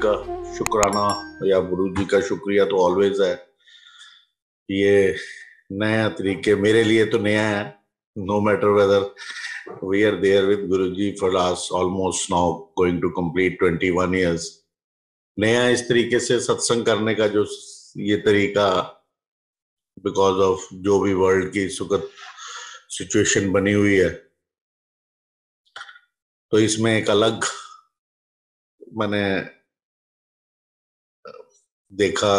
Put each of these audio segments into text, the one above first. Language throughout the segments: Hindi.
का शुक्राना या गुरु जी का शुक्रिया तो ऑलवेज है। ये नया तरीके मेरे लिए तो नया है। No matter whether we are there with Guru ji for last almost now going to complete 21 years. नया इस तरीके से सत्संग करने का जो ये तरीका, बिकॉज ऑफ जो भी वर्ल्ड की सुखद सिचुएशन बनी हुई है, तो इसमें एक अलग मैंने देखा,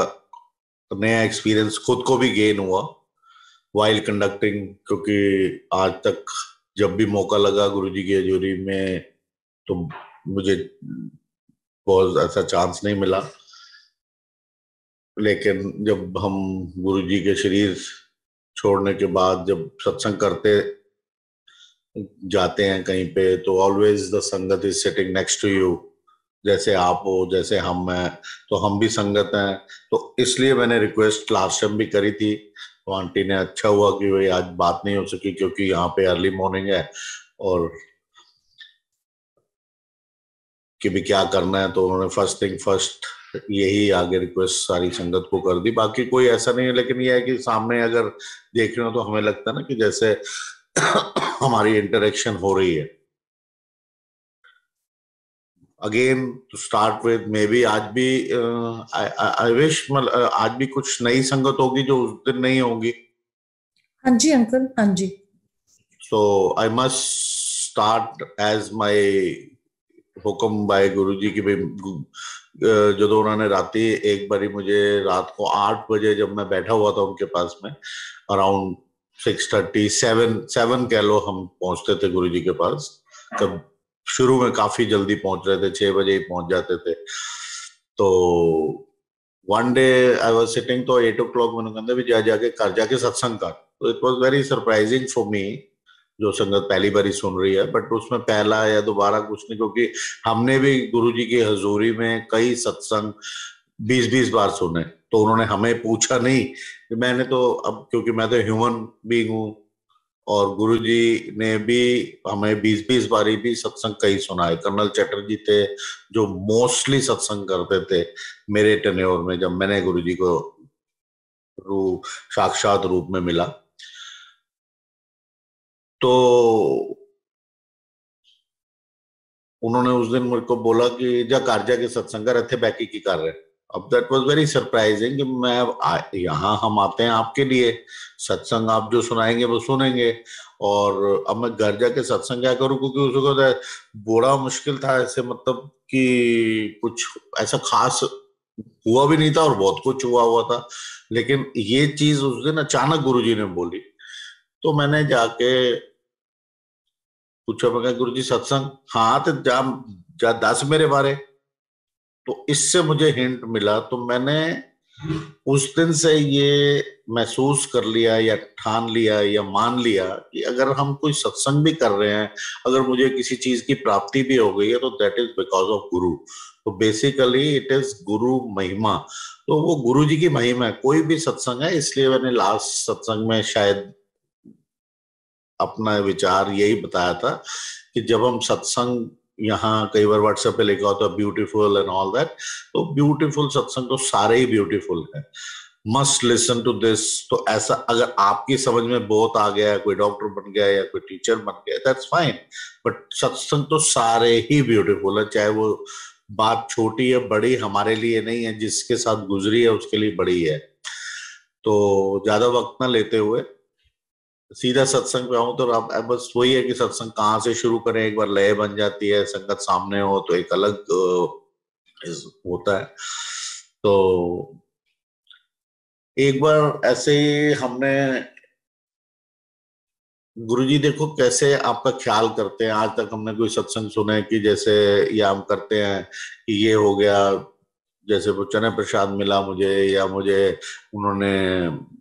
नया एक्सपीरियंस खुद को भी गेन हुआ वाइल कंडक्टिंग। क्योंकि आज तक जब भी मौका लगा गुरुजी की हजूरी में तो मुझे बहुत ऐसा चांस नहीं मिला, लेकिन जब हम गुरुजी के शरीर छोड़ने के बाद जब सत्संग करते जाते हैं कहीं पे, तो always the sangat is sitting next to you. जैसे आप हो, जैसे हम हैं, तो हम भी संगत हैं। तो इसलिए मैंने रिक्वेस्ट लास्ट टाइम भी करी थी, तो आंटी ने अच्छा हुआ कि भाई आज बात नहीं हो सकी क्योंकि यहाँ पे अर्ली मॉर्निंग है और कि भी क्या करना है, तो उन्होंने फर्स्ट थिंग फर्स्ट यही आगे रिक्वेस्ट सारी संगत को कर दी। बाकी कोई ऐसा नहीं है, लेकिन यह है कि सामने अगर देख रहे हो तो हमें लगता है ना कि जैसे हमारी इंटरेक्शन हो रही है। Again to start with, may be आज भी आई विश आज भी कुछ नई संगत होगी जो उस दिन नहीं होगी। हाँ जी अंकल, हाँ जी। So I must start as my हुक्म बाय गुरुजी की। जो तो उन्होंने राती एक बारी मुझे रात को 8 बजे जब मैं बैठा हुआ था उनके पास में, अराउंड 6:30 7 कह लो, हम पहुंचते थे गुरुजी के पास। तब शुरू में काफी जल्दी पहुंच रहे थे, 6 बजे ही पहुंच जाते थे। तो one day I was sitting, तो 8 o'clock मैंने कहते भी जाके घर जाके सत्संग कर। तो it was very surprising for me, जो संगत पहली बार ही सुन रही है। बट उसमें पहला या दोबारा कुछ नहीं, क्योंकि हमने भी गुरुजी की हजूरी में कई सत्संग 20-20 बार सुने। तो उन्होंने हमें पूछा नहीं, मैंने तो अब क्योंकि मैं तो ह्यूमन बीइंग हूँ, और गुरुजी ने भी हमें 20-20 बारी भी सत्संग कई सुनाए। कर्नल चटर्जी थे जो मोस्टली सत्संग करते थे मेरे टेन्योर में, जब मैंने गुरुजी को साक्षात रूप में मिला। तो उन्होंने उस दिन मेरे को बोला कि जा कारजा के सत्संग रथे बैकी की कर रहे। अब दैट वाज वेरी सरप्राइजिंग कि मैं यहाँ हम आते हैं आपके लिए, सत्संग आप जो सुनाएंगे वो सुनेंगे, और अब मैं घर जाके सत्संग क्या करूं, क्योंकि उसको बड़ा मुश्किल था ऐसे, मतलब कि कुछ ऐसा खास हुआ भी नहीं था और बहुत कुछ हुआ था। लेकिन ये चीज उस दिन अचानक गुरुजी ने बोली, तो मैंने जाके पूछा, मैं गुरुजी सत्संग, हाँ तो जा दस मेरे बारे। तो इससे मुझे हिंट मिला, तो मैंने उस दिन से ये महसूस कर लिया या ठान लिया या मान लिया कि अगर हम कोई सत्संग भी कर रहे हैं, अगर मुझे किसी चीज की प्राप्ति भी हो गई है, तो दैट इज बिकॉज ऑफ गुरु। तो बेसिकली इट इज गुरु महिमा। तो वो गुरु जी की महिमा है, कोई भी सत्संग है। इसलिए मैंने लास्ट सत्संग में शायद अपना विचार यही बताया था कि जब हम सत्संग यहाँ कई बार व्हाट्सएप पे लिखा होता है ब्यूटीफुल एंड ऑल दैट, तो ब्यूटीफुल सत्संग तो सारे ही ब्यूटीफुल है, मस्ट लिसन टू दिस। तो ऐसा अगर आपकी समझ में बहुत आ गया, कोई डॉक्टर बन गया या कोई टीचर बन गया, दैट्स फाइन, बट सत्संग तो सारे ही ब्यूटीफुल है। चाहे वो बात छोटी या बड़ी हमारे लिए नहीं है, जिसके साथ गुजरी है उसके लिए बड़ी है। तो ज्यादा वक्त ना लेते हुए सीधा सत्संग पे आऊं, तो अब बस वही है कि सत्संग कहाँ से शुरू करें। एक बार लय बन जाती है, संगत सामने हो तो एक अलग होता है। तो एक बार ऐसे ही हमने, गुरुजी देखो कैसे आपका ख्याल करते हैं। आज तक हमने कोई सत्संग सुना है कि जैसे ये हम करते हैं कि ये हो गया, जैसे वो चने प्रसाद मिला मुझे, या मुझे उन्होंने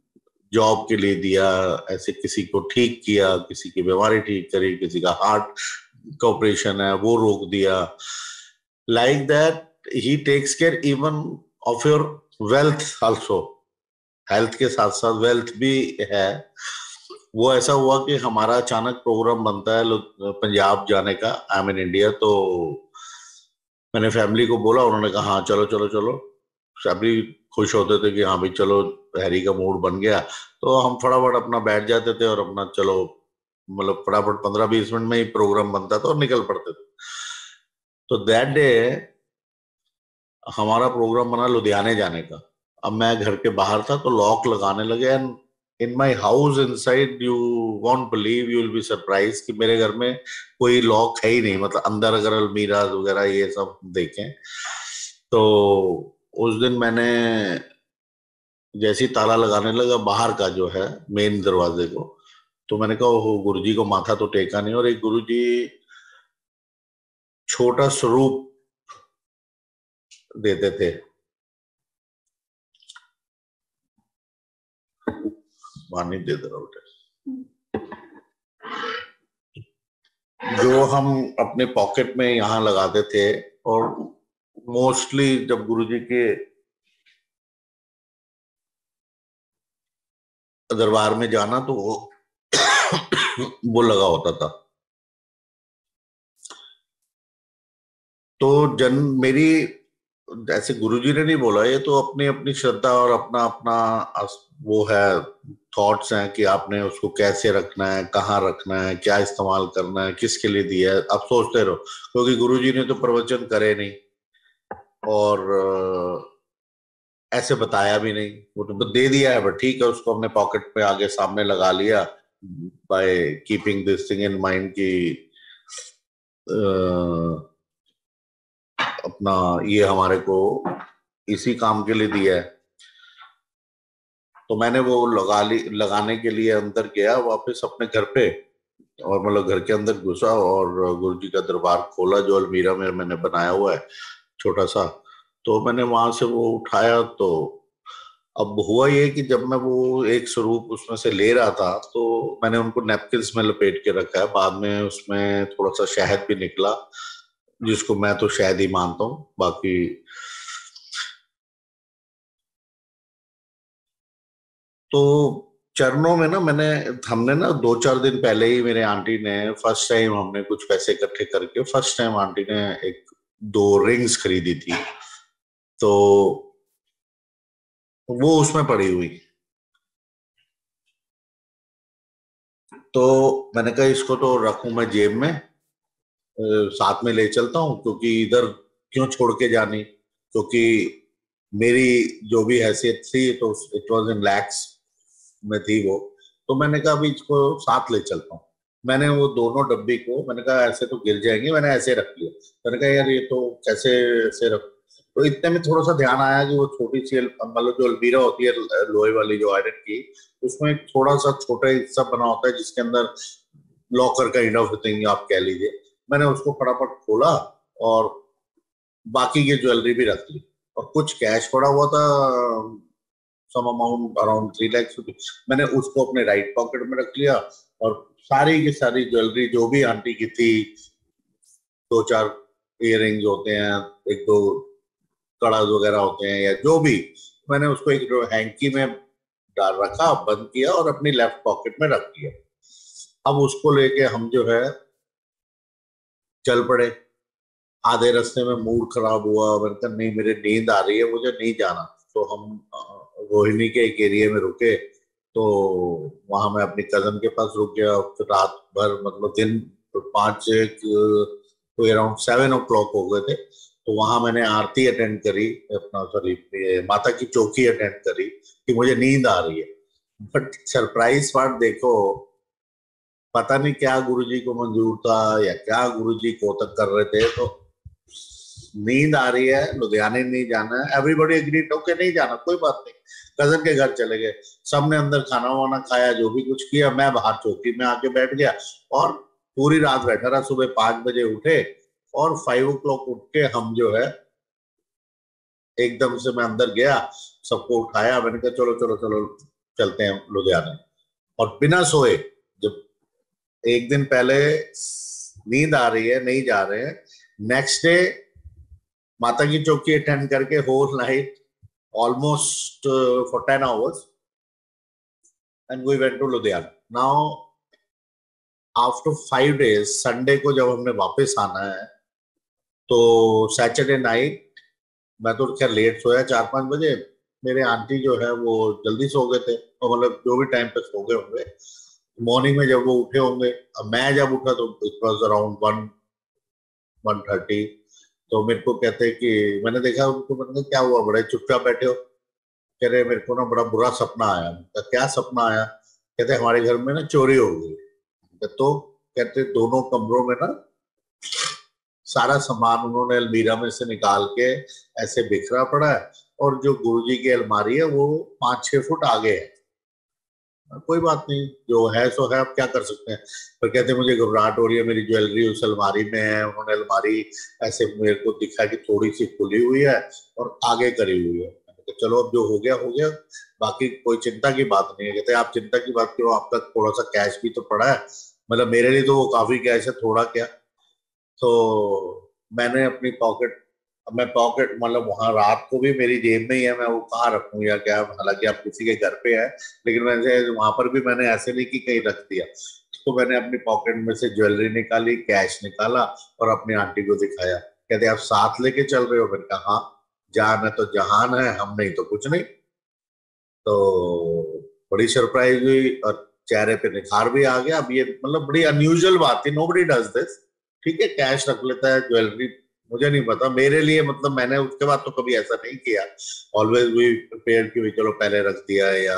जॉब के लिए दिया, ऐसे किसी को ठीक किया, किसी की बीमारी ठीक करी, किसी का हार्ट का ऑपरेशन है वो रोक दिया। Like that he takes care even of your wealth also. Health के साथ साथ वेल्थ भी है। वो ऐसा हुआ कि हमारा अचानक प्रोग्राम बनता है पंजाब जाने का, आई एम इन इंडिया। तो मैंने फैमिली को बोला, उन्होंने कहा हाँ चलो चलो चलो। सभी खुश होते थे कि हाँ भाई चलो, हैरी का मूड बन गया। तो हम फटाफट अपना बैठ जाते थे और अपना चलो, मतलब फटाफट 15-20 मिनट में ही प्रोग्राम बनता था और निकल पड़ते थे। तो दैट डे हमारा प्रोग्राम बना लुधियाने जाने का। अब मैं घर के बाहर था तो लॉक लगाने लगे, and in my house inside, you won't believe, you will be surprise कि मेरे घर में कोई लॉक है ही नहीं। मतलब अंदर अगर अलमीरा वगैरह ये सब देखें तो उस दिन मैंने जैसे ही ताला लगाने लगा बाहर का जो है मेन दरवाजे को, तो मैंने कहा ओहो, गुरुजी को माथा तो टेका नहीं। और एक गुरुजी छोटा स्वरूप देते थे, पानी दे दे रहा हूं, जो हम अपने पॉकेट में यहाँ लगाते थे। और मोस्टली जब गुरुजी के दरबार में जाना तो वो लगा होता था। तो मेरी, ऐसे गुरुजी ने नहीं बोला, ये तो अपनी अपनी श्रद्धा और अपना अपना वो है, थॉट्स हैं कि आपने उसको कैसे रखना है, कहाँ रखना है, क्या इस्तेमाल करना है, किसके लिए दिया है, आप सोचते रहो। क्योंकि गुरुजी ने तो प्रवचन करे नहीं और ऐसे बताया भी नहीं, वो तो दे दिया है, बट ठीक है, उसको हमने पॉकेट पे आगे सामने लगा लिया by keeping this thing in mind कि अपना ये हमारे को इसी काम के लिए दिया है। तो मैंने वो लगाने के लिए अंदर गया वापस अपने घर पे, और मतलब घर के अंदर घुसा और गुरुजी का दरबार खोला जो अलमीरा में मैंने बनाया हुआ है छोटा सा। तो मैंने वहां से वो उठाया। तो अब हुआ ये कि जब मैं वो एक स्वरूप उसमें से ले रहा था तो मैंने उनको नैपकिन्स में लपेट के रखा है। बाद में उसमें थोड़ा सा शहद भी निकला, जिसको मैं तो शहद ही मानता हूँ। बाकी तो चरणों में ना हमने ना 2-4 दिन पहले ही मेरे आंटी ने फर्स्ट टाइम, हमने कुछ पैसे इकट्ठे करके फर्स्ट टाइम आंटी ने एक 2 रिंग्स खरीदी थी। तो वो उसमें पड़ी हुई। तो मैंने कहा इसको तो रखूं मैं जेब में, साथ में ले चलता हूँ, क्योंकि इधर क्यों छोड़ के जानी। क्योंकि मेरी जो भी हैसियत थी तो इट वाज इन लैक्स में थी वो। तो मैंने कहा अभी इसको साथ ले चलता हूँ। मैंने वो दोनों डब्बी को, मैंने कहा ऐसे तो गिर जाएंगे, मैंने ऐसे रख लिया। मैंने कहा यार ये तो कैसे ऐसे रख। तो इतने में थोड़ा सा ध्यान आया कि वो छोटी सी मतलब जो अलमीरा होती है लोहे वाली जो आयरन की, उसमें एक थोड़ा सा छोटा हिस्सा बना होता है जिसके अंदर लॉकर काइंड ऑफ थिंग आप कह लीजिए। मैंने उसको फटाफट खोला और बाकी की ज्वेलरी भी रख ली, और कुछ कैश पड़ा हुआ था, some amount around 3 lakh rupees. मैंने उसको अपने राइट पॉकेट में रख लिया। और सारी की सारी ज्वेलरी जो भी आंटी की थी, 2-4 इयररिंग्स होते हैं, एक दो कड़ा वगैरह होते हैं, या जो भी, मैंने उसको एक हैंकी में डाल रखा, बंद किया और अपनी लेफ्ट पॉकेट में रख दिया। अब उसको लेके हम जो है चल पड़े। आधे रास्ते में मूड खराब हुआ, मैंने कहा नहीं, मेरे नींद आ रही है, मुझे नहीं जाना। तो हम रोहिणी के एक एरिया में रुके। तो वहां मैं अपनी कजन के पास रुक गया। फिर रात भर, मतलब दिन 5 कोई अराउंड 7 o'clock हो गए थे। तो वहां मैंने आरती अटेंड करी, अपना सॉरी माता की चौकी अटेंड करी कि मुझे नींद आ रही है। बट सरप्राइज पार्ट देखो, पता नहीं क्या गुरुजी को मंजूर था या क्या गुरुजी कोतक कर रहे थे। तो नींद आ रही है, लुधियाने नहीं जाना है, एवरीबॉडी एग्रीड, ओके नहीं जाना, कोई बात नहीं। कजन के घर चले गए, सबने अंदर खाना वाना खाया, जो भी कुछ किया, मैं बाहर चौकी में आके बैठ गया और पूरी रात बैठा रहा। सुबह 5 बजे उठे और 5 o'clock उठ के हम जो है एकदम से मैं अंदर गया, सबको उठाया, मैंने कहा चलो चलो चलो चलते हैं लुधियाने। और बिना सोए, जब एक दिन पहले नींद आ रही है, नहीं जा रहे हैं, नेक्स्ट डे माता की चौकी अटेंड करके whole night almost for 10 hours and we went to Ludhiana. Now after 5 days, Sunday को जब हमने वापस आना है तो सैटरडे नाइट मैं तो खैर लेट सोया 4-5 बजे। मेरे आंटी जो है वो जल्दी सो गए थे, तो मतलब जो भी टाइम पे सो गए होंगे। मॉर्निंग में जब वो उठे होंगे, अब मैं जब उठा तो इट वॉज अराउंड 1-1:30। तो मेरे को कहते हैं कि मैंने देखा उनको, मैंने कहा क्या हुआ, बड़े चुपचाप बैठे हो। कह रहे मेरे को ना बड़ा बुरा सपना आया। मैंने कहा, क्या सपना आया? कहते हमारे घर में ना चोरी हो गई। तो कहते दोनों कमरों में ना सारा सामान उन्होंने अलमीरा में से निकाल के ऐसे बिखरा पड़ा है, और जो गुरुजी की अलमारी है वो 5-6 फुट आगे है। कोई बात नहीं, जो है सो है, अब क्या कर सकते हैं। पर कहते मुझे घबराहट हो रही है, मेरी ज्वेलरी उस अलमारी में है। उन्होंने अलमारी ऐसे मेरे को दिखा कि थोड़ी सी खुली हुई है और आगे करी हुई है। मैंने कहा चलो अब जो हो गया हो गया, बाकी कोई चिंता की बात नहीं है। कहते आप चिंता की बात क्यों, आपका थोड़ा सा कैश भी तो पड़ा है। मतलब मेरे लिए तो वो काफी कैश है, थोड़ा क्या। तो मैंने अपनी पॉकेट, अब मैं पॉकेट मतलब वहां रात को भी मेरी जेब में ही है, मैं वो कहाँ रखूं या क्या। हालांकि आप किसी के घर पे है, लेकिन वैसे वहां पर भी मैंने ऐसे नहीं कि कहीं रख दिया। तो मैंने अपनी पॉकेट में से ज्वेलरी निकाली, कैश निकाला और अपनी आंटी को दिखाया। कहते आप साथ लेके चल रहे हो? मैंने कहा हाँ, जान है तो जहान है, हम नहीं तो कुछ नहीं। तो बड़ी सरप्राइज हुई और चेहरे पे निखार भी आ गया। अब ये मतलब बड़ी अनयूजुअल बात थी, नोबडी डज दिस। ठीक है, कैश रख लेता है, ज्वेलरी मुझे नहीं पता, मेरे लिए मतलब मैंने उसके बाद तो कभी ऐसा नहीं किया। ऑलवेज वी प्रिपेयर कि चलो पहले रख दिया है या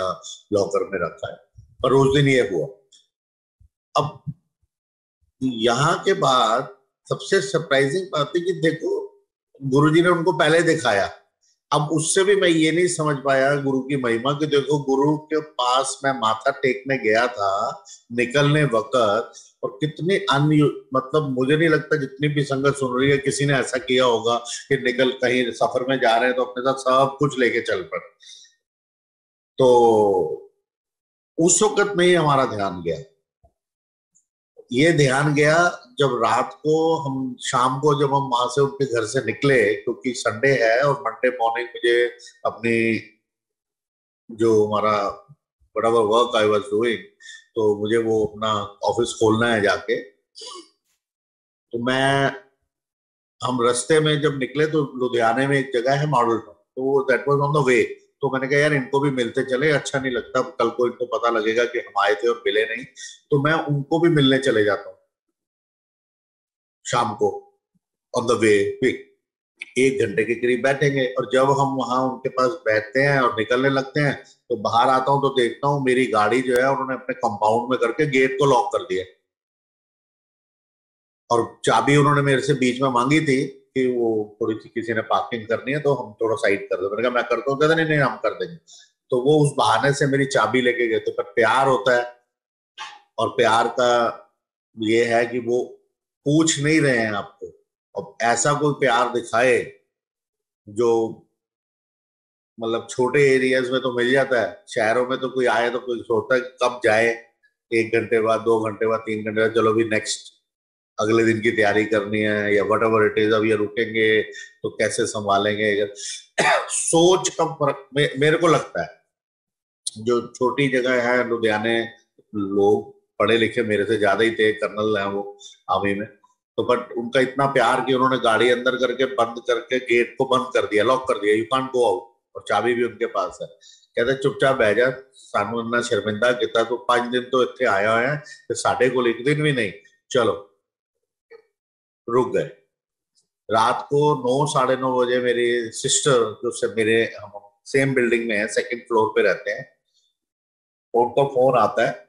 लॉकर में रखा है। पर उस दिन ये हुआ। अब यहाँ के बाद सबसे सरप्राइजिंग बात है कि देखो, गुरुजी ने उनको पहले दिखाया। अब उससे भी मैं ये नहीं समझ पाया गुरु की महिमा कि देखो, गुरु के पास मैं माथा टेकने गया था निकलने वक्त, और कितनी मतलब मुझे नहीं लगता जितनी भी संगत सुन रही है किसी ने ऐसा किया होगा कि निकल कहीं सफर में जा रहे हैं तो अपने साथ सब कुछ लेके चल पड़े। तो उस वक्त में ही हमारा ध्यान गया। ये ध्यान गया जब रात को हम, शाम को जब हम वहां से उनके घर से निकले, क्योंकि संडे है और मंडे मॉर्निंग मुझे अपनी जो हमारा बड़ा वर्क आई वाज डूइंग, तो मुझे वो अपना ऑफिस खोलना है जाके। तो मैं, हम रास्ते में जब निकले तो लुधियाने में एक जगह है मॉडल टाउन, तो दैट वाज ऑन द वे। तो मैंने कहा यार इनको भी मिलते चले, अच्छा नहीं लगता कल को इनको पता लगेगा कि हम आए थे और मिले नहीं। तो मैं उनको भी मिलने चले जाता हूँ शाम को ऑन द वे। 1 घंटे के करीब बैठेंगे, और जब हम वहां उनके पास बैठते हैं और निकलने लगते हैं, तो बाहर आता हूँ तो देखता हूँ मेरी गाड़ी जो है उन्होंने अपने कंपाउंड में करके गेट को लॉक कर दिया। और चाबी उन्होंने मेरे से बीच में मांगी थी कि वो थोड़ी सी किसी ने पार्किंग करनी है तो हम थोड़ा साइड कर दो। मैंने कहा मैं करता हूँ। कहते नहीं नहीं हम कर देंगे। तो वो उस बहाने से मेरी चाबी लेके गए थे। पर प्यार होता है, और प्यार का ये है कि वो पूछ नहीं रहे हैं आपको। अब ऐसा कोई प्यार दिखाए जो मतलब छोटे एरियाज में तो मिल जाता है, शहरों में तो कोई आए तो कोई सोचता है कि कब जाए, 1 घंटे बाद, 2 घंटे बाद, 3 घंटे बाद, चलो भी नेक्स्ट अगले दिन की तैयारी करनी है या वट एवर इट इज। अब ये रुकेंगे तो कैसे संभालेंगे। सोच का फर्क मेरे को लगता है। जो छोटी जगह है लुधियाने, लोग पढ़े लिखे मेरे से ज्यादा ही थे, कर्नल है वो आर्मी में। तो बट उनका इतना प्यार कि उन्होंने गाड़ी अंदर करके बंद करके गेट को बंद कर दिया, लॉक कर दिया, यू कांट गो आउट, और चाबी भी उनके पास है। कहते चुपचाप बह जा, सानू इतना शर्मिंदा किया, तो 5 दिन तो इतने आया हुआ है, तो साढ़े को एक दिन भी नहीं। चलो रुक गए। रात को 9, 9:30 बजे मेरी सिस्टर, जो से मेरे हम सेम बिल्डिंग में है, सेकंड फ्लोर पे रहते हैं, उनका फोन आता है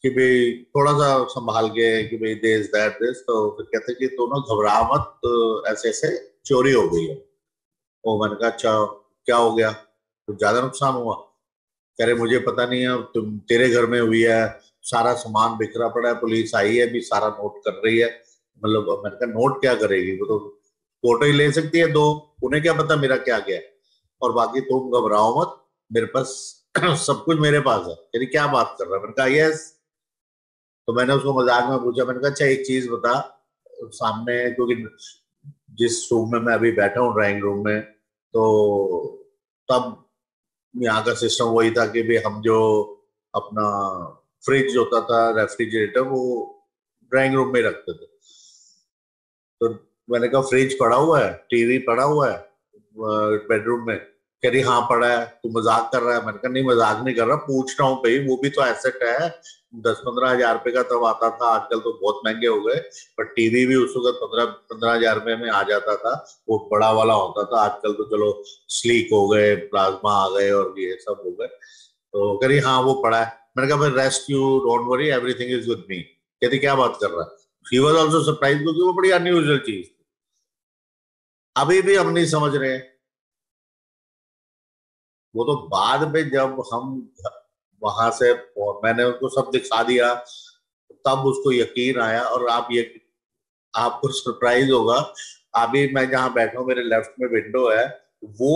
कि भाई थोड़ा सा संभाल के, कि भाई दिस दैट दिस। तो फिर कहते कि तू ना घबरा मत, तो ऐसे ऐसे चोरी हो गई है। वो मैंने कहा अच्छा क्या हो गया, कुछ ज्यादा नुकसान हुआ? कह रहे मुझे पता नहीं है, तुम तेरे घर में हुई है, सारा सामान बिखरा पड़ा है, पुलिस आई है अभी, सारा नोट कर रही है। मतलब मैंने कहा नोट क्या करेगी, वो तो फोटो ही ले सकती है दो, उन्हें क्या पता मेरा क्या गया है। और बाकी तुम घबराओ मत, मेरे पास सब कुछ मेरे पास है। यानी क्या बात कर रहा है? मैंने कहा यस। तो मैंने उसको मजाक में पूछा, मैंने कहा अच्छा एक चीज बता, सामने, क्योंकि जिस रूम में मैं अभी बैठा हूँ ड्राइंग रूम में, तो तब यहाँ का सिस्टम वही था कि भाई हम जो अपना फ्रिज होता था, रेफ्रिजरेटर, वो ड्राइंग रूम में रखते थे। तो मैंने कहा फ्रिज पड़ा हुआ है, टीवी पड़ा हुआ है बेडरूम में। कह रही हाँ पड़ा है, तू मजाक कर रहा है। मैंने कहा नहीं मजाक नहीं कर रहा, पूछ रहा हूँ भाई, वो भी तो एसेट है। 10-15 हजार रुपए का तब आता था, आजकल तो बहुत महंगे हो गए। पर टीवी भी उस वक्त 15-15 हजार रुपए में आ जाता था, वो बड़ा वाला होता था। आजकल तो चलो स्लीक हो गए, प्लाज्मा आ गए और ये सब हो गए। तो कह रही हाँ वो पड़ा है। मैंने कहा फिर rest you, don't worry, everything is with me. कहती क्या बात कर रहा है। शी वाज आल्सो सरप्राइज, क्योंकि वो बड़ी अनयूजुअल चीज। अभी भी हम नहीं समझ रहे हैं। वो तो बाद में जब हम वहां से मैंने उसको सब दिखा दिया, तब उसको यकीन आया। और आप ये, आपको सरप्राइज होगा, अभी मैं जहां बैठा हूँ मेरे लेफ्ट में विंडो है, वो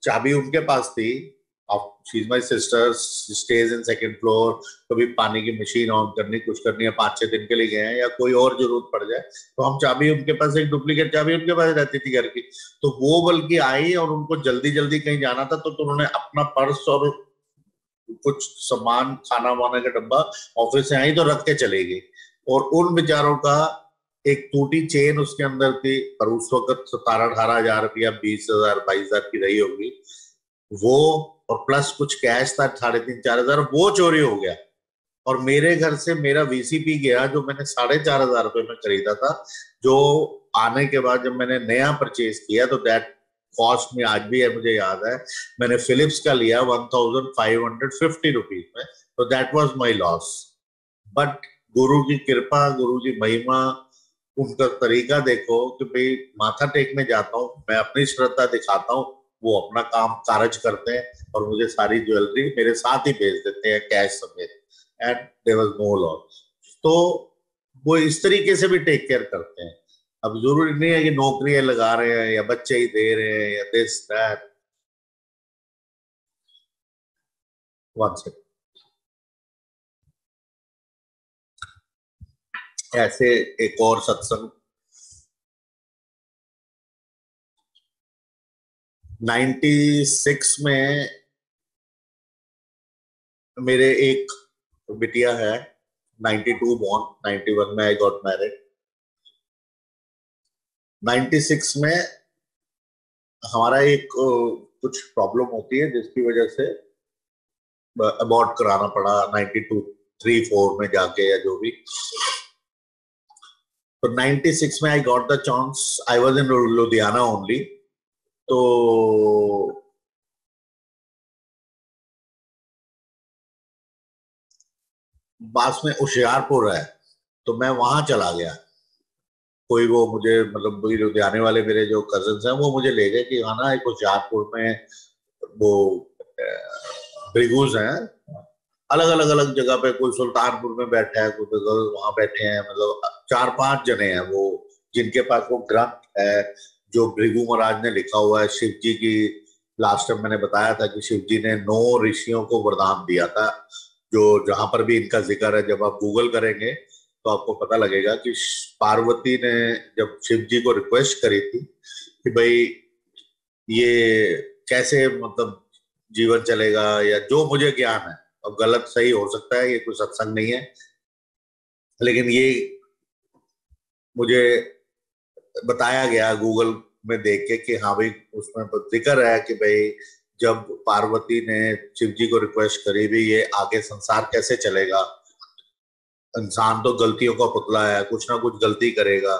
चाबी उनके पास थी। अब she is my sister, stage in second floor. कभी पानी की मशीन ऑन करनी, कुछ करनी है, 5-6 दिन के लिए गए हैं या कोई और जरूरत पड़ जाए, तो हम चाबी उनके पास, एक डुप्लीकेट चाबी उनके पास रहती थी घर की। तो वो बल्कि आई और उनको जल्दी जल्दी कहीं जाना था, तो उन्होंने अपना पर्स और कुछ सामान, खाना वाना का डब्बा ऑफिस से आई तो रख के चले गई। और उन बेचारों का एक टूटी चेन उसके अंदर थी, पर उस वक्त 17-18 हजार रुपया, 20,000-22,000 की रही होगी वो। और प्लस कुछ कैश था 3,500-4,000, वो चोरी हो गया। और मेरे घर से मेरा वीसीपी गया, जो मैंने 4,500 रुपए में खरीदा था। जो आने के बाद जब मैंने नया परचेज किया, तो दैट कॉस्ट में आज भी है, मुझे याद है, मैंने फिलिप्स का लिया 1,550 रुपीज में। तो that was my loss. But गुरु की कृपा, गुरु की महिमा, उनका तरीका देखो कि भाई माथा टेकने जाता हूँ, मैं अपनी श्रद्धा दिखाता हूँ, वो अपना काम कारज करते हैं और मुझे सारी ज्वेलरी मेरे साथ ही भेज देते हैं कैश समेत। And there was no loss. तो वो इस तरीके से भी टेक केयर करते हैं। अब जरूरी नहीं है कि नौकरियां लगा रहे हैं या बच्चे ही दे रहे हैं या दिस दैट। One second. ऐसे एक और सत्संग 96 में, मेरे एक बिटिया है, 92 बॉर्न, 91 में आई गॉट मैरिड। 96 में हमारा एक कुछ प्रॉब्लम होती है जिसकी वजह से अबॉर्ट कराना पड़ा, 92 3-4 में जाके या जो भी। तो 96 में I got the chance, I was in Ludhiana only. तो पास में होशियारपुर है, तो मैं वहां चला गया। कोई वो मुझे, मतलब वही लुधियाने वाले मेरे जो कजिन्स हैं, वो मुझे ले गए कि हाँ ना एक होशियारपुर में वो भृगुज हैं, अलग अलग अलग जगह पे, कोई सुल्तानपुर में बैठा है, कोई वहां बैठे हैं, मतलब 4-5 जने हैं वो, जिनके पास वो ग्रंथ है जो भृगु महाराज ने लिखा हुआ है शिव जी की। लास्ट टाइम मैंने बताया था कि शिव जी ने 9 ऋषियों को वरदान दिया था, जो जहां पर भी इनका जिक्र है, जब आप गूगल करेंगे तो आपको पता लगेगा कि पार्वती ने जब शिव जी को रिक्वेस्ट करी थी कि भाई ये कैसे, मतलब जीवन चलेगा, या जो मुझे ज्ञान है, अब गलत सही हो सकता है, ये कोई सत्संग नहीं है, लेकिन ये मुझे बताया गया गूगल में देख के कि हाँ भाई उसमें जिक्र है कि भाई जब पार्वती ने शिव जी को रिक्वेस्ट करी भी, ये आगे संसार कैसे चलेगा, इंसान तो गलतियों का पुतला है, कुछ ना कुछ गलती करेगा।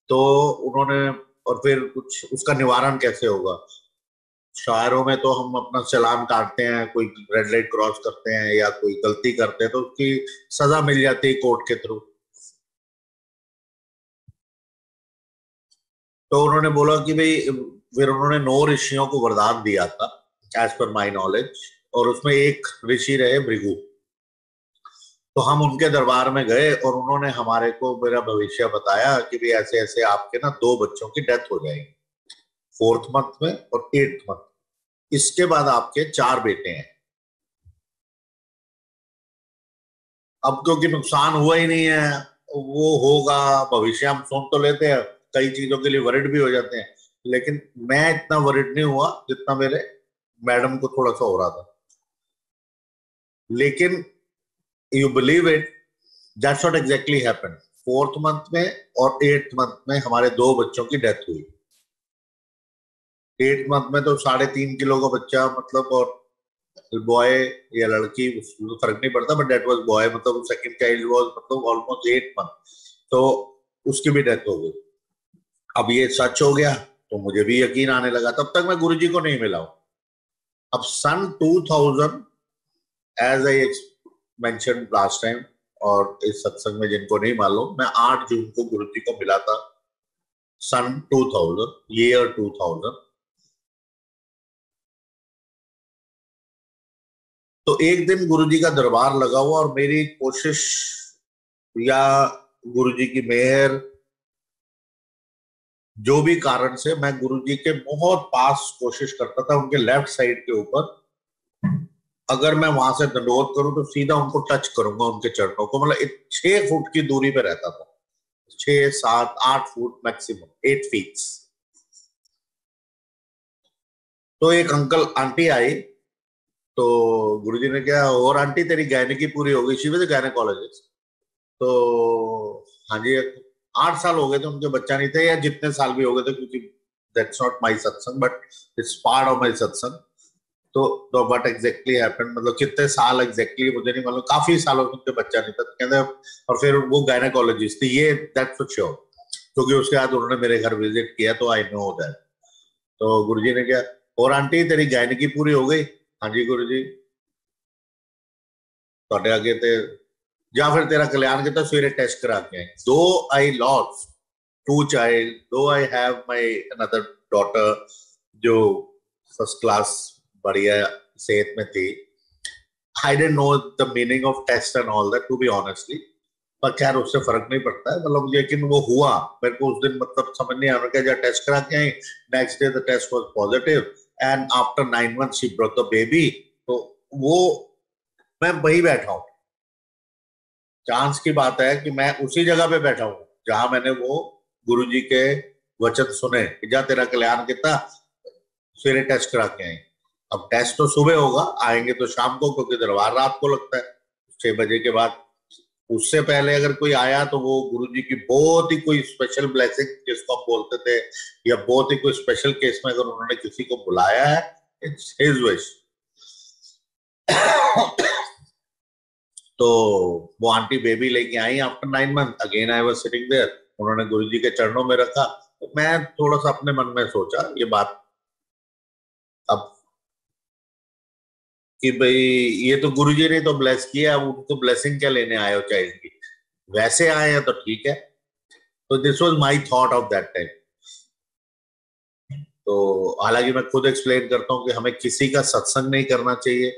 तो उन्होंने, और फिर कुछ उसका निवारण कैसे होगा। शहरों में तो हम अपना चालान काटते हैं, कोई रेड लाइट क्रॉस करते हैं या कोई गलती करते हैं तो उसकी सजा मिल जाती है कोर्ट के थ्रू। तो उन्होंने बोला कि भाई, फिर उन्होंने 9 ऋषियों को वरदान दिया था एज पर माई नॉलेज, और उसमें एक ऋषि रहे भृगु। तो हम उनके दरबार में गए और उन्होंने हमारे को मेरा भविष्य बताया कि भाई ऐसे ऐसे आपके ना 2 बच्चों की डेथ हो जाएगी, 4th मंथ में और 8th मंथ, इसके बाद आपके 4 बेटे हैं। अब क्योंकि नुकसान हुआ ही नहीं है, वो होगा भविष्य हम सुन तो लेते हैं, कई चीजों के लिए वरिड भी हो जाते हैं, लेकिन मैं इतना वरिड नहीं हुआ जितना मेरे मैडम को थोड़ा सा हो रहा था। लेकिन you believe it, that's what exactly happened. 4th month में और 8th मंथ में हमारे 2 बच्चों की डेथ हुई। 8th मंथ में तो 3.5 किलो का बच्चा, मतलब, और बॉय या लड़की उसको फर्क नहीं पड़ता, बट डेट वाज बॉय, मतलब सेकंड चाइल्ड वाज मतलब ऑलमोस्ट 8 मंथ, तो उसकी भी डेथ हो गई। अब ये सच हो गया तो मुझे भी यकीन आने लगा। तब तक मैं गुरुजी को नहीं मिला हूं। अब सन 2000, as I mention last time, और इस सत्संग में जिनको नहीं मालूम, मैं 8 जून को गुरुजी को मिला था, सन 2000, ईयर 2000। तो एक दिन गुरुजी का दरबार लगा हुआ, और मेरी कोशिश या गुरुजी की मेहर, जो भी कारण से, मैं गुरुजी के बहुत पास कोशिश करता था, उनके लेफ्ट साइड के ऊपर। अगर मैं वहां से दंडोत करूं तो सीधा उनको टच करूंगा, उनके चरणों को, मतलब 6 फुट की दूरी पे रहता था, 6, 7, 8 फुट मैक्सिमम, 8 फीट। तो एक अंकल आंटी आई, तो गुरुजी ने क्या, और आंटी तेरी गायनिकी पूरी हो गई? She was a gynaecologist. तो हाँ जी, 8 साल हो गए थे, उनके बच्चा नहीं थे, या जितने साल भी हो गए थे, क्योंकि दैट्स नॉट माय सत्संग but it's part of my सत्संग। तो व्हाट एग्जैक्टली हैपेंड, मतलब कितने साल एग्जैक्टली मुझे नहीं मालूम, काफी सालों से उनके बच्चा नहीं था, तो कहते। और फिर वो गायनेकोलॉजिस्ट थी, ये दैट्स फॉर श्योर, क्योंकि उसके बाद उन्होंने मेरे घर विजिट किया, तो आई नो दैट। तो गुरुजी ने क्या, और आंटी तेरी गायनिकी पूरी हो गई? हाँ जी गुरुजी, ਤੁਹਾਡੇ ਅੱਗੇ ਤੇ ਜਾਂ ਫਿਰ तेरा कल्याण किया, सवेरे टेस्ट करा के आए। दो I lost 2 child, though I have my another daughter जो फर्स्ट क्लास बढ़िया सेहत में थी। I didn't know the meaning of test and all that, to be honestly, पर खैर उससे फर्क नहीं पड़ता है, मतलब, लेकिन वो हुआ। मेरे को उस दिन मतलब समझ नहीं आ रहा क्या, जब टेस्ट करा के आई, next day the test was positive, and after 9 months she brought the baby. तो वो, मैं वही बैठा हूँ, चांस की बात है कि मैं उसी जगह पे बैठा हूँ जहां मैंने वो गुरुजी के वचन सुने कि जा तेरा कल्याण कितना, सवेरे टेस्ट करा के आए। अब टेस्ट तो सुबह होगा, आएंगे तो शाम को, क्योंकि दरबार रात को लगता है 6 बजे के बाद। उससे पहले अगर कोई आया तो वो गुरुजी की बहुत ही कोई स्पेशल ब्लेसिंग, जिसको हम बोलते थे, या बहुत ही कोई स्पेशल केस में अगर उन्होंने किसी को बुलाया है, इट्स हिज विश। तो वो आंटी बेबी लेके आई after 9 months, again I was sitting there, उन्होंने गुरुजी के चरणों में रखा। तो मैं थोड़ा सा अपने मन में सोचा ये बात, अब, कि भाई ये तो गुरुजी ने तो ब्लेस किया, अब उनको ब्लेसिंग क्या लेने आए हो चाइल्ड की, वैसे आए हैं तो ठीक है। तो this was my thought of that time. तो हालांकि मैं खुद एक्सप्लेन करता हूँ कि हमें किसी का सत्संग नहीं करना चाहिए,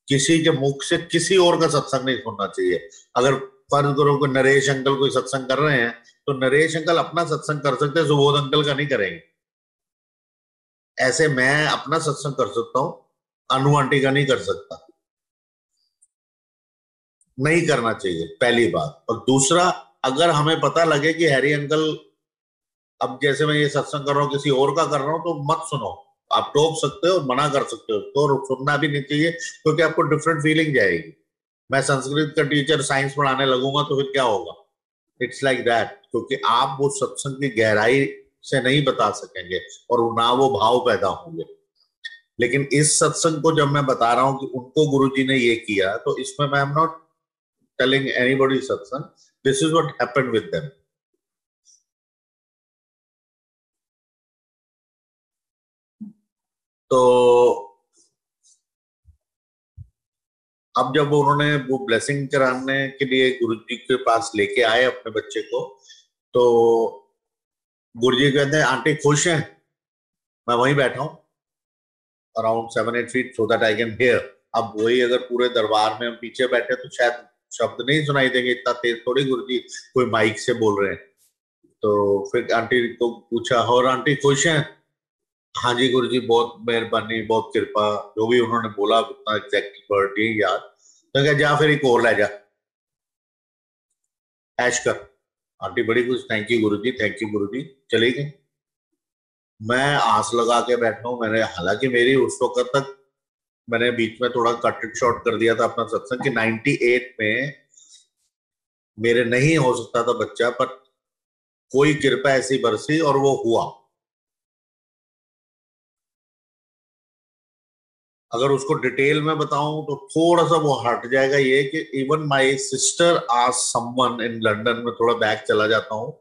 किसी के मुख से किसी और का सत्संग नहीं सुनना चाहिए। अगर फर्ज करो कि नरेश अंकल कोई सत्संग कर रहे हैं, तो नरेश अंकल अपना सत्संग कर सकते हैं, सुबोध अंकल का नहीं करेंगे। ऐसे मैं अपना सत्संग कर सकता हूँ, अनु आंटी का नहीं कर सकता। नहीं करना चाहिए, पहली बात। और दूसरा, अगर हमें पता लगे कि हैरी अंकल, अब जैसे मैं ये सत्संग कर रहा हूँ किसी और का कर रहा हूँ, तो मत सुनो। आप टोक सकते हो, मना कर सकते हो, तो सुनना भी नहीं चाहिए, क्योंकि आपको डिफरेंट फीलिंग जाएगी। मैं संस्कृत का टीचर साइंस पढ़ाने लगूंगा तो फिर क्या होगा? इट्स लाइक दैट, क्योंकि आप वो सत्संग की गहराई से नहीं बता सकेंगे, और ना वो भाव पैदा होंगे। लेकिन इस सत्संग को जब मैं बता रहा हूं कि उनको गुरुजी ने ये किया, तो इसमें मैं एम नॉट टेलिंग एनीबॉडी सत्संग, this is what happened with them. तो अब जब उन्होंने वो ब्लेसिंग कराने के लिए गुरुजी के पास लेके आए अपने बच्चे को, तो गुरुजी कहते हैं आंटी खुश हैं? मैं वहीं बैठा हूं around 7-8 feet, so that I can hear. अब वही अगर पूरे दरबार में हम पीछे बैठे तो शायद शब्द नहीं सुनाई देंगे, इतना तेज थोड़ी गुरुजी कोई माइक से बोल रहे हैं। तो फिर आंटी को पूछा, और आंटी खुश हैं? हाँ जी गुरुजी, बहुत मेहरबानी, बहुत कृपा, जो भी उन्होंने बोला उतना एग्जैक्ट वर्ड नहीं याद। तो क्या, जा फिर एक और ले जा, ऐश कर। आंटी बड़ी खुश, thank you Guruji, thank you Guruji, चली गई। मैं आस लगा के बैठा हूँ। मैंने, हालांकि मेरी उस वक्त तक, मैंने बीच में थोड़ा कट शॉर्ट कर दिया था अपना सत्संग कि 98 में मेरे नहीं हो सकता था बच्चा, पर कोई कृपा ऐसी बरसी और वो हुआ। अगर उसको डिटेल में बताऊं तो थोड़ा सा वो हट जाएगा, ये कि इवन माय सिस्टर आज समवन इन लंदन में, थोड़ा बैक चला जाता हूँ,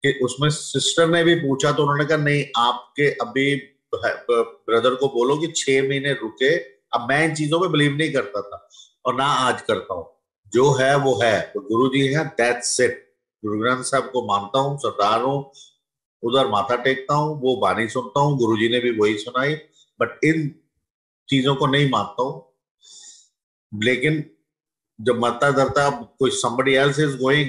कि उसमें सिस्टर ने भी पूछा तो उन्होंने कहा नहीं, आपके अभी ब्रदर को बोलो कि 6 महीने रुके। अब मैं इन चीजों में बिलीव नहीं करता था और ना आज करता हूँ, जो है वो है, तो गुरु जी है, दैट्स इट। गुरु ग्रंथ साहब को मानता हूँ, सरदार हूँ, उधर माथा टेकता हूँ, वो बानी सुनता हूँ, गुरु जी ने भी वही सुनाई, बट इन चीजों को नहीं मानता हूँ। लेकिन जब मरता धरता कोई somebody else is going,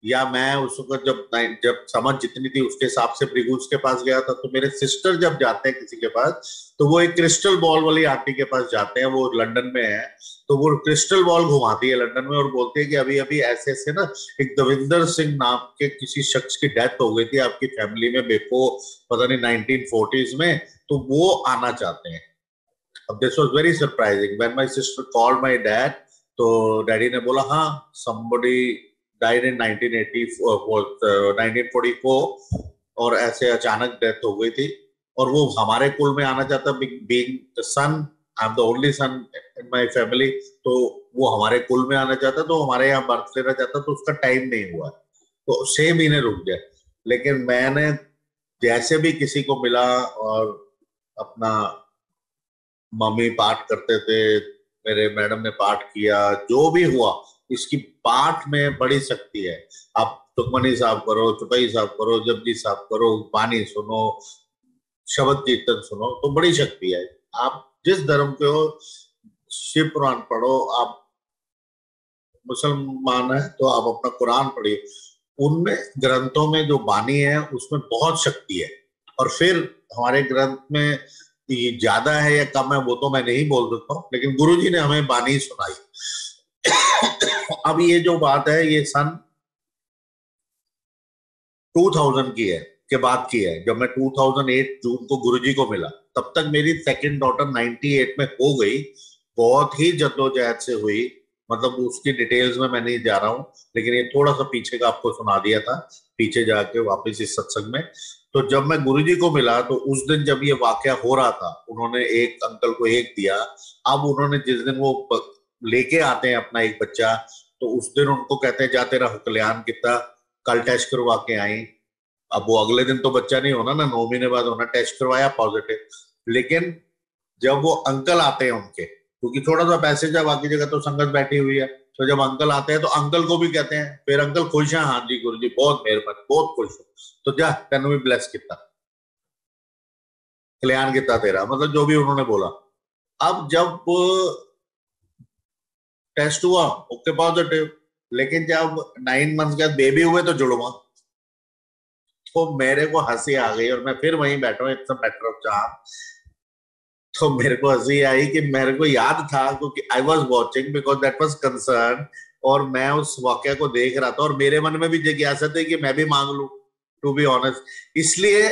या मैं उसको जब जब समझ जितनी थी उसके हिसाब से भृगुज के पास गया था, तो मेरे सिस्टर जब जाते हैं किसी के पास तो वो एक क्रिस्टल बॉल वाली आंटी के पास जाते हैं, वो लंदन में है, तो वो क्रिस्टल बॉल घुमाती है लंदन में और बोलती है कि अभी अभी ऐसे ऐसे ना एक दविंदर सिंह नाम के किसी शख्स की डेथ हो गई थी आपकी फैमिली में, बेको पता नहीं 1940s में, तो वो आना चाहते हैं। अब this was very surprising when my sister called my dad, तो डैडी ने बोला हाँ, somebody died in 1944, और ऐसे अचानक डेथ हो गई थी, और वो हमारे कुल में आना चाहता, being the son, I am the only son in my family, तो वो हमारे कुल में आना चाहता, तो हमारे यहाँ बर्थ लेना चाहता, तो उसका टाइम नहीं हुआ, तो 6 महीने रुक गया। लेकिन मैंने जैसे भी किसी को मिला और अपना, मम्मी पाठ करते थे, मेरे मैडम ने पाठ किया, जो भी हुआ, इसकी पाठ में बड़ी शक्ति है। आप सुखमनी साहब करो, चुपई साहब करो, जपजी साहब करो, वाणी सुनो, शब्द कीर्तन सुनो, तो बड़ी शक्ति है। आप जिस धर्म के हो, शिव पुराण पढ़ो, आप मुसलमान है तो आप अपना कुरान पढ़िए, उनमें ग्रंथों में जो वाणी है उसमें बहुत शक्ति है। और फिर हमारे ग्रंथ में ये ज्यादा है या कम है वो तो मैं नहीं बोल सकता हूँ, लेकिन गुरुजी ने हमें वाणी सुनाई। अब ये जो बात है ये सन 2000 की है, के बाद की है, जब मैं 2008 जून को गुरुजी को मिला, तब तक मेरी सेकंड डॉटर 98 में हो गई। बहुत ही जद्दोजहद से हुई, मतलब उसकी डिटेल्स में मैं नहीं जा रहा हूँ, लेकिन ये थोड़ा सा पीछे का आपको सुना दिया था, पीछे जाके वापस इस सत्संग में। तो जब मैं गुरुजी को मिला तो उस दिन जब ये वाकया हो रहा था, उन्होंने एक अंकल को एक दिया। अब उन्होंने जिस दिन वो लेके आते हैं अपना एक बच्चा, तो उस दिन उनको कहते हैं जा तेरा कल्याण कितना, कल टेस्ट करवा के आई। अब वो अगले दिन तो बच्चा नहीं होना ना, 9 महीने बाद होना, टेस्ट करवाया पॉजिटिव। लेकिन जब वो अंकल आते हैं उनके, क्योंकि थोड़ा सा पैसेज है, बाकी जगह तो संगत बैठी हुई है, तो जब अंकल आते हैं तो अंकल को भी कहते हैं, फिर अंकल खुश हैं, हाँ जी गुरु जी बहुत मेहरबानी, बहुत खुश हूँ, तो जा तेन भी ब्लेस किया, कल्याण किया तेरा, मतलब जो भी उन्होंने बोला। अब जब टेस्ट हुआ ओके पॉजिटिव, लेकिन जब 9 मंथ्स के बाद बेबी हुए तो जुड़वा, तो मेरे को हंसी आ गई और मैं फिर वहीं बैठा हूँ, it's a matter of chance. तो मेरे को हंसी आई कि मेरे को याद था, क्योंकि I was watching because that was concern, और मैं उस वाक्य को देख रहा था और मेरे मन में भी जिज्ञासा थी कि मैं भी मांग लूं, टू बी ऑनेस्ट, इसलिए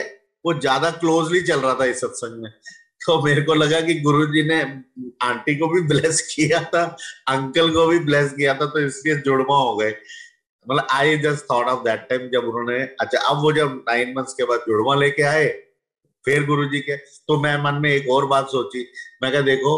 वो ज्यादा क्लोजली चल रहा था इस सत्संग में। तो मेरे को लगा कि गुरुजी ने आंटी को भी ब्लेस किया था, अंकल को भी ब्लेस किया था, तो इसलिए जुड़वा हो गए। मतलब I just thought of that time जब उन्होंने, अच्छा अब वो जब 9 मंथ्स के बाद जुड़वा लेके आए फिर गुरुजी के, तो मैं मन में एक और बात सोची, मैं कहा देखो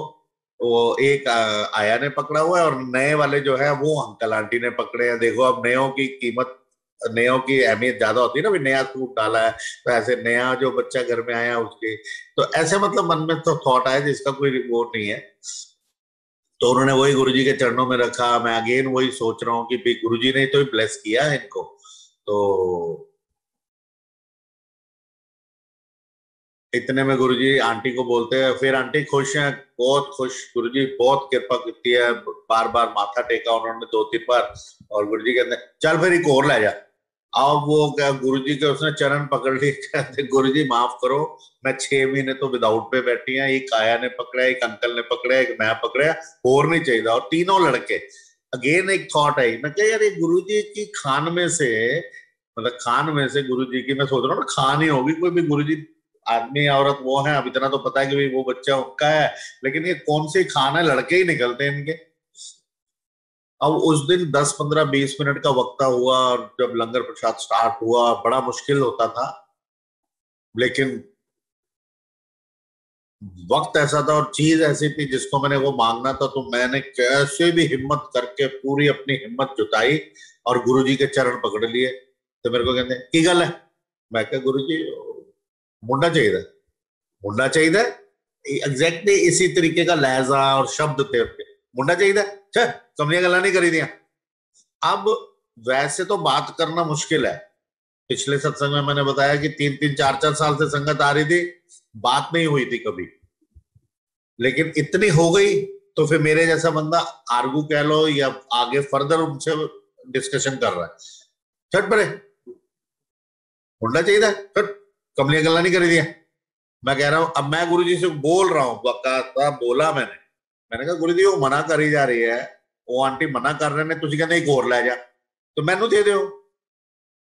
वो एक आया ने पकड़ा हुआ है और नए वाले जो है वो अंकल आंटी ने पकड़े हैं, देखो अब नयों की कीमत, नयों की अहमियत ज्यादा होती है ना, भी नया सूट डाला है तो ऐसे नया जो बच्चा घर में आया उसके, तो ऐसे मतलब मन में तो थॉट आया जिसका कोई वो नहीं है। तो उन्होंने वही गुरुजी के चरणों में रखा, मैं अगेन वही सोच रहा हूँ कि भाई गुरुजी ने तो ब्लेस किया है इनको, तो इतने में गुरुजी आंटी को बोलते हैं, फिर आंटी खुश हैं, बहुत खुश, गुरुजी बहुत कृपा की है, बार बार माथा टेका उन्होंने 2-3 बार, और गुरुजी कहते हैं चल फिर एक और ले जा। अब वो क्या, गुरुजी के उसने चरण पकड़ लिए, कहते गुरुजी माफ करो, मैं 6 महीने तो विदाउट पे बैठी हैं, एक आया ने पकड़ा, एक अंकल ने पकड़ा, एक मैं पकड़ा, और नहीं चाहिए, और तीनों लड़के। अगेन एक थॉट आई, मैं क्या यार ये गुरुजी की खान में से, मतलब खान में से गुरुजी की, मैं सोच रहा हूँ ना खान ही होगी कोई भी, गुरुजी आदमी औरत वो है, अब इतना तो पता है कि भाई वो बच्चा उनका है, लेकिन ये कौन सी खान है, लड़के ही निकलते हैं इनके। अब उस दिन 10 15 20 मिनट का वक्ता हुआ और जब लंगर प्रसाद स्टार्ट हुआ बड़ा मुश्किल होता था, लेकिन वक्त ऐसा था और चीज ऐसी थी जिसको मैंने वो मांगना था, तो मैंने कैसे भी हिम्मत करके पूरी अपनी हिम्मत जुटाई और गुरुजी के चरण पकड़ लिए। तो मेरे को कहते हैं की गल है, मैं क्या गुरुजी मुंडा चाहिए, मुंडा चाहिए, एग्जैक्टली इसी तरीके का लहजा और शब्द थे उसके, मुंडा चाहिए, चल कमलियां गल्ला नहीं करी दिया। अब वैसे तो बात करना मुश्किल है, पिछले सत्संग में मैंने बताया कि 3 3 4 4 साल से संगत आ रही थी, बात नहीं हुई थी कभी, लेकिन इतनी हो गई तो फिर मेरे जैसा बंदा आर्गू कह लो या आगे फर्दर उनसे डिस्कशन कर रहा है, छट परे मुंडा चाहिए, छट कमलियां गल्ला नहीं करी दिया। मैं कह रहा हूं, अब मैं गुरुजी से बोल रहा हूं, बकायदा बोला मैंने कहा गुरुजी वो मना करी जा रही है, वो आंटी मना कर रहे ने, तुझे कहते एक और ले जा, तो मैनू दे दो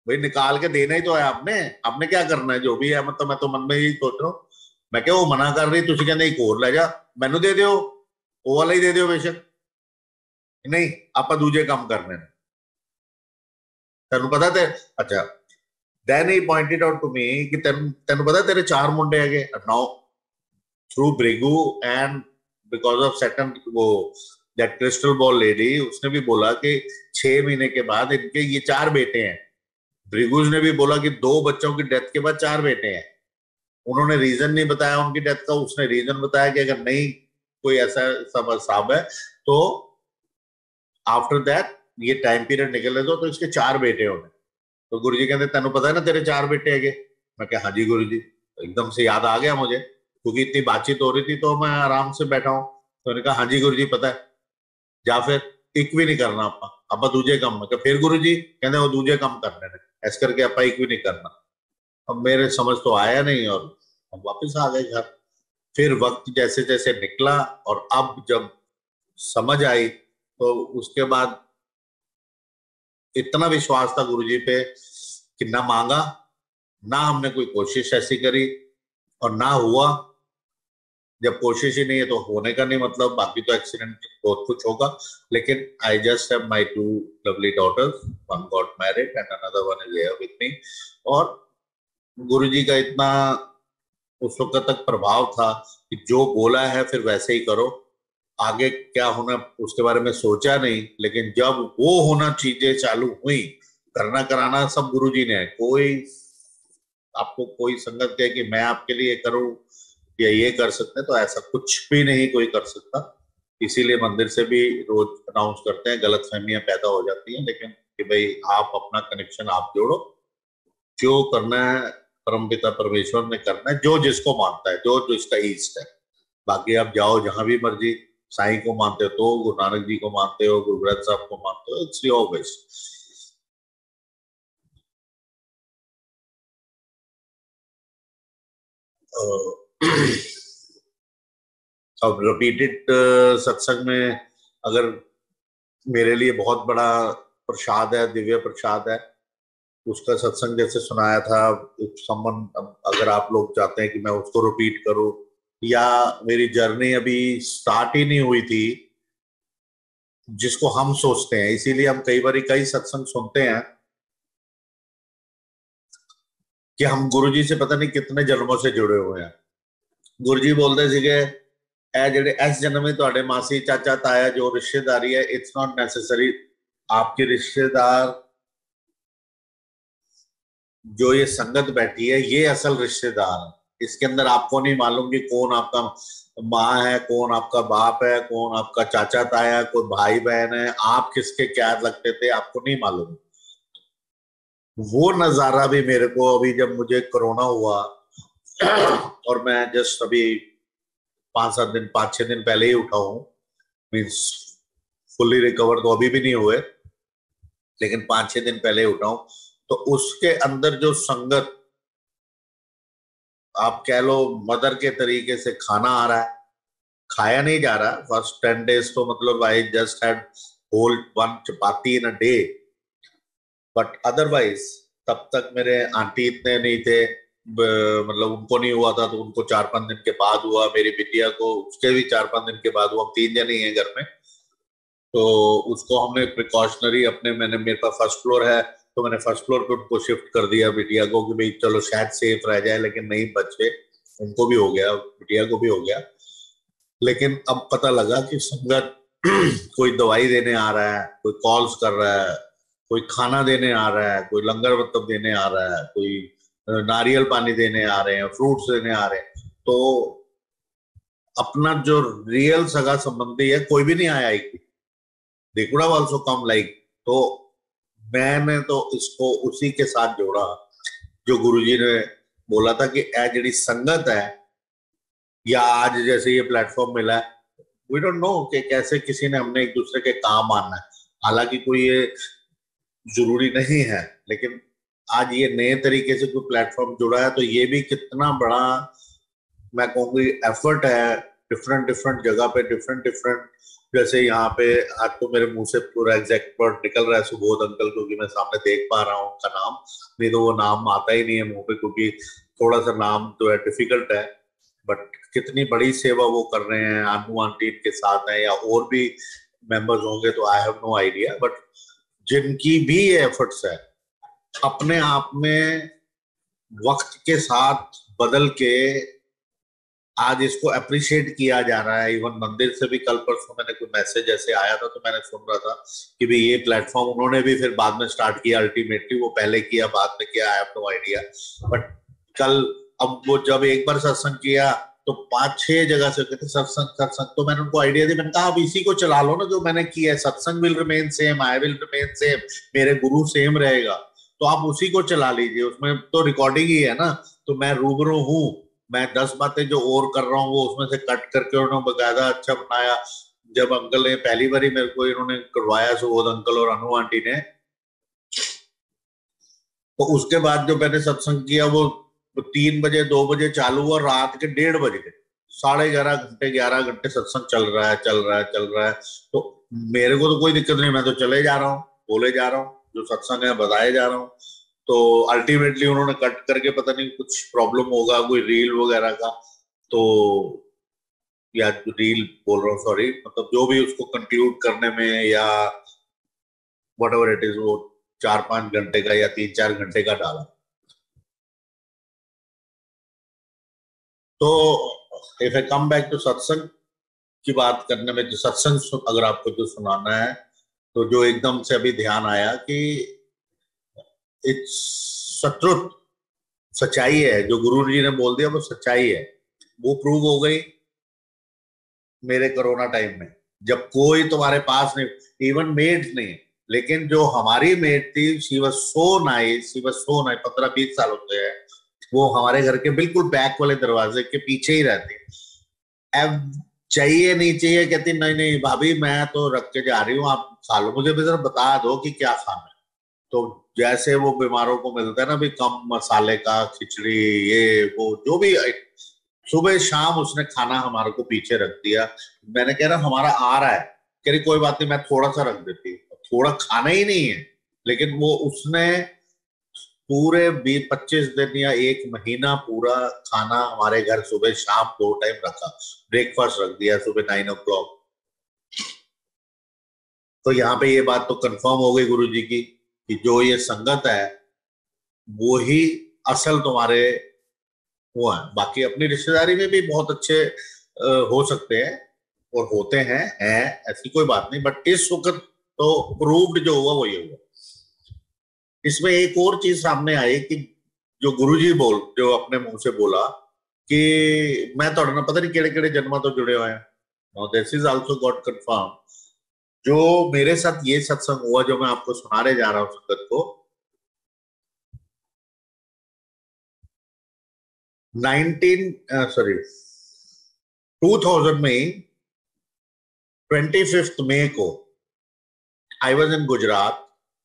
भाई, निकाल के देना ही तो है आपने, आपने क्या करना है जो भी है, मतलब मैं तो मन में यही सोच रहा हूँ। मैं क्या वो मना कर रही, तुझे कहते एक और ले जा, मैनू दे दो, वो वाला ही दे दो बेशक, नहीं आप दूजे काम करने ने, तेन पता ते अच्छा। Then he pointed out to me कि तेन पता तेरे 4 मुंडे है, now through Brigu and because of certain वो that crystal ball lady, उसने भी बोला कि 6 महीने के बाद इनके ये 4 बेटे हैं। ब्रिगुज ने भी बोला कि 2 बच्चों की डेथ के बाद 4 बेटे हैं। उन्होंने रीजन नहीं बताया उनकी डेथ का, उसने रीजन बताया कि अगर नहीं कोई ऐसा सब साहब है तो आफ्टर दैट ये टाइम पीरियड निकले तो इसके 4 बेटे होने। तो गुरु जी कहते तेन पता है ना तेरे 4 बेटे है? मैं क्या हाँ जी गुरु जी, एकदम से याद आ गया मुझे, क्योंकि इतनी बातचीत हो रही थी तो मैं आराम से बैठा हूँ। तो उन्होंने कहा हाँ जी गुरु जी पता है, या फिर एक भी नहीं करना आप दूजे कम में, फिर गुरु जी कहते वो दूजे कम करने ने, ऐसे करके आप एक भी नहीं करना। अब मेरे समझ तो आया नहीं और हम वापस आ गए घर। फिर वक्त जैसे जैसे निकला और अब जब समझ आई तो उसके बाद इतना विश्वास था गुरुजी पे कि ना मांगा, ना हमने कोई कोशिश ऐसी करी और ना हुआ। जब कोशिश ही नहीं है तो होने का नहीं मतलब, बाकी तो एक्सीडेंट बहुत कुछ होगा। लेकिन I just have my 2 lovely daughters, one got married and another one is here with me. और गुरुजी का इतना उस वक्त तक प्रभाव था कि जो बोला है फिर वैसे ही करो, आगे क्या होना उसके बारे में सोचा नहीं। लेकिन जब वो होना चीजें चालू हुई, करना कराना सब गुरुजी ने है। कोई आपको कोई संगत कहे कि मैं आपके लिए करूं या ये कर सकते हैं, तो ऐसा कुछ भी नहीं कोई कर सकता। इसीलिए मंदिर से भी रोज अनाउंस करते हैं, गलत फहमियां पैदा हो जाती हैं, लेकिन कि भाई आप अपना कनेक्शन आप जोड़ो, जो करना है परमपिता परमेश्वर ने करना है, जो जिसको मानता है, जो जिसका ईस्ट है। बाकी आप जाओ जहां भी मर्जी, साईं को मानते हो तो, गुरु नानक जी को मानते हो, गुरु ग्रंथ साहब को मानते हो, इट्स योर विश। अब रिपीटेड सत्संग में अगर मेरे लिए बहुत बड़ा प्रसाद है, दिव्य प्रसाद है, उसका सत्संग जैसे सुनाया था। समवन अगर आप लोग चाहते हैं कि मैं उसको रिपीट करूं, या मेरी जर्नी अभी स्टार्ट ही नहीं हुई थी जिसको हम सोचते हैं, इसीलिए हम कई बार कई सत्संग सुनते हैं कि हम गुरुजी से पता नहीं कितने जन्मों से जुड़े हुए हैं। गुरुजी बोलते सीगे ए जेडे इस जन्म में ਤੁਹਾਡੇ मासी चाचा ताया जो रिश्तेदारी है, इट्स नॉट नेसेसरी आपके रिश्तेदार, जो ये संगत बैठी है ये असल रिश्तेदार है। इसके अंदर आपको नहीं मालूम कि कौन आपका माँ है, कौन आपका बाप है, कौन आपका चाचा ताया, कोई भाई बहन है, आप किसके क्या लगते थे आपको नहीं मालूम। वो नजारा भी मेरे को अभी जब मुझे कोरोना हुआ और मैं जस्ट अभी 5 7 दिन 5 6 दिन पहले ही उठा हूं, मीन्स फुल्ली रिकवर तो अभी भी नहीं हुए, लेकिन 5 6 दिन पहले ही उठा हूं। तो उसके अंदर जो संगत आप कह लो मदर के तरीके से खाना आ रहा है, खाया नहीं जा रहा। फर्स्ट 10 डेज तो मतलब I just had whole 1 chapati in a day, but otherwise तब तक मेरे आंटी इतने नहीं थे, मतलब उनको नहीं हुआ था तो उनको 4 5 दिन के बाद हुआ, मेरी बिटिया को उसके भी 4 5 दिन के बाद हुआ। हम 3 जन ही हैं घर में। तो उसको हमने प्रिकॉशनरी अपने, मेरे पास फर्स्ट फ्लोर है तो मैंने फर्स्ट फ्लोर पे उनको शिफ्ट कर दिया बिटिया को कि भाई चलो शायद सेफ रह जाए, लेकिन नहीं बचे, उनको भी हो गया, बिटिया को भी हो गया। लेकिन अब पता लगा कि संगत कोई दवाई देने आ रहा है, कोई कॉल्स कर रहा है, कोई खाना देने आ रहा है, कोई लंगर मतलब देने आ रहा है, कोई नारियल पानी देने आ रहे हैं, फ्रूट्स देने आ रहे हैं। तो अपना जो रियल सगा संबंधी है कोई भी नहीं आया, एक they could have also come like. तो मैंने तो इसको उसी के साथ जोड़ा जो गुरुजी ने बोला था कि ए जड़ी संगत है, या आज जैसे ये प्लेटफॉर्म मिला है, वी डोंट नो कि कैसे किसी ने हमने एक दूसरे के काम आना है। हालांकि कोई ये जरूरी नहीं है, लेकिन आज ये नए तरीके से कोई प्लेटफॉर्म जुड़ा है तो ये भी कितना बड़ा, मैं कहूँगी, एफर्ट है। डिफरेंट डिफरेंट जगह पे डिफरेंट डिफरेंट, जैसे यहाँ पे आज तो मेरे मुंह से पूरा एग्जैक्ट वर्ड निकल रहा है सुबोध अंकल, क्योंकि मैं सामने देख पा रहा हूँ उनका नाम, नहीं तो वो नाम आता ही नहीं है मुंह पे, क्योंकि थोड़ा सा नाम तो है, डिफिकल्ट है। बट कितनी बड़ी सेवा वो कर रहे हैं, अनु आंटी के साथ है या और भी मेंबर्स होंगे तो I have no idea. But जिनकी भी एफर्ट्स है अपने आप में वक्त के साथ बदल के आज इसको अप्रिशिएट किया जा रहा है। इवन मंदिर से भी कल परसों मैंने कोई मैसेज ऐसे आया था तो मैंने सुन रहा था कि भाई ये प्लेटफॉर्म उन्होंने भी फिर बाद में स्टार्ट किया, अल्टीमेटली वो पहले किया बाद में किया, I have no idea. But कल अब वो जब एक बार सत्संग किया तो 5-6 जगह से कहते सत्संग सत्संग, तो मैंने उनको आइडिया दी, मैंने कहा अब इसी को चला लो ना जो मैंने किया है, सत्संग will remain same, I will remain same, मेरे गुरु सेम रहेगा, तो आप उसी को चला लीजिए, उसमें तो रिकॉर्डिंग ही है ना। तो मैं रूबरू हूँ, मैं 10 बातें जो और कर रहा हूँ वो उसमें से कट करके उन्होंने बकायदा अच्छा बनाया। जब अंकल ने पहली बार मेरे को इन्होंने करवाया, सुबोध अंकल और अनु आंटी ने, तो उसके बाद जो मैंने सत्संग किया वो 3 बजे 2 बजे चालू हुआ, रात के 1:30 बज गए, 11.5 घंटे सत्संग चल रहा है चल रहा है चल रहा है। तो मेरे को तो कोई दिक्कत नहीं, मैं तो चले जा रहा हूँ, बोले जा रहा हूँ, जो सत्संग है बताए जा रहा हूँ। तो अल्टीमेटली उन्होंने कट करके, पता नहीं कुछ प्रॉब्लम होगा कोई रील वगैरह का, तो या रील बोल रहा हूँ सॉरी, मतलब जो भी उसको कंक्लूड करने में या वट एवर इट इज, वो 4-5 घंटे का या 3-4 घंटे का डाला। तो if I come back to satsang की बात करने में, जो सत्संग अगर आपको जो सुनाना है, तो जो एकदम से अभी ध्यान आया कि इट्स सत्रुत, सच्चाई है, जो गुरु जी ने बोल दिया वो सच्चाई है। वो प्रूव हो गई मेरे कोरोना टाइम में, जब कोई तुम्हारे पास नहीं, इवन मेड नहीं, लेकिन जो हमारी मेड थी she was so nice, she was so nice, 15-20 साल होते हैं, वो हमारे घर के बिल्कुल बैक वाले दरवाजे के पीछे ही रहती है। अब चाहिए नहीं चाहिए, कहती नहीं नहीं भाभी मैं तो रख के जा रही हूँ, आप खा लो, मुझे भी जरा बता दो कि क्या खाना है। तो जैसे वो बीमारों को मिलता है ना भी कम मसाले का खिचड़ी, ये वो जो भी, सुबह शाम उसने खाना हमारे को पीछे रख दिया। मैंने कह रहा हमारा आ रहा है, कह रही कोई बात नहीं मैं थोड़ा सा रख देती, थोड़ा खाना ही नहीं है, लेकिन वो उसने पूरे 20-25 दिन या 1 महीना पूरा खाना हमारे घर सुबह शाम 2 टाइम रखा, ब्रेकफास्ट रख दिया सुबह 9 o'clock। तो यहाँ पे ये बात तो कंफर्म हो गई गुरु जी की कि जो ये संगत है वो ही असल तुम्हारे वो है। बाकी अपनी रिश्तेदारी में भी बहुत अच्छे हो सकते हैं और होते हैं ऐसी कोई बात नहीं, बट इस वक्त तो प्रूव्ड जो हुआ वही हुआ। इसमें एक और चीज सामने आई कि जो गुरुजी जो अपने मुंह से बोला कि मैं तो पता नहीं केड़े केड़े जन्म तो जुड़े हुए हैं, now this is also got confirm. जो मेरे साथ ये सत्संग हुआ जो मैं आपको सुनाने जा रहा हूं संगत को, 2000 में 25 मई को I was in Gujarat,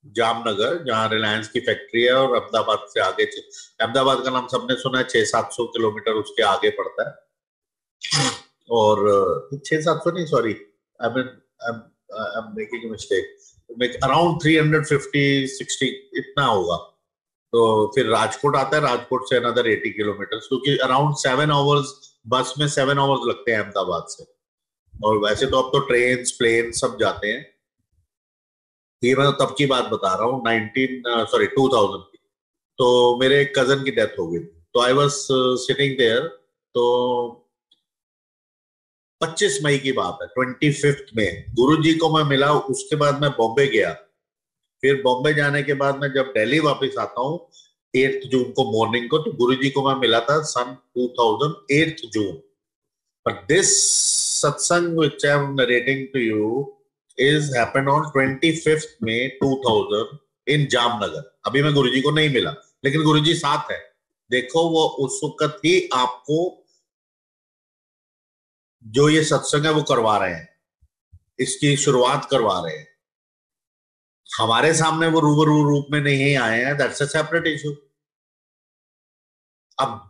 Jamnagar, जहां रिलायंस की फैक्ट्री है और अहमदाबाद से आगे, अहमदाबाद का नाम सबने सुना है, 600-700 किलोमीटर उसके आगे पड़ता है। और 600-700 नहीं, sorry, I am making mistake, around 350-60 इतना होगा। तो फिर राजकोट आता है, राजकोट से अनदर 80 किलोमीटर, क्योंकि अराउंड 7 आवर्स बस में 7 आवर्स लगते हैं अहमदाबाद से। और वैसे तो अब तो ट्रेन प्लेन सब जाते हैं, ये मैं तब की बात बता रहा हूँ, 2000 की। तो मेरे एक कजन की डेथ हो गई, तो आई वॉज सिटिंग देयर। तो 25 मई की बात है, 25 में गुरुजी को मैं मिला। उसके बाद मैं बॉम्बे गया। फिर बॉम्बे जाने के बाद मैं जब दिल्ली वापस आता हूँ 8 जून को मॉर्निंग को, तो गुरुजी को मैं मिला था सन 2000 8 जून। बट दिस सत्संग which I am narrating to you is happened on 25 May 2000 in Jamnagar. अभी मैं गुरुजी को नहीं मिला, लेकिन गुरुजी साथ है। देखो वो उस वक्त ही आपको जो ये सत्संग है वो करवा रहे हैं, इसकी शुरुआत करवा रहे हैं। हमारे सामने वो रूबरू रूप में नहीं आए हैं, दैट्स अ सेपरेट इशू। अब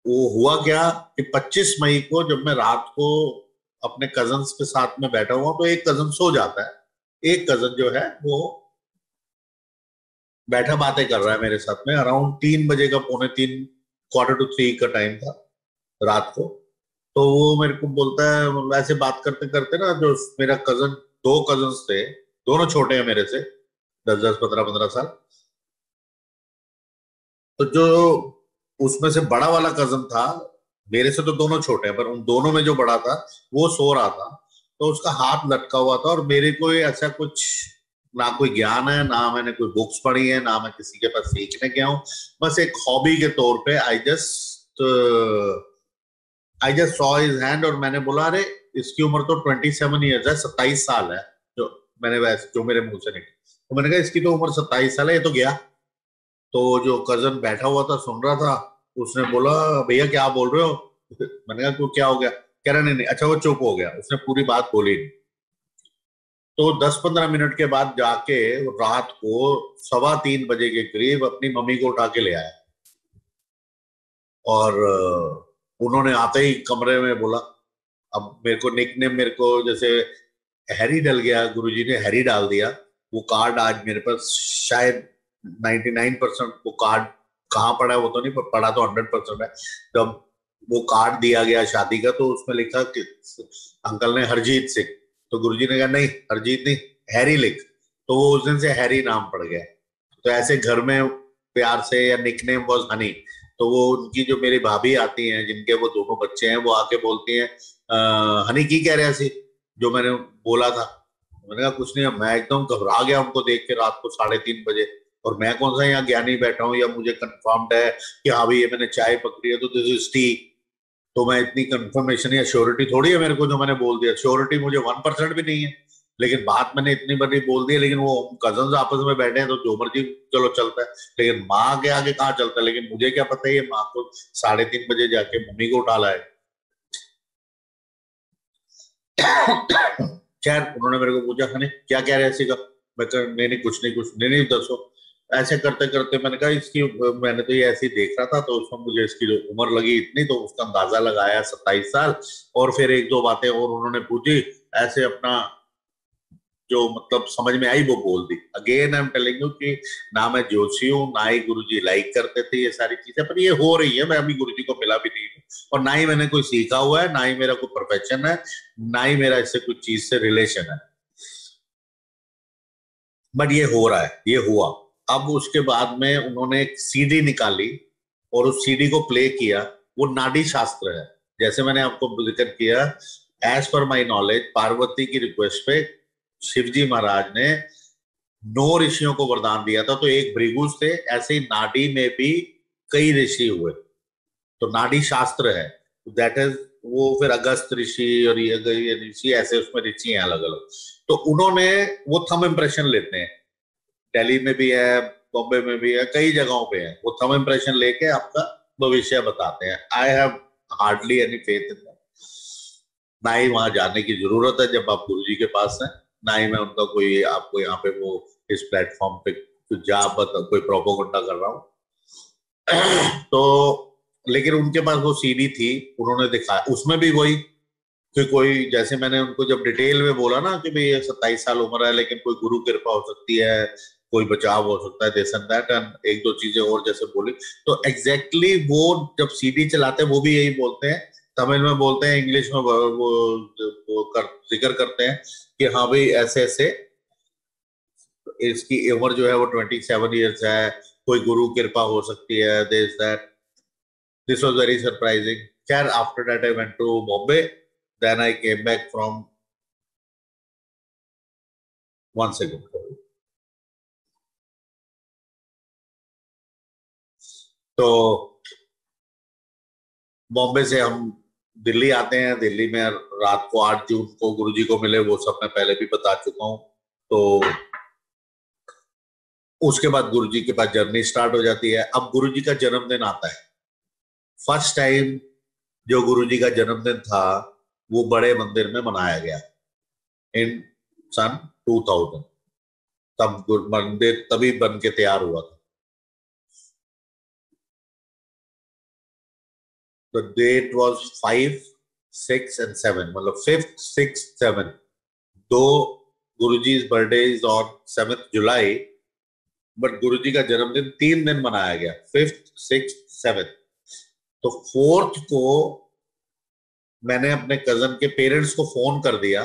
वो हुआ क्या कि 25 मई को जब मैं रात को अपने कजन्स के साथ में बैठा हुआ, तो एक कजन सो जाता है, एक कजन जो है वो बैठा बातें कर रहा है मेरे साथ में। अराउंड 3 बजे का, पौने 3, क्वार्टर टू 3 का टाइम था रात को। तो वो मेरे को बोलता है, वैसे बात करते करते ना, जो मेरा कजन, 2 कजन्स थे, दोनों छोटे हैं मेरे से 10-10, 15-15 साल। तो जो उसमें से बड़ा वाला कजन था, मेरे से तो दोनों छोटे हैं, पर उन दोनों में जो बड़ा था वो सो रहा था। तो उसका हाथ लटका हुआ था, और मेरे को ऐसा कुछ, ना कोई ज्ञान है, ना मैंने कोई बुक्स पढ़ी है, ना मैं किसी के पास सीखने गया हूँ। बस एक हॉबी के तौर पे I just saw his hand, और मैंने बोला अरे इसकी उम्र तो 27 ईयर्स है, 27 साल है। जो मैंने वैसे, जो मेरे मुंह से निकला, तो मैंने कहा इसकी तो उम्र 27 साल है, ये तो गया। तो जो कजन बैठा हुआ था सुन रहा था, उसने बोला भैया क्या बोल रहे हो? मैंने कहा क्यों, क्या हो गया? कह रहा नहीं नहीं। अच्छा, वो चुप हो गया, उसने पूरी बात बोली नहीं। तो 10-15 मिनट के बाद जाके रात को 2:15 बजे के करीब अपनी मम्मी को उठा के ले आया, और उन्होंने आते ही कमरे में बोला। अब मेरे को निकनेम, मेरे को जैसे हैरी डल गया, गुरुजी ने हैरी डाल दिया। वो कार्ड आज मेरे पास शायद 99% वो कार्ड कहाँ पड़ा है वो तो नहीं, पर पड़ा तो 100% है। जब वो कार्ड दिया गया शादी का, तो उसमें लिखा कि अंकल ने हरजीत सिंह। तो गुरुजी ने कहा नहीं हरजीत नहीं, हैरी लिख। तो वो उस दिन से हैरी नाम पड़ गया। तो ऐसे घर में प्यार से, या निकनेम वाज हनी। तो वो उनकी जो मेरी भाभी आती हैं, जिनके वो दोनों बच्चे हैं, वो आके बोलती हैं हनी की कह रहे सी जो मैंने बोला था। मैंने कहा कुछ नहीं। मैं एकदम घबरा गया उनको देख के रात को 3:30 बजे। और मैं कौन सा यहाँ ज्ञानी बैठा हूँ, या मुझे कंफर्म्ड है कि हाँ भाई ये मैंने चाय पकड़ी है तो दिस इज टी। तो मैं इतनी कंफर्मेशन या श्योरिटी थोड़ी है मेरे को, जो मैंने बोल दिया। श्योरिटी मुझे 1% भी नहीं है, लेकिन बात मैंने इतनी बड़ी बोल दी है। लेकिन वो कजन आपस में बैठे हैं तो जो मर्जी चलो चलता है, लेकिन माँ के आगे कहाँ चलता है। लेकिन मुझे क्या पता है ये माँ को 3:30 बजे जाके मम्मी को उठा लाए। खैर उन्होंने मेरे को पूछा खाने क्या कह रहे हैं का। मैं कहा नहीं नहीं कुछ नहीं, कुछ नहीं, नहीं दसो। ऐसे करते करते मैंने कहा इसकी, मैंने तो ये ऐसे ही देख रहा था, तो उसमें मुझे इसकी जो उम्र लगी इतनी, तो उसका अंदाजा लगाया 27 साल। और फिर एक दो बातें और उन्होंने पूछी, ऐसे अपना जो मतलब समझ में आई वो बोल दी। Again I am telling you कि ना मैं जोशी हूँ, ना ही गुरुजी लाइक करते थे ये सारी चीजें, पर ये हो रही है। मैं अभी गुरुजी को मिला भी नहीं हूँ, और ना ही मैंने कोई सीखा हुआ है, ना ही मेरा कोई प्रोफेशन है, ना ही मेरा इससे कुछ चीज से रिलेशन है। बट ये हो रहा है, ये हुआ। अब उसके बाद में उन्होंने एक सीडी निकाली, और उस सीडी को प्ले किया। वो नाडी शास्त्र है, जैसे मैंने आपको जिक्र किया। As per my knowledge, Parvati की रिक्वेस्ट पे शिवजी महाराज ने 9 ऋषियों को वरदान दिया था। तो एक भृगु थे, ऐसे ही नाडी में भी कई ऋषि हुए। तो नाडी शास्त्र है, दैट इज वो। फिर अगस्त ऋषि और ये ऋषि, ऐसे उसमें ऋषि हैं अलग अलग। तो उन्होंने वो थंब इम्प्रेशन लेते हैं, दिल्ली में भी है, बॉम्बे में भी है, कई जगहों पे है। वो थंब इम्प्रेशन लेके आपका भविष्य बताते हैं। I have hardly any faith in that. ना ही वहां जाने की जरूरत है जब आप गुरुजी के पास हैं, ना ही मैं उनका कोई आपको यहाँ पे वो इस प्लेटफॉर्म पे जा कोई प्रोपोगंडा कर रहा हूँ। तो लेकिन उनके पास वो सीडी थी, उन्होंने दिखाया। उसमें भी वही कि कोई, जैसे मैंने उनको जब डिटेल में बोला ना कि भाई ये 27 साल उम्र है, लेकिन कोई गुरु कृपा हो सकती है, कोई बचाव हो सकता है, दिस एंड दैट, एंड एक दो चीजें और जैसे बोली। तो एग्जैक्टली वो जब सीडी चलाते हैं वो भी यही बोलते हैं, तमिल में बोलते हैं, इंग्लिश में वो जिक्र करते हैं कि हाँ भाई ऐसे ऐसे इसकी उम्र जो है वो 27 ईयर्स है, कोई गुरु कृपा हो सकती है, this that. This was very surprising. खैर after that I went to Bombay, then I came back from once again। तो बॉम्बे से हम दिल्ली आते हैं। दिल्ली में रात को 8 जून को गुरुजी को मिले, वो सब मैं पहले भी बता चुका हूँ। तो उसके बाद गुरुजी के पास जर्नी स्टार्ट हो जाती है। अब गुरुजी का जन्मदिन आता है। फर्स्ट टाइम जो गुरुजी का जन्मदिन था वो बड़े मंदिर में मनाया गया इन सन 2000। तब मंदिर तभी बन के तैयार हुआ था। द डेट वाज 5, 6 एंड 7, मतलब 5th, 6th, 7th। दो गुरुजी's birthday is on 7th July, but Guruji का जन्मदिन 3 दिन मनाया गया, 5th, 6th, 7th। तो 4th को मैंने अपने कजन के पेरेंट्स को फोन कर दिया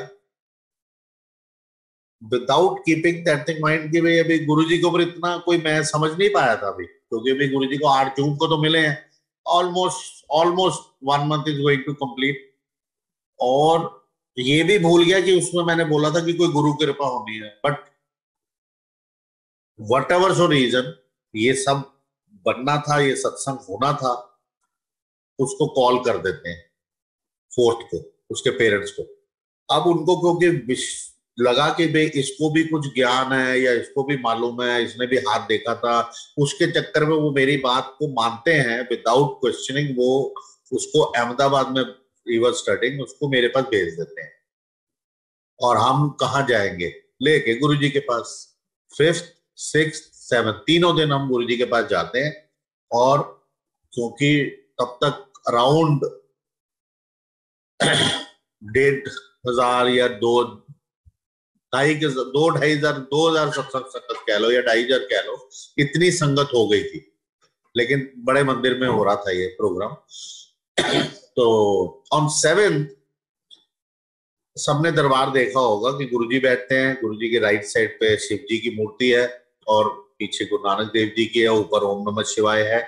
without keeping that thing mind कि भाई अभी गुरुजी के ऊपर इतना कोई मैं समझ नहीं पाया था अभी, क्योंकि अभी गुरुजी को 8 जून को तो मिले हैं। Almost almost 1 month is going to complete. और ये भी भूल गया कि उसमें मैंने बोला था कि कोई गुरु कृपा होनी है। But whatever so reason, ये सब बनना था, ये सत्संग होना था। उसको कॉल कर देते हैं 4th को, उसके पेरेंट्स को। अब उनको क्योंकि लगा कि भाई इसको भी कुछ ज्ञान है या इसको भी मालूम है, इसने भी हाथ देखा था, उसके चक्कर में वो मेरी बात को मानते हैं विदाउट क्वेश्चनिंग। वो उसको अहमदाबाद में रिवर स्टार्टिंग उसको मेरे पास भेज देते हैं। और हम कहाँ जाएंगे, लेके गुरुजी के पास। 5th, 6th, 7th तीनों दिन हम गुरुजी के पास जाते हैं। और क्योंकि तब तक अराउंड 1,500 या 2,500 2,000 संगत कह लो या 2,500 कह लो, इतनी संगत हो गई थी। लेकिन बड़े मंदिर में हो रहा था ये प्रोग्राम। तो ऑन 7th सबने दरबार देखा होगा कि गुरुजी बैठते हैं, गुरुजी के राइट साइड पे शिव जी की मूर्ति है और पीछे गुरु नानक देव जी की है, ऊपर ओम नमः शिवाय है।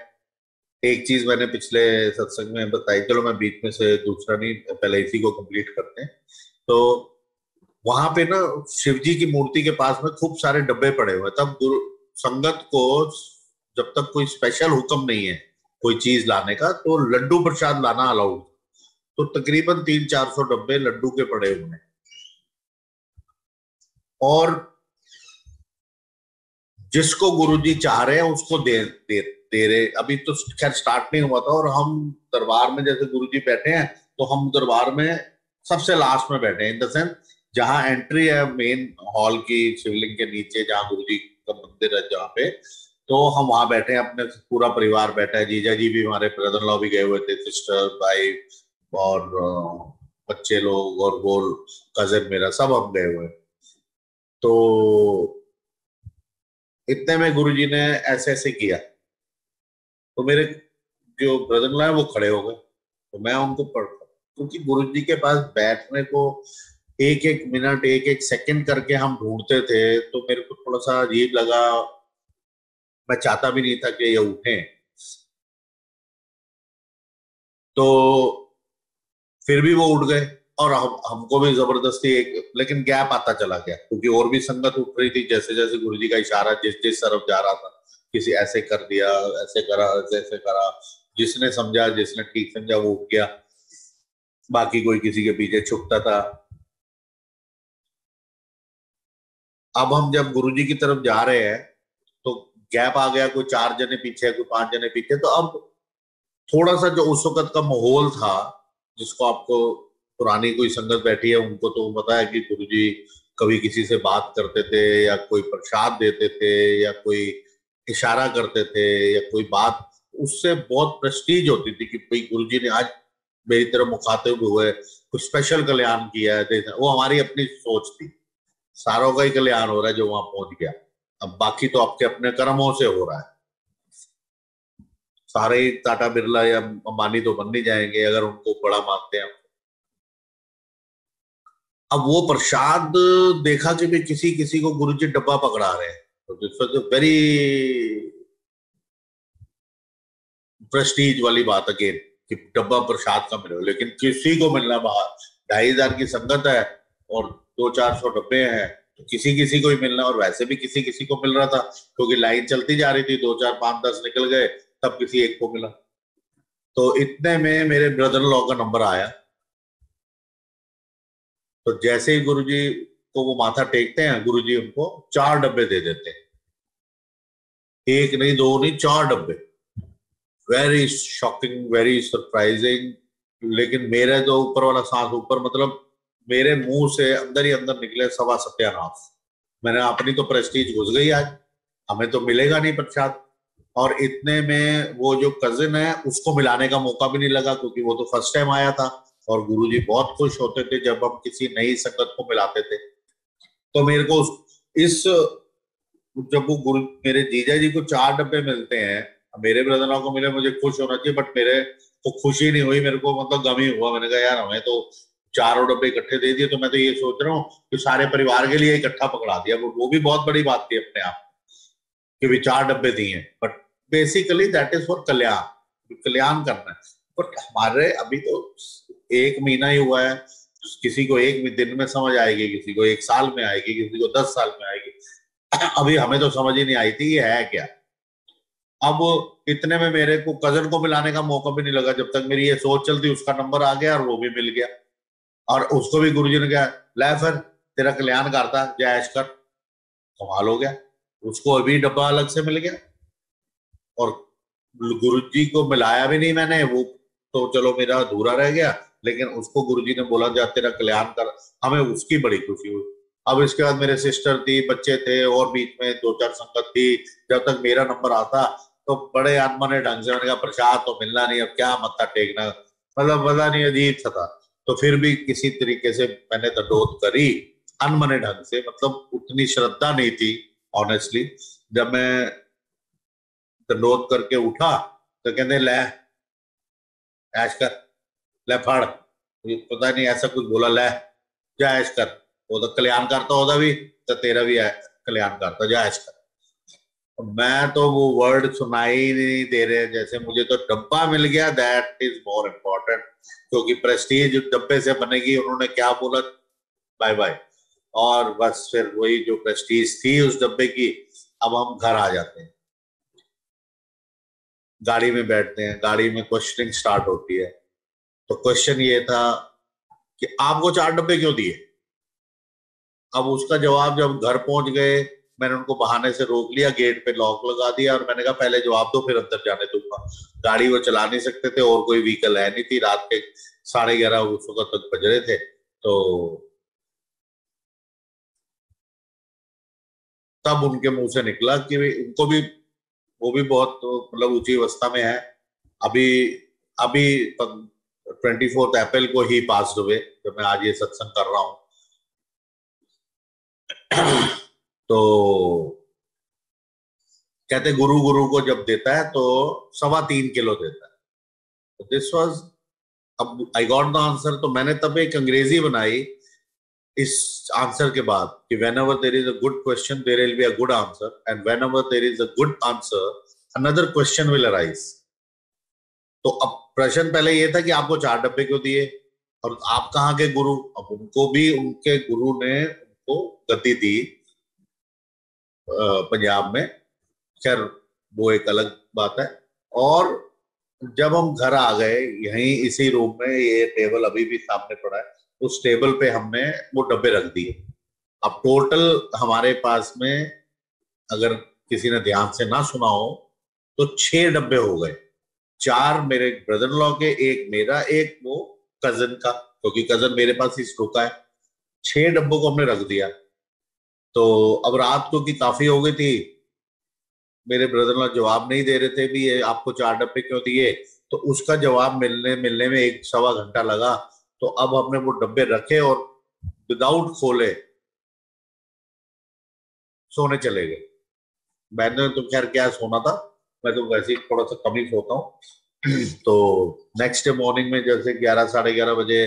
एक चीज मैंने पिछले सत्संग में बताई, चलो मैं बीच में से दूसरा नहीं, पहले इसी को कंप्लीट करते हैं। तो वहां पे ना शिव जी की मूर्ति के पास में खूब सारे डब्बे पड़े हुए। तब गुरु संगत को जब तक कोई स्पेशल हुक्म नहीं है कोई चीज लाने का, तो लड्डू प्रसाद लाना अलाउड। तो तकरीबन 300-400 डब्बे लड्डू के पड़े हुए हैं। और जिसको गुरुजी चाह रहे हैं उसको दे रहे। अभी तो खैर स्टार्ट नहीं हुआ था, और हम दरबार में जैसे गुरुजी बैठे हैं तो हम दरबार में सबसे लास्ट में बैठे हैं, इन द सेंस जहां एंट्री है मेन हॉल की, शिवलिंग के नीचे जहां गुरुजी का मंदिर है जहाँ पे, तो हम वहां बैठे हैं। अपने पूरा परिवार बैठा है, जीजा जी भी, हमारे ब्रदर लॉ भी गए हुए थे, सिस्टर भाई और बच्चे लोग और वो कजिन मेरा, सब हम गए हुए। तो इतने में गुरुजी ने ऐसे ऐसे किया तो मेरे जो ब्रदर इन लॉ है वो खड़े हो गए। तो मैं उनको पढ़ता, क्योंकि गुरुजी के पास बैठने को एक एक मिनट एक एक सेकंड करके हम ढूंढते थे, तो मेरे को थोड़ा सा अजीब लगा। मैं चाहता भी नहीं था कि ये उठे। तो फिर भी वो उठ गए और हमको भी जबरदस्ती एक, लेकिन गैप आता चला गया क्योंकि और भी संगत उठ रही थी। जैसे जैसे गुरुजी का इशारा जिस जिस तरफ जा रहा था, किसी ऐसे कर दिया, ऐसे करा, ऐसे करा, जिसने समझा, जिसने ठीक समझा वो उठ गया, बाकी कोई किसी के पीछे छुपता था। अब हम जब गुरुजी की तरफ जा रहे हैं तो गैप आ गया, कोई 4 जने पीछे, कोई 5 जने पीछे। तो अब थोड़ा सा जो उस वक्त का माहौल था, जिसको आपको पुरानी कोई संगत बैठी है उनको तो पता है कि गुरुजी कभी किसी से बात करते थे या कोई प्रसाद देते थे या कोई इशारा करते थे या कोई बात, उससे बहुत प्रेस्टीज होती थी कि भाई गुरुजी ने आज मेरी तरफ मुखातिब हुए, कुछ स्पेशल कल्याण किया है। वो हमारी अपनी सोच थी, सारों का ही कल्याण हो रहा है जो वहां पहुंच गया। अब बाकी तो आपके अपने कर्मों से हो रहा है। सारे ही टाटा बिरला या अंबानी तो बन नहीं जाएंगे अगर उनको बड़ा मानते हैं। अब वो प्रसाद देखा कि भी किसी किसी को गुरुजी डब्बा पकड़ा रहे हैं, तो this was a very Prestige वाली बात अगेन कि डब्बा प्रसाद का मिले, लेकिन किसी को मिलना बाहर 2,500 की संगत है और 200-400 डब्बे हैं, तो किसी किसी को ही मिलना, और वैसे भी किसी किसी को मिल रहा था क्योंकि लाइन चलती जा रही थी, 2 4 5 10 निकल गए, तब किसी एक को मिला। तो इतने में मेरे ब्रदर लॉ का नंबर आया। तो जैसे ही गुरुजी को वो माथा टेकते हैं, गुरुजी उनको 4 डब्बे दे देते हैं, एक नहीं, दो नहीं, 4 डब्बे। Very shocking, very surprising. लेकिन मेरे तो ऊपर वाला सांस ऊपर, मतलब मेरे मुंह से अंदर ही अंदर निकले सवा सत्यानाश। मैंने अपनी तो प्रेस्टीज घुस गई आज, हमें तो मिलेगा नहीं प्रसाद। और इतने में वो जो कजिन है उसको मिलाने का मौका भी नहीं लगा, क्योंकि वो तो फर्स्ट टाइम आया था, और गुरुजी बहुत खुश होते थे जब हम किसी नई संगत को मिलाते थे। तो मेरे को इस जब वो गुरु मेरे जीजा जी को 4 डब्बे मिलते हैं, मेरे ब्रदर को मिले, मुझे खुश होना चाहिए, बट मेरे को खुशी नहीं हुई, मेरे को मतलब गम ही हुआ। मैंने कहा यार हमें तो चारों डब्बे इकट्ठे दे दिए, तो मैं तो ये सोच रहा हूँ कि सारे परिवार के लिए इकट्ठा पकड़ा दिया, वो भी बहुत बड़ी बात थी अपने आप कि भी 4 डब्बे दिए। But basically that is for कल्याण, कल्याण करना है। बट हमारे अभी तो 1 महीना ही हुआ है, किसी को 1 दिन में समझ आएगी, किसी को 1 साल में आएगी, किसी को 10 साल में आएगी। अभी हमें तो समझ ही नहीं आई थी ये है क्या। अब इतने में मेरे को कजन को मिलाने का मौका भी नहीं लगा, जब तक मेरी ये सोच चलती उसका नंबर आ गया और वो भी मिल गया, और उसको भी गुरुजी ने कहा ले फिर तेरा कल्याण करता जय ऐश कर। कमाल हो गया, उसको अभी डब्बा अलग से मिल गया, और गुरुजी को मिलाया भी नहीं मैंने, वो तो चलो मेरा अधूरा रह गया, लेकिन उसको गुरुजी ने बोला जा तेरा कल्याण कर, हमें उसकी बड़ी खुशी हुई। अब इसके बाद मेरे सिस्टर थी, बच्चे थे, और बीच में 2 4 संगत थी। जब तक मेरा नंबर आता तो बड़े अनमने ढंग से मैंने कहा प्रसाद तो मिलना नहीं, अब क्या मत्था टेकना, मतलब पता नहीं अजीब सा था। तो फिर भी किसी तरीके से मैंने दंडोत करी अनमने ढंग से, मतलब उतनी श्रद्धा नहीं थी ऑनेस्टली। जब मैं दंडोत करके उठा तो कहते ले ऐश कर, ले फड़, ये पता नहीं ऐसा कुछ बोला, ले जा ऐश कर, वो तो कल्याण करता होता भी तो तेरा भी कल्याण करता, जा ऐश कर। मैं तो वो वर्ड सुनाई ही नहीं दे रहे, जैसे मुझे तो डब्बा मिल गया, दैट इज मोर इम्पोर्टेंट, क्योंकि प्रेस्टीज डब्बे से बनेगी, उन्होंने क्या बोला बाय बाय। और बस फिर वही जो प्रेस्टीज थी उस डब्बे की, अब हम घर आ जाते हैं, गाड़ी में बैठते हैं, गाड़ी में क्वेश्चनिंग स्टार्ट होती है। तो क्वेश्चन ये था कि आपको 4 डब्बे क्यों दिए। अब उसका जवाब जब घर पहुंच गए, मैंने उनको बहाने से रोक लिया, गेट पे लॉक लगा दिया, और मैंने कहा पहले जवाब दो फिर अंदर जाने दूंगा। गाड़ी वो चला नहीं सकते थे, और कोई व्हीकल है नहीं थी, रात के 11:30 उस वक्त तक बज रहे थे। तो तब उनके मुंह से निकला कि उनको भी, वो भी बहुत मतलब ऊंची अवस्था में है। अभी अभी 24 अप्रैल को ही पास हुए, जब मैं आज ये सत्संग कर रहा हूँ। तो कहते गुरु गुरु को जब देता है तो 3.25 किलो देता है। तो दिस वाज, अब आई गॉट द आंसर, तो मैंने तब एक अंग्रेजी बनाई इस आंसर के बाद कि when ever there is a good question there will be a good answer, and when ever there is a good answer another question will arise. तो अब प्रश्न पहले ये था कि आपको 4 डब्बे क्यों दिए, और आप कहाँ के गुरु। अब उनको भी उनके गुरु ने उनको गति दी पंजाब में, खैर वो एक अलग बात है। और जब हम घर आ गए, यहीं इसी रूम में, ये टेबल अभी भी सामने पड़ा है, उस टेबल पे हमने वो डब्बे रख दिए। अब टोटल हमारे पास में, अगर किसी ने ध्यान से ना सुना हो, तो 6 डब्बे हो गए। 4 मेरे ब्रदर लॉ के, एक मेरा, एक वो कजन का, क्योंकि कजन मेरे पास ही रुका है। 6 डब्बों को हमने रख दिया। तो अब रात को की काफी हो गई थी, मेरे ब्रदर लॉ जवाब नहीं दे रहे थे भी ये आपको 4 डब्बे क्यों दिए। तो उसका जवाब मिलने मिलने में 1 सवा घंटा लगा। तो अब हमने वो डब्बे रखे और विदाउट खोले सोने चले गए। मैंने तो खैर क्या सोना था, मैं तो वैसे ही थोड़ा सा कम ही सोता हूँ। तो नेक्स्ट डे मॉर्निंग में जैसे 11 साढ़े 11 बजे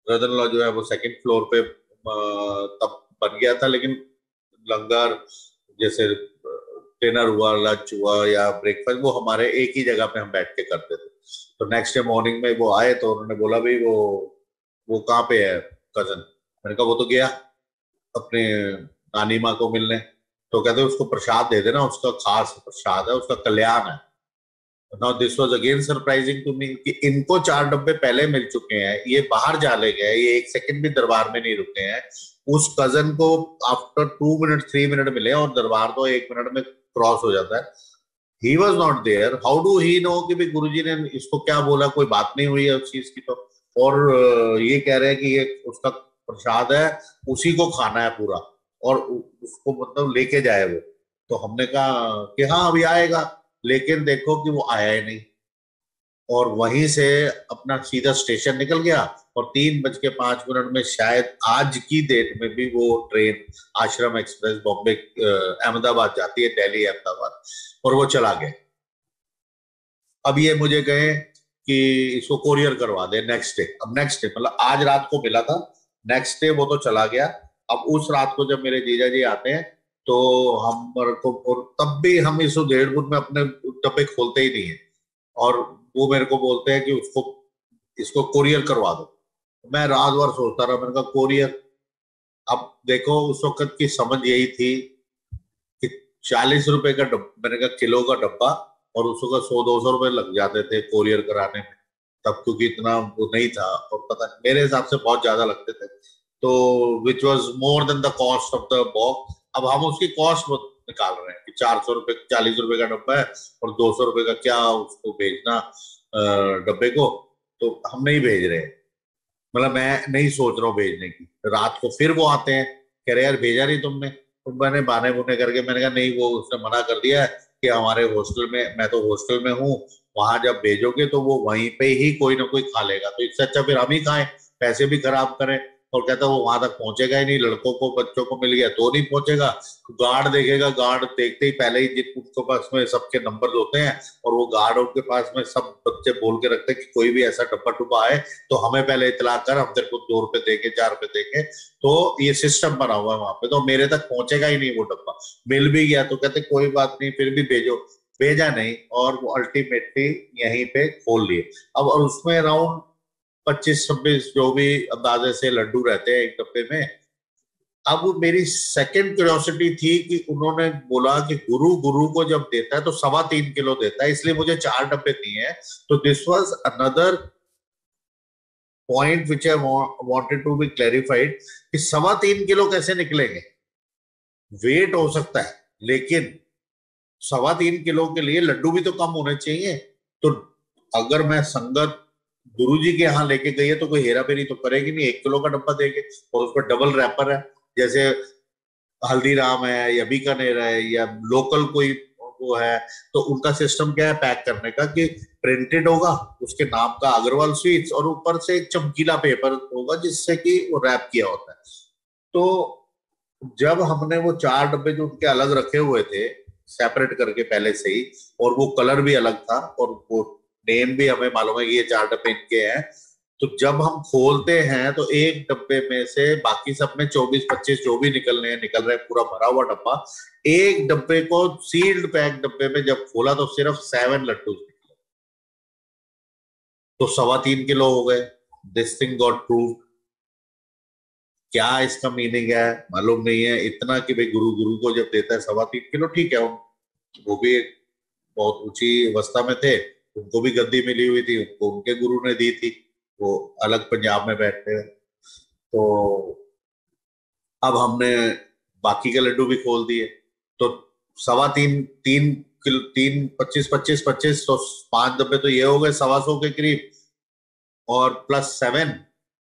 ब्रदर इन लॉ जो है वो सेकंड फ्लोर पे तब बन गया था, लेकिन लंगर जैसे डिनर हुआ, लंच हुआ या ब्रेकफास्ट, वो हमारे एक ही जगह पे हम बैठ के करते थे। तो नेक्स्ट डे मॉर्निंग में वो आए तो उन्होंने बोला भाई वो कहाँ पे है कजन। मैंने कहा वो तो गया अपने नानी माँ को मिलने। तो कहते उसको प्रसाद दे देना, उसका खास प्रसाद है, उसका कल्याण है। Now this was again surprising to me कि इनको 4 डब्बे पहले मिल चुके हैं, ये बाहर जाले गए, ये एक सेकंड भी दरबार में नहीं रुके हैं। उस कजन को आफ्टर 2 मिनट 3 मिनट मिले और दरबार तो 1 मिनट में क्रॉस हो जाता है। He was not there, how do he know कि भाई गुरुजी ने इसको क्या बोला, कोई बात नहीं हुई है उस चीज की। तो और ये कह रहे हैं कि ये उसका प्रसाद है, उसी को खाना है पूरा, और उसको मतलब लेके जाए वो। तो हमने कहा कि हाँ अभी आएगा, लेकिन देखो कि वो आया ही नहीं। और वहीं से अपना सीधा स्टेशन निकल गया, और 3:05 में शायद आज की डेट में भी वो ट्रेन आश्रम एक्सप्रेस बॉम्बे अहमदाबाद जाती है, दिल्ली अहमदाबाद, और वो चला गया। अब ये मुझे कहे कि इसको कोरियर करवा दे नेक्स्ट डे। अब नेक्स्ट डे मतलब आज रात को मिला था, नेक्स्ट डे वो तो चला गया। अब उस रात को जब मेरे जीजा जी आते हैं तो हम को, और तब भी हम इस 1.5 फुट में अपने डब्बे खोलते ही नहीं है, और वो मेरे को बोलते हैं कि उसको इसको कोरियर करवा दो। मैं रात भर सोचता रहा, मैंने कहा कोरियर। अब देखो उस वक्त की समझ यही थी कि 40 रुपए का मैंने कहा किलो का डब्बा, और उसका 100-200 रुपए लग जाते थे कोरियर कराने में तब, क्योंकि इतना वो नहीं था, और पता मेरे हिसाब से बहुत ज्यादा लगते थे। तो which was more than the cost of the box. अब हम उसकी कॉस्ट निकाल रहे हैं कि 400 रुपए 40 रुपए का डब्बा है, और 200 रुपए का क्या उसको भेजना डब्बे को, तो हम नहीं भेज रहे हैं। मतलब मैं नहीं सोच रहा हूँ भेजने की। रात को फिर वो आते हैं, कह रहे यार भेजा नहीं तुमने। तो मैंने बहाने बुने करके मैंने कहा नहीं, वो उसने मना कर दिया है कि हमारे हॉस्टल में, मैं तो हॉस्टल में हूँ, वहां जब भेजोगे तो वो वहीं पे ही कोई ना कोई खा लेगा, तो इससे अच्छा फिर हम ही खाएं, पैसे भी खराब करें। और कहता वो वहां तक पहुंचेगा ही नहीं, लड़कों को बच्चों को मिल गया तो नहीं पहुंचेगा। गार्ड देखेगा, गार्ड देखते ही पहले ही जिन उनके पास में सबके नंबर होते हैं, और वो गार्ड के पास में सब बच्चे बोल के रखते हैं कि कोई भी ऐसा डब्बा डुब्बा आए तो हमें पहले इतला कर, हम तेरे को 2 रुपए देंगे 4 रुपए देंगे। तो ये सिस्टम बना हुआ है वहां पे, तो मेरे तक पहुंचेगा ही नहीं वो डब्बा। मिल भी गया तो कहते कोई बात नहीं फिर भी भेजो। भेजा नहीं, और वो अल्टीमेटली यहीं पे खोल लिए। अब और उसमें अराउंड 25-26 जो भी अंदाजे से लड्डू रहते हैं एक डब्बे में। अब मेरी सेकंड क्यूरियोसिटी थी कि उन्होंने बोला कि गुरु गुरु को जब देता है तो 3.25 किलो देता है, इसलिए मुझे 4 डब्बे दिए हैं। तो this was another point which I wanted to be clarified कि 3.25 किलो कैसे निकलेंगे। वेट हो सकता है, लेकिन 3.25 किलो के लिए लड्डू भी तो कम होने चाहिए। तो अगर मैं संगत गुरुजी के यहाँ लेके गई है तो कोई हेरा फेरी तो करेगी नहीं, 1 किलो का डब्बा देंगे, और उस पर डबल रैपर है। जैसे हल्दीराम है या बीकानेर है या लोकल कोई वो है, तो उनका सिस्टम क्या है पैक करने का कि प्रिंटेड होगा उसके नाम का अग्रवाल स्वीट्स, और ऊपर से एक चमकीला पेपर होगा जिससे कि वो रैप किया होता है। तो जब हमने वो 4 डब्बे जो उनके अलग रखे हुए थे सेपरेट करके पहले से ही, और वो कलर भी अलग था, और वो नेम भी हमें मालूम है कि ये 4 डब्बे इनके हैं। तो जब हम खोलते हैं तो एक डब्बे में से बाकी सब में 24-25 जो भी निकल रहे हैं पूरा भरा हुआ डब्बा। एक डब्बे को सील्ड पैक डब्बे में जब खोला तो सिर्फ 7 लड्डू निकले, तो 3.25 किलो हो गए। This thing got proved. क्या इसका मीनिंग है मालूम नहीं है, इतना कि भाई गुरु गुरु को जब देता है 3.25 किलो, ठीक है। वो भी एक बहुत ऊंची अवस्था में थे, उनको भी गद्दी मिली हुई थी, उनको उनके गुरु ने दी थी, वो अलग पंजाब में बैठते हैं। तो अब हमने बाकी के लड्डू भी खोल दिए, तो 3.25 किलो 3 25 25 25, तो 5 डब्बे तो ये हो गए 125 के करीब, और +7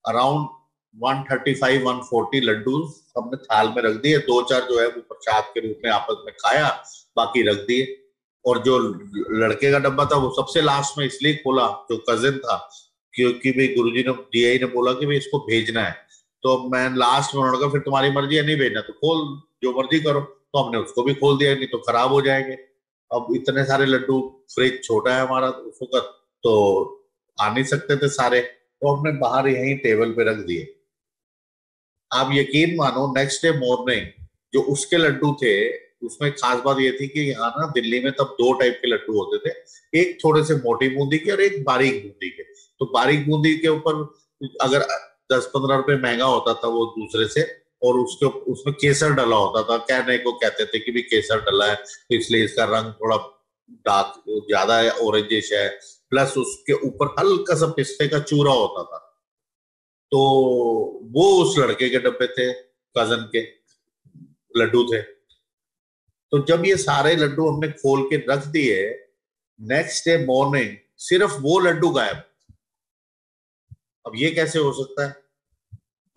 अराउंड 135-140 लड्डू हमने थाल में रख दिए। 2-4 जो है वो प्रसाद के रूप में आपस में खाया, बाकी रख दिए। और जो लड़के का डब्बा था वो सबसे लास्ट में इसलिए खोला, जो कजिन था, क्योंकि भाई गुरुजी ने डीआई ने बोला कि भाई इसको भेजना है। तो मैं लास्ट में उन्होंने कहा फिर तुम्हारी मर्जी है, नहीं भेजना तो खोल, जो मर्जी करो। तो हमने उसको भी खोल दिया, नहीं तो खराब हो जाएंगे। अब इतने सारे लड्डू, फ्रिज छोटा है हमारा उस वक्त, तो आ नहीं सकते थे सारे, तो हमने बाहर यहीं टेबल पे रख दिए। आप यकीन मानो नेक्स्ट डे मॉर्निंग जो उसके लड्डू थे, उसमें खास बात ये थी कि यहाँ ना दिल्ली में तब दो टाइप के लड्डू होते थे, एक थोड़े से मोटी बूंदी के और एक बारीक बूंदी के। तो बारीक बूंदी के ऊपर अगर 10-15 रुपए महंगा होता था वो दूसरे से, और उसके उसमें केसर डला होता था। कहने को कहते थे कि भी केसर डला है तो इसलिए इसका रंग थोड़ा डार्क ज्यादा है, ऑरेंजिश है, प्लस उसके ऊपर हल्का सा पिस्ते का चूरा होता था। तो वो उस लड़के के डब्बे थे, कजन के लड्डू थे। तो जब ये सारे लड्डू हमने खोल के रख दिए, नेक्स्ट डे मॉर्निंग सिर्फ वो लड्डू गायब। अब ये कैसे हो सकता है?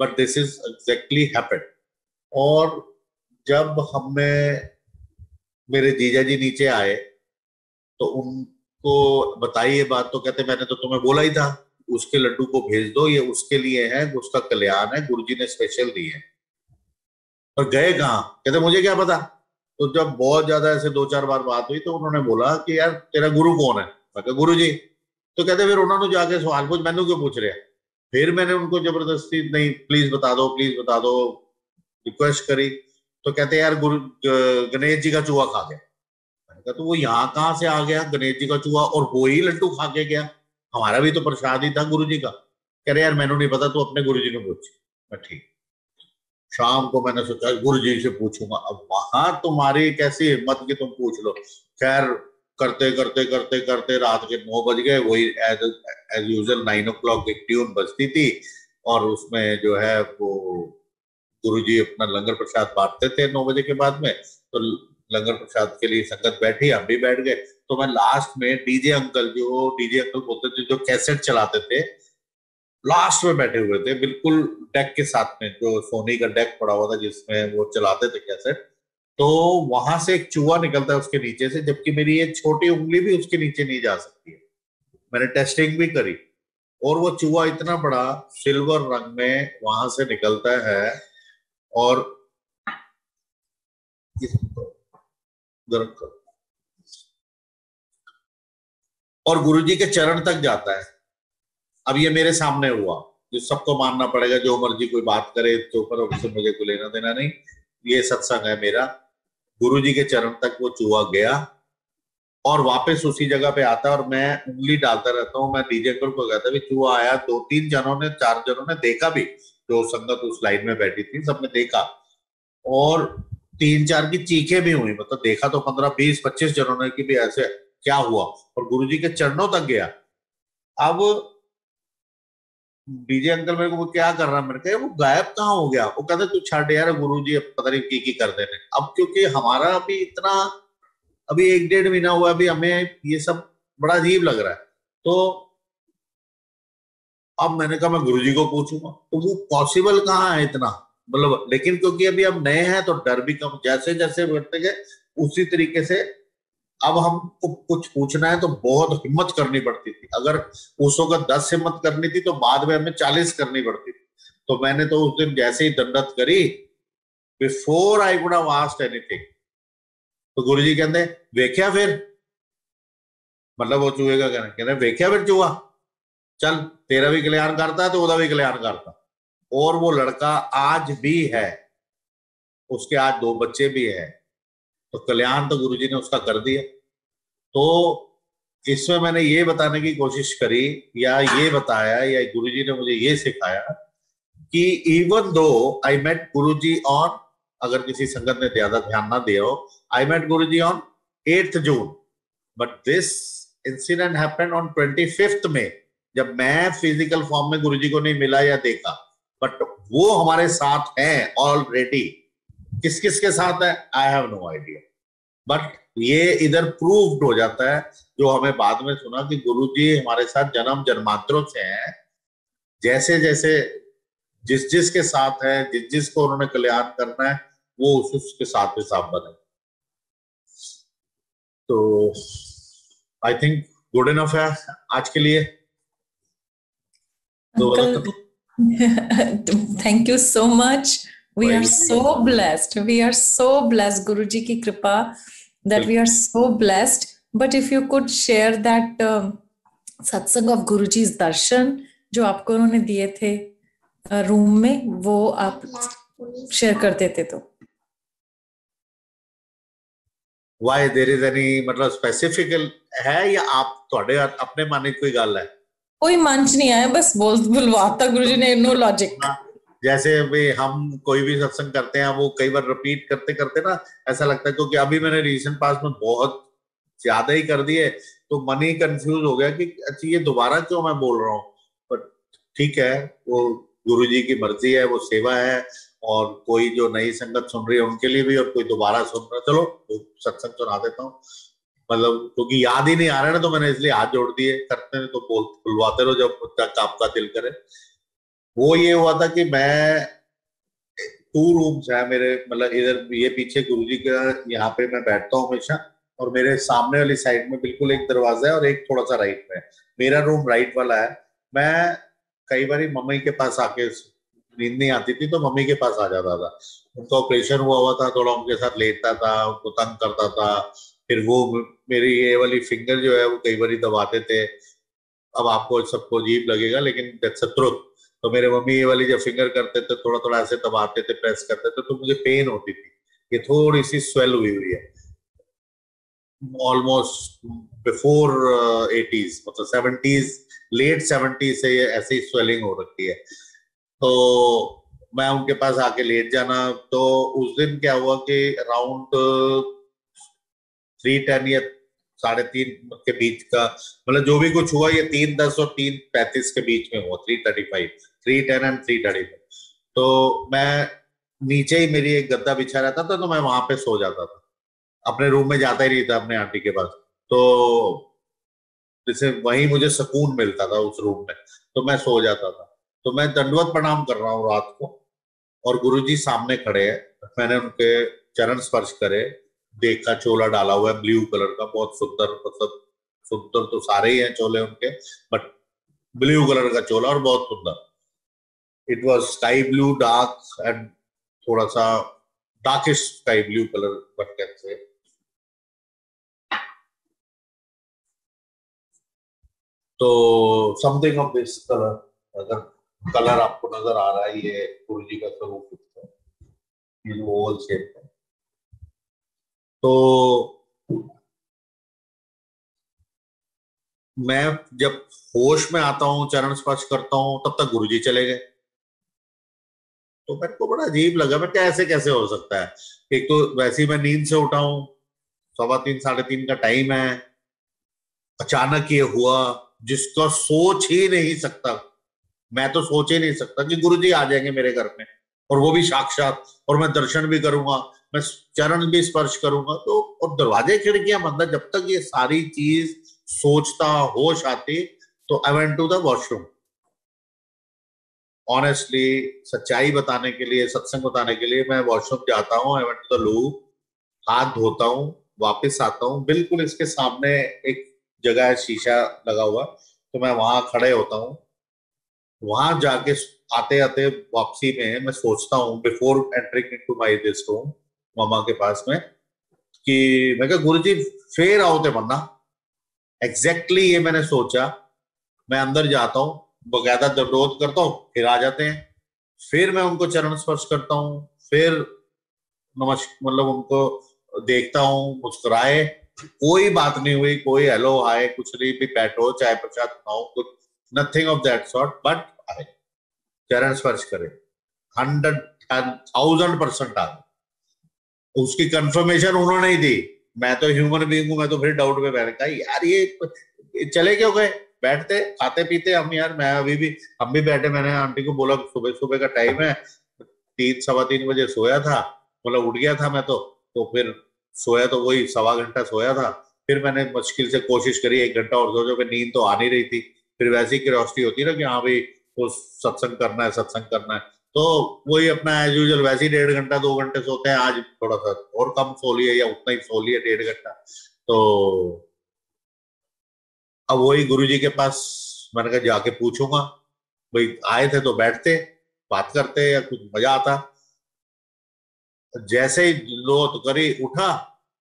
But this is exactly happened. और जब हमने मेरे जीजा जी नीचे आए तो उनको बताई ये बात, तो कहते मैंने तो तुम्हें बोला ही था उसके लड्डू को भेज दो, ये उसके लिए है, उसका कल्याण है, गुरुजी ने स्पेशल दिए हैं। और गए कहाँ? कहते मुझे क्या पता। तो जब बहुत ज्यादा ऐसे 2-4 बार बात हुई तो उन्होंने बोला कि यार तेरा गुरु कौन है? मैं कहा गुरु जी। तो कहते फिर उन्होंने जाके सवाल पूछ, मैंने क्यों पूछ रहे हैं? फिर मैंने उनको जबरदस्ती, नहीं प्लीज बता दो, प्लीज बता दो, रिक्वेस्ट करी। तो कहते यार गुरु गणेश जी का चूहा खा गया। मैंने कहा तो वो यहाँ कहाँ से आ गया गणेश जी का चूहा, और वो ही लड्डू खा के गया? हमारा भी तो प्रसाद ही था गुरु जी का। कह रहे यार मैंने नहीं पता, तो अपने गुरु जी ने पूछ। मैं ठीक। शाम को मैंने सोचा गुरु जी से पूछूंगा। अब वहां तुम्हारी कैसी हिम्मत कि तुम पूछ लो। खैर करते करते करते करते रात के 9 बज गए। वही एज यूजुअल 9 o'clock एक ट्यून बजती थी, और उसमें जो है वो गुरुजी अपना लंगर प्रसाद बांटते थे 9 बजे के बाद में। तो लंगर प्रसाद के लिए संगत बैठी, हम भी बैठ गए। तो मैं लास्ट में डीजे अंकल, जो डीजे अंकल बोलते थे जो कैसेट चलाते थे, लास्ट में बैठे हुए थे बिल्कुल डेक के साथ में, जो सोनी का डेक पड़ा हुआ था जिसमें वो चलाते थे कैसेट। तो वहां से एक चूहा निकलता है उसके नीचे से, जबकि मेरी ये छोटी उंगली भी उसके नीचे नहीं जा सकती है। मैंने टेस्टिंग भी करी, और वो चूहा इतना बड़ा सिल्वर रंग में वहां से निकलता है, और गर्म कर, और गुरुजी के चरण तक जाता है। अब ये मेरे सामने हुआ, जो सबको मानना पड़ेगा, जो मर्जी कोई बात करे तो ऊपर, उससे मुझे कोई लेना देना नहीं, ये सत्संग है मेरा। गुरुजी के चरण तक वो चूहा गया और वापस उसी जगह पे आता है, और मैं उंगली डालता रहता हूँ। मैं डीजे अंकल को कहता भी चूहा आया। 2-3 जनों ने, 4 जनों ने देखा भी, जो संगत उस लाइन में बैठी थी, सबने देखा, और 3-4 की चीखें भी हुई। मतलब देखा तो 15-20-25 जनों ने कि भी ऐसे क्या हुआ, और गुरुजी के चरणों तक गया। अब डीजे अंकल मेरे को क्या कर रहा है, मैंने कहा वो गायब कहाँ हो गया? वो कहते तू छाड़ यार, गुरुजी अब पता नहीं की कर देने। अब क्योंकि हमारा अभी इतना, अभी 1-1.5 महीना हुआ, अभी हमें ये सब बड़ा अजीब लग रहा है। तो अब मैंने कहा मैं गुरुजी को पूछूंगा, तो वो पॉसिबल कहाँ है इतना, मतलब। लेकिन क्योंकि अभी हम नए हैं तो डर भी कम, जैसे जैसे बढ़ते गए उसी तरीके से अब हमको कुछ पूछना है तो बहुत हिम्मत करनी पड़ती थी। अगर उस वक्त 10 हिम्मत करनी थी तो बाद में हमें 40 करनी पड़ती थी। तो मैंने तो उस दिन जैसे ही दंडत करी, before I could have asked anything, तो गुरुजी कहते वेख्या फिर, मतलब वो चूहे का कहना वेख्या फिर चूहा, चल तेरा भी कल्याण करता है तो उसका भी कल्याण करता। और वो लड़का आज भी है, उसके आज 2 बच्चे भी हैं, तो कल्याण तो गुरुजी ने उसका कर दिया। तो इसमें मैंने ये बताने की कोशिश करी, या ये बताया, या गुरुजी ने मुझे ये सिखाया कि even though I met Guruji on, अगर किसी संगत ने ज्यादा ध्यान ना दिया हो, I met Guruji on 8th June, but this incident happened on 25th May, जब मैं फिजिकल फॉर्म में गुरुजी को नहीं मिला या देखा, बट वो हमारे साथ हैं ऑलरेडी। किस किस के साथ है I have no idea, but ये इधर प्रूव्ड हो जाता है, जो हमें बाद में सुना कि गुरुजी हमारे साथ जन्म जन्मांतरों से हैं। जैसे जैसे जिस जिस के साथ है, जिस जिस को उन्होंने कल्याण करना है, वो उसके साथ हिसाब बने। तो आई थिंक गुड इनफ है आज के लिए। Uncle, thank you so much. We are so blessed. We are so blessed, Guruji ki kripa, that we are so blessed. But if you could share that satsang of Guruji's darshan, जो आपको उन्होंने दिए थे रूम में, वो आप शेयर कर देते तो। वाई देयर इज एनी मतलब स्पेसिफिक है या आप थोड़े अपने माने कोई गल है? कोई मंच नहीं आया, बस बुलवाता गुरुजी ने, नो लॉजिक। जैसे भी हम कोई भी सत्संग करते हैं वो कई बार रिपीट करते करते ना ऐसा लगता है, क्योंकि अभी मैंने रिसेंट पास में बहुत ज्यादा ही कर दिए तो मन ही कंफ्यूज हो गया कि अच्छा ये दोबारा क्यों मैं बोल रहा हूँ। पर ठीक है, वो गुरु जी की मर्जी है, वो सेवा है, और कोई जो नई संगत सुन रही है उनके लिए भी, और कोई दोबारा सुन रहा है, चलो तो सत्संग सुना देता हूँ। मतलब क्योंकि याद ही नहीं आ रहा है ना, तो मैंने इसलिए हाथ जोड़ दिए। करते हैं तो बुलवाते रहो जब तक आपका दिल करे। वो ये हुआ था कि मैं 2 रूम्स है मेरे, मतलब इधर ये पीछे गुरुजी का, यहाँ पे मैं बैठता हूँ हमेशा, और मेरे सामने वाली साइड में बिल्कुल एक दरवाजा है और एक थोड़ा सा राइट में है। मेरा रूम राइट वाला है। मैं कई बार मम्मी के पास आके, नींद नहीं आती थी तो मम्मी के पास आ जाता था। उनका ऑपरेशन हुआ हुआ था, थोड़ा उनके साथ लेटता था, उनको तंग करता था। फिर वो मेरी ये वाली फिंगर जो है वो कई बार दबाते थे। अब आपको सबको अजीब लगेगा लेकिन दैट्स अ ट्रुथ। तो मेरे मम्मी ये वाली जब फिंगर करते थे, थोड़ा थोड़ा ऐसे दबाते थे, प्रेस करते थे, तो मुझे पेन होती थी। ये थोड़ी सी स्वेल हुई हुई है, ऑलमोस्ट बिफोर 80s, मतलब 70s, लेट 70s से ये ऐसी स्वेलिंग हो रखी है। तो मैं उनके पास आके लेट जाना। तो उस दिन क्या हुआ कि अराउंड 3:10 या 3:30 के बीच का, मतलब जो भी कुछ हुआ ये 3:10 और 3:35 के बीच में हुआ, 3:35, 3:10 एंड 3:35। तो मैं नीचे ही, मेरी एक गद्दा बिछा रहता था तो मैं वहां पे सो जाता था, अपने रूम में जाता ही नहीं था अपने आंटी के पास। तो जैसे वहीं मुझे सुकून मिलता था उस रूम में, तो मैं सो जाता था। तो मैं दंडवत प्रणाम कर रहा हूँ रात को, और गुरुजी सामने खड़े हैं। मैंने उनके चरण स्पर्श करे, देखा चोला डाला हुआ है ब्लू कलर का, बहुत सुंदर, मतलब सुंदर तो सारे ही हैं चोले उनके, बट ब्लू कलर का चोला और बहुत सुंदर। It was sky blue dark and थोड़ा सा darkish sky blue colour, but कैसे तो समथिंग ऑफ दिस कलर। अगर कलर आपको नजर आ रहा है, ये गुरुजी का स्वरूप है, ये ओवल शेप है। तो मैं जब होश में आता हूँ, चरण स्पर्श करता हूँ, तब तक गुरुजी चले गए। तो मेरे को बड़ा अजीब लगा, मैं कैसे कैसे हो सकता है। एक तो वैसे ही मैं नींद से उठा हूँ, 3:15 3:30 का टाइम है, अचानक ये हुआ जिसका सोच ही नहीं सकता। मैं तो सोच ही नहीं सकता कि गुरुजी आ जाएंगे मेरे घर में, और वो भी साक्षात, और मैं दर्शन भी करूंगा, मैं चरण भी स्पर्श करूंगा। तो और दरवाजे खिड़कियां बंद है। जब तक ये सारी चीज सोचता, होश आती, तो I went to the washroom. Honestly, सच्चाई बताने के लिए, सत्संग बताने के लिए, मैं वॉशरूम जाता हूँ, आई वेंट टू द लू, हाथ धोता हूँ, वापस आता हूँ, बिल्कुल इसके सामने एक जगह है शीशा लगा हुआ, तो मैं वहां खड़े होता हूँ। वहां जाके आते आते वापसी में मैं सोचता हूँ, before entering into my this room, मामा के पास में, कि मैं कहा गुरु जी फिर आओ ते मन्ना। एग्जैक्टली ये मैंने सोचा। मैं अंदर जाता हूँ, बकायदा दंडोत करता हूँ, फिर आ जाते हैं। फिर मैं उनको चरण स्पर्श करता हूँ, फिर नमस्कार, मतलब उनको देखता हूँ, मुस्कुराए, कोई बात नहीं हुई, कोई हेलो हाय कुछ नहीं, भी बैठो चाय प्रसाद खाओ, कुछ nothing of that sort, but आए, चरण स्पर्श करे, 100,000% आ गए। उसकी कंफर्मेशन उन्होंने ही दी। मैं तो ह्यूमन बीइंग हूं, मैं तो फिर डाउट में बैठ गया यार, ये चले क्यों गए, बैठते खाते पीते हम यार, मैं अभी भी, हम भी बैठे। मैंने आंटी को बोला सुबह सुबह का टाइम है, 3 सवा 3 बजे सोया था, मतलब उठ गया था मैं तो फिर सोया तो वही 1.25 घंटा सोया था। फिर मैंने मुश्किल से कोशिश करी 1 घंटा और सो जाओ, नींद तो आ नहीं रही थी। फिर वैसी क्यूरियोसिटी होती है ना कि हाँ भाई वो सत्संग करना है, सत्संग करना है। तो वही अपना एज यूजल वैसे ही 1.5 घंटा 2 घंटे सोते हैं। आज थोड़ा सा और कम सो लिए, या उतना ही सो लिए, 1.5 घंटा। तो अब वही गुरुजी के पास मैंने कहा जाके पूछूंगा, भाई आए थे तो बैठते, बात करते, या कुछ मजा आता। जैसे ही लोट करी उठा,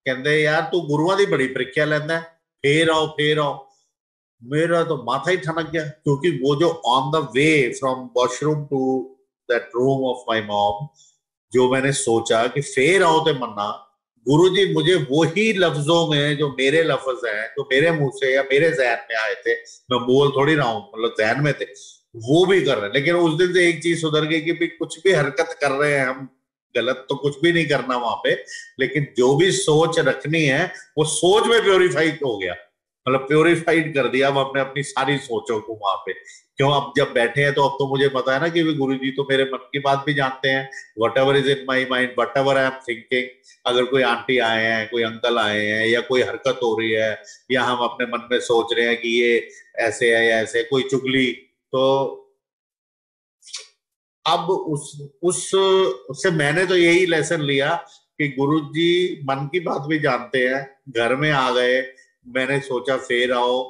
कहते यार तू गुरुआं दी बड़ी परीक्षा लेंदा है, फिर आओ फिर आओ। मेरा तो माथा ही ठनक गया, क्योंकि वो जो on the way from washroom to that room of my mom, जो मैंने सोचा कि फेर आओ ते मन्ना, गुरुजी मुझे वही लफ्जों में जो मेरे लफ्ज हैं, जो मेरे मुंह से या मेरे जहन में आए थे, मैं बोल थोड़ी रहा हूँ, मतलब जहन में थे, वो भी कर रहे हैं। लेकिन उस दिन से एक चीज सुधर गई कि भी कुछ भी हरकत कर रहे हैं हम, गलत तो कुछ भी नहीं करना वहां पे, लेकिन जो भी सोच रखनी है वो सोच में प्योरीफाइड हो गया, मतलब प्योरीफाइड कर दिया अब हमने अपनी सारी सोचों को वहां पे। क्यों, अब जब बैठे हैं तो अब तो मुझे पता है ना कि गुरु जी तो मेरे मन की बात भी जानते हैं, what ever is in my mind, what ever I am thinking. अगर कोई आंटी आए हैं, कोई अंकल आए हैं, या कोई हरकत हो रही है, या हम अपने मन में सोच रहे हैं कि ये ऐसे है या ऐसे, कोई चुगली, तो अब उस उससे मैंने तो यही लेसन लिया कि गुरु जी मन की बात भी जानते हैं। घर में आ गए, मैंने सोचा फेर आओ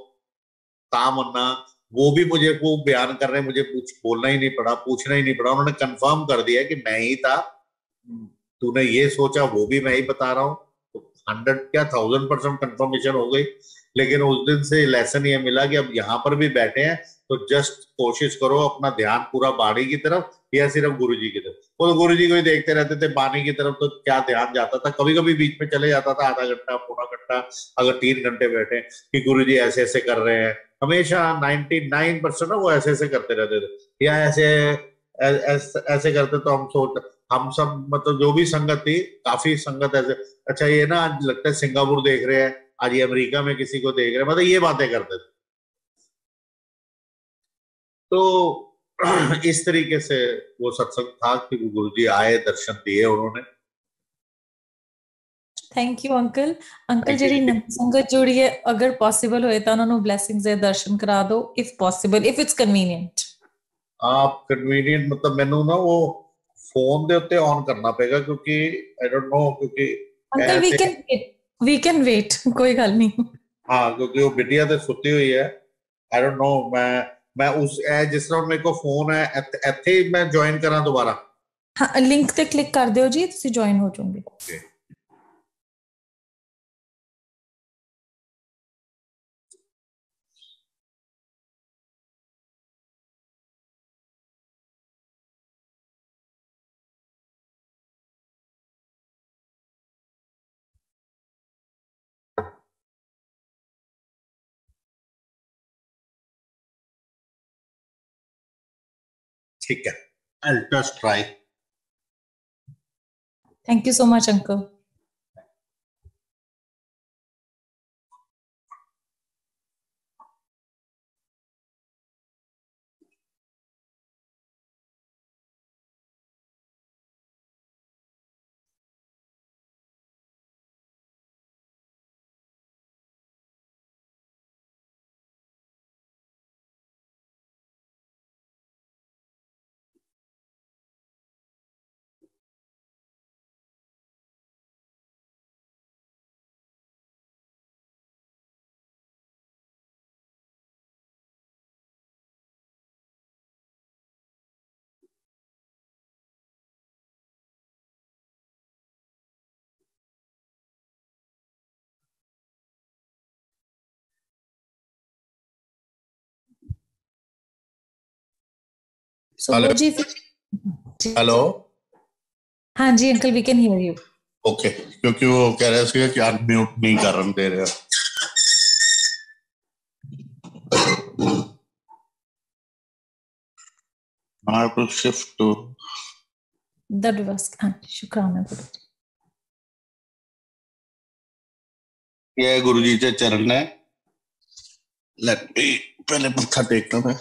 काम होना, वो भी मुझे वो बयान कर रहे हैं, मुझे कुछ बोलना ही नहीं पड़ा, पूछना ही नहीं पड़ा, उन्होंने कंफर्म कर दिया कि मैं ही था, तूने ये सोचा वो भी मैं ही बता रहा हूँ। तो 100 क्या 1000% कंफर्मेशन हो गई। लेकिन उस दिन से लेसन ये मिला कि अब यहाँ पर भी बैठे हैं तो जस्ट कोशिश करो अपना ध्यान पूरा बाणी की तरफ या सिर्फ गुरु जी की तरफ। वो तो गुरु जी को ही देखते रहते थे, बाणी की तरफ तो क्या ध्यान जाता था, कभी कभी बीच में चले जाता था, आधा घंटा पौना घंटा, अगर 3 घंटे बैठे कि गुरु जी ऐसे ऐसे कर रहे हैं। हमेशा 99% ना वो ऐसे ऐसे करते रहते थे, या ऐसे ऐसे करते, तो हम सब मतलब जो भी संगत थी, काफी संगत ऐसे, अच्छा ये ना आज लगता है सिंगापुर देख रहे हैं, आज ये अमेरिका में किसी को देख रहे हैं, मतलब ये बातें करते थे। तो इस तरीके से वो सत्संग था कि गुरु जी आए, दर्शन दिए उन्होंने। Thank you uncle. Uncle Thank you ਜਿਹੜੀ जी। ਨਵੀਂ ਸੰਗਤ ਜੁੜੀ ਹੈ, ਅਗਰ ਪੋਸੀਬਲ ਹੋਏ ਤਾਂ ਉਹਨਾਂ ਨੂੰ ਬਲੇਸਿੰਗਸ ਦੇ ਦਰਸ਼ਨ ਕਰਾ ਦਿਓ, if possible, if it's convenient. आप कन्वीनियंट मतलब मैनू ना वो फोन ਦੇ ਉੱਤੇ ऑन करना पेगा, क्योंकि आई डोंट नो, क्योंकि अंकल ऐसे वी कैन वेट, कोई गल नहीं। हाँ, क्योंकि वो बिटिया तो सुती हुई है। आई डोंट नो, मैं उस जिस तरह मेरे को फोन है ਇੱਥੇ ਹੀ मैं ज्वाइन करा दोबारा। हाँ, लिंक ਤੇ ਕਲਿੱਕ ਕਰ ਦਿਓ ਜੀ, ਤੁਸੀਂ ਜੁਆਇਨ ਹੋ ਜਾਓਗੇ। Okay. ठीक है, I'll just try. Thank you so much uncle. Hello सुबह जी। हेलो। हाँ जी uncle, we can hear you. Okay, क्योंकि वो कह रहे थे कि अनम्यूट नहीं करने दे रहे। I have to shift to the device. हाँ, शुक्राना गुरुजी। ये गुरुजी के चरण है। लेट मी पहले मत्था टेकना था।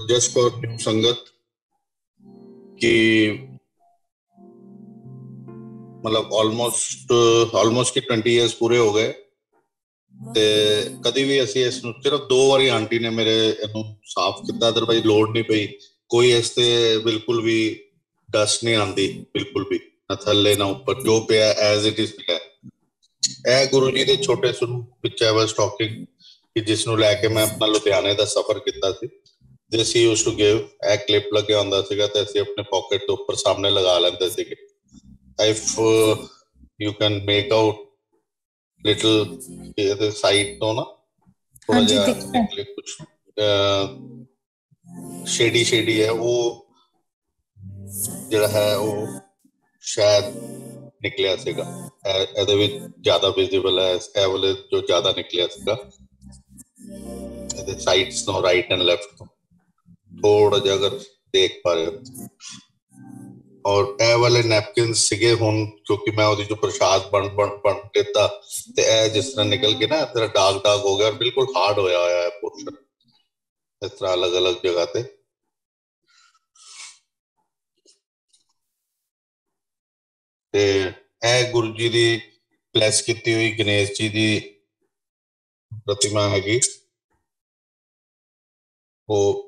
जस्ट फॉर न्यू संगत कि मतलब ऑलमोस्ट की 20 ईयर्स पूरे हो गए ਤੇ ਕਦੀ ਵੀ ਅਸੀਂ ਇਸ ਨੂੰ ਸਿਰਫ 2 ਵਾਰੀ ਆਂਟੀ ਨੇ ਮੇਰੇ ਇਹਨੂੰ ਸਾਫ਼ ਕੀਤਾ, ਅਦਰਵਾਈਜ਼ ਲੋੜ ਨਹੀਂ ਪਈ ਕੋਈ ਇਸ ਤੇ ਬਿਲਕੁਲ ਵੀ डस्ट नहीं आती बिल्कुल भी, ना थल्ले ना ऊपर, जो पे एज इट इज है। ਇਹ ਗੁਰੂ ਜੀ ਦੇ ਛੋਟੇ ਸਰੂਪ ਵਿੱਚ I was talking ਕਿ ਜਿਸ ਨੂੰ ਲੈ ਕੇ ਮੈਂ ਆਪਣਾ ਲੁਧਿਆਣੇ ਦਾ ਸਫ਼ਰ ਕੀਤਾ ਸੀ, ਜਿਸ ਹੀ ਯੂਜ਼ ਟੂ ਗਿਵ ਇਹ ਕਲਿੱਪ ਲੱਗਿਆ ਹੁੰਦਾ ਸੀਗਾ ਤੇ ਅਸੀਂ ਆਪਣੇ ਪਾਕਟ ਦੇ ਉੱਪਰ ਸਾਹਮਣੇ ਲਗਾ ਲੈਂਦੇ ਸੀਗੇ। If you can make out little ਇਹਦੇ ਸਾਈਡ ਤੋਂ ਨਾ ਥੋੜਾ ਜਿਹਾ ਨਿਕਲੇ ਕੁਝ ਸ਼ੇਡੀ ਹੈ, ਉਹ ਜਿਹੜਾ ਹੈ ਉਹ ਸ਼ਾਇਦ ਨਿਕਲਿਆ ਸੀਗਾ। ਇਹਦੇ ਵਿੱਚ ਜ਼ਿਆਦਾ ਵਿਜ਼ੀਬਲ ਹੈ, ਇਹ ਵਾਲੇ ਜੋ ਜ਼ਿਆਦਾ ਨਿਕਲਿਆ ਸੀਗਾ ਇਹਦੇ ਸਾਈਡਸ ਤੋਂ, ਰਾਈਟ ਐਂਡ ਲੈਫਟ ਤੋਂ ਥੋੜਾ ਜਿਹਾ ਅਗਰ ਦੇਖ ਪਾ ਰਹੇ ਹੋ। ਔਰ ਇਹ ਵਾਲੇ ਨੈਪਕਿਨ ਸੀਗੇ ਹੁਣ, ਕਿਉਂਕਿ ਮੈਂ ਉਹਦੀ ਜੋ ਪ੍ਰਸ਼ਾਦ ਬਣ ਦਿੱਤਾ ਤੇ ਇਹ ਜਿਸ ਤਰ੍ਹਾਂ ਨਿਕਲ ਕੇ ਨਾ ਤੇਰਾ ਡਾਗ ਹੋ ਗਿਆ, ਬਿਲਕੁਲ ਹਾਰਡ ਹੋਇਆ ਹੈ ਪੋਰਸ਼ਨ, ਇਸ ਤਰ੍ਹਾਂ ਅਲੱਗ-ਅਲੱਗ ਜਗ੍ਹਾ ਤੇ। ਤੇ ਇਹ ਗੁਰੂ ਜੀ ਦੀ ਬਲੈਸ ਕੀਤੀ ਹੋਈ ਗਣੇਸ਼ ਜੀ ਦੀ ਪ੍ਰਤਿਮਾ ਹੈਗੀ। ਉਹ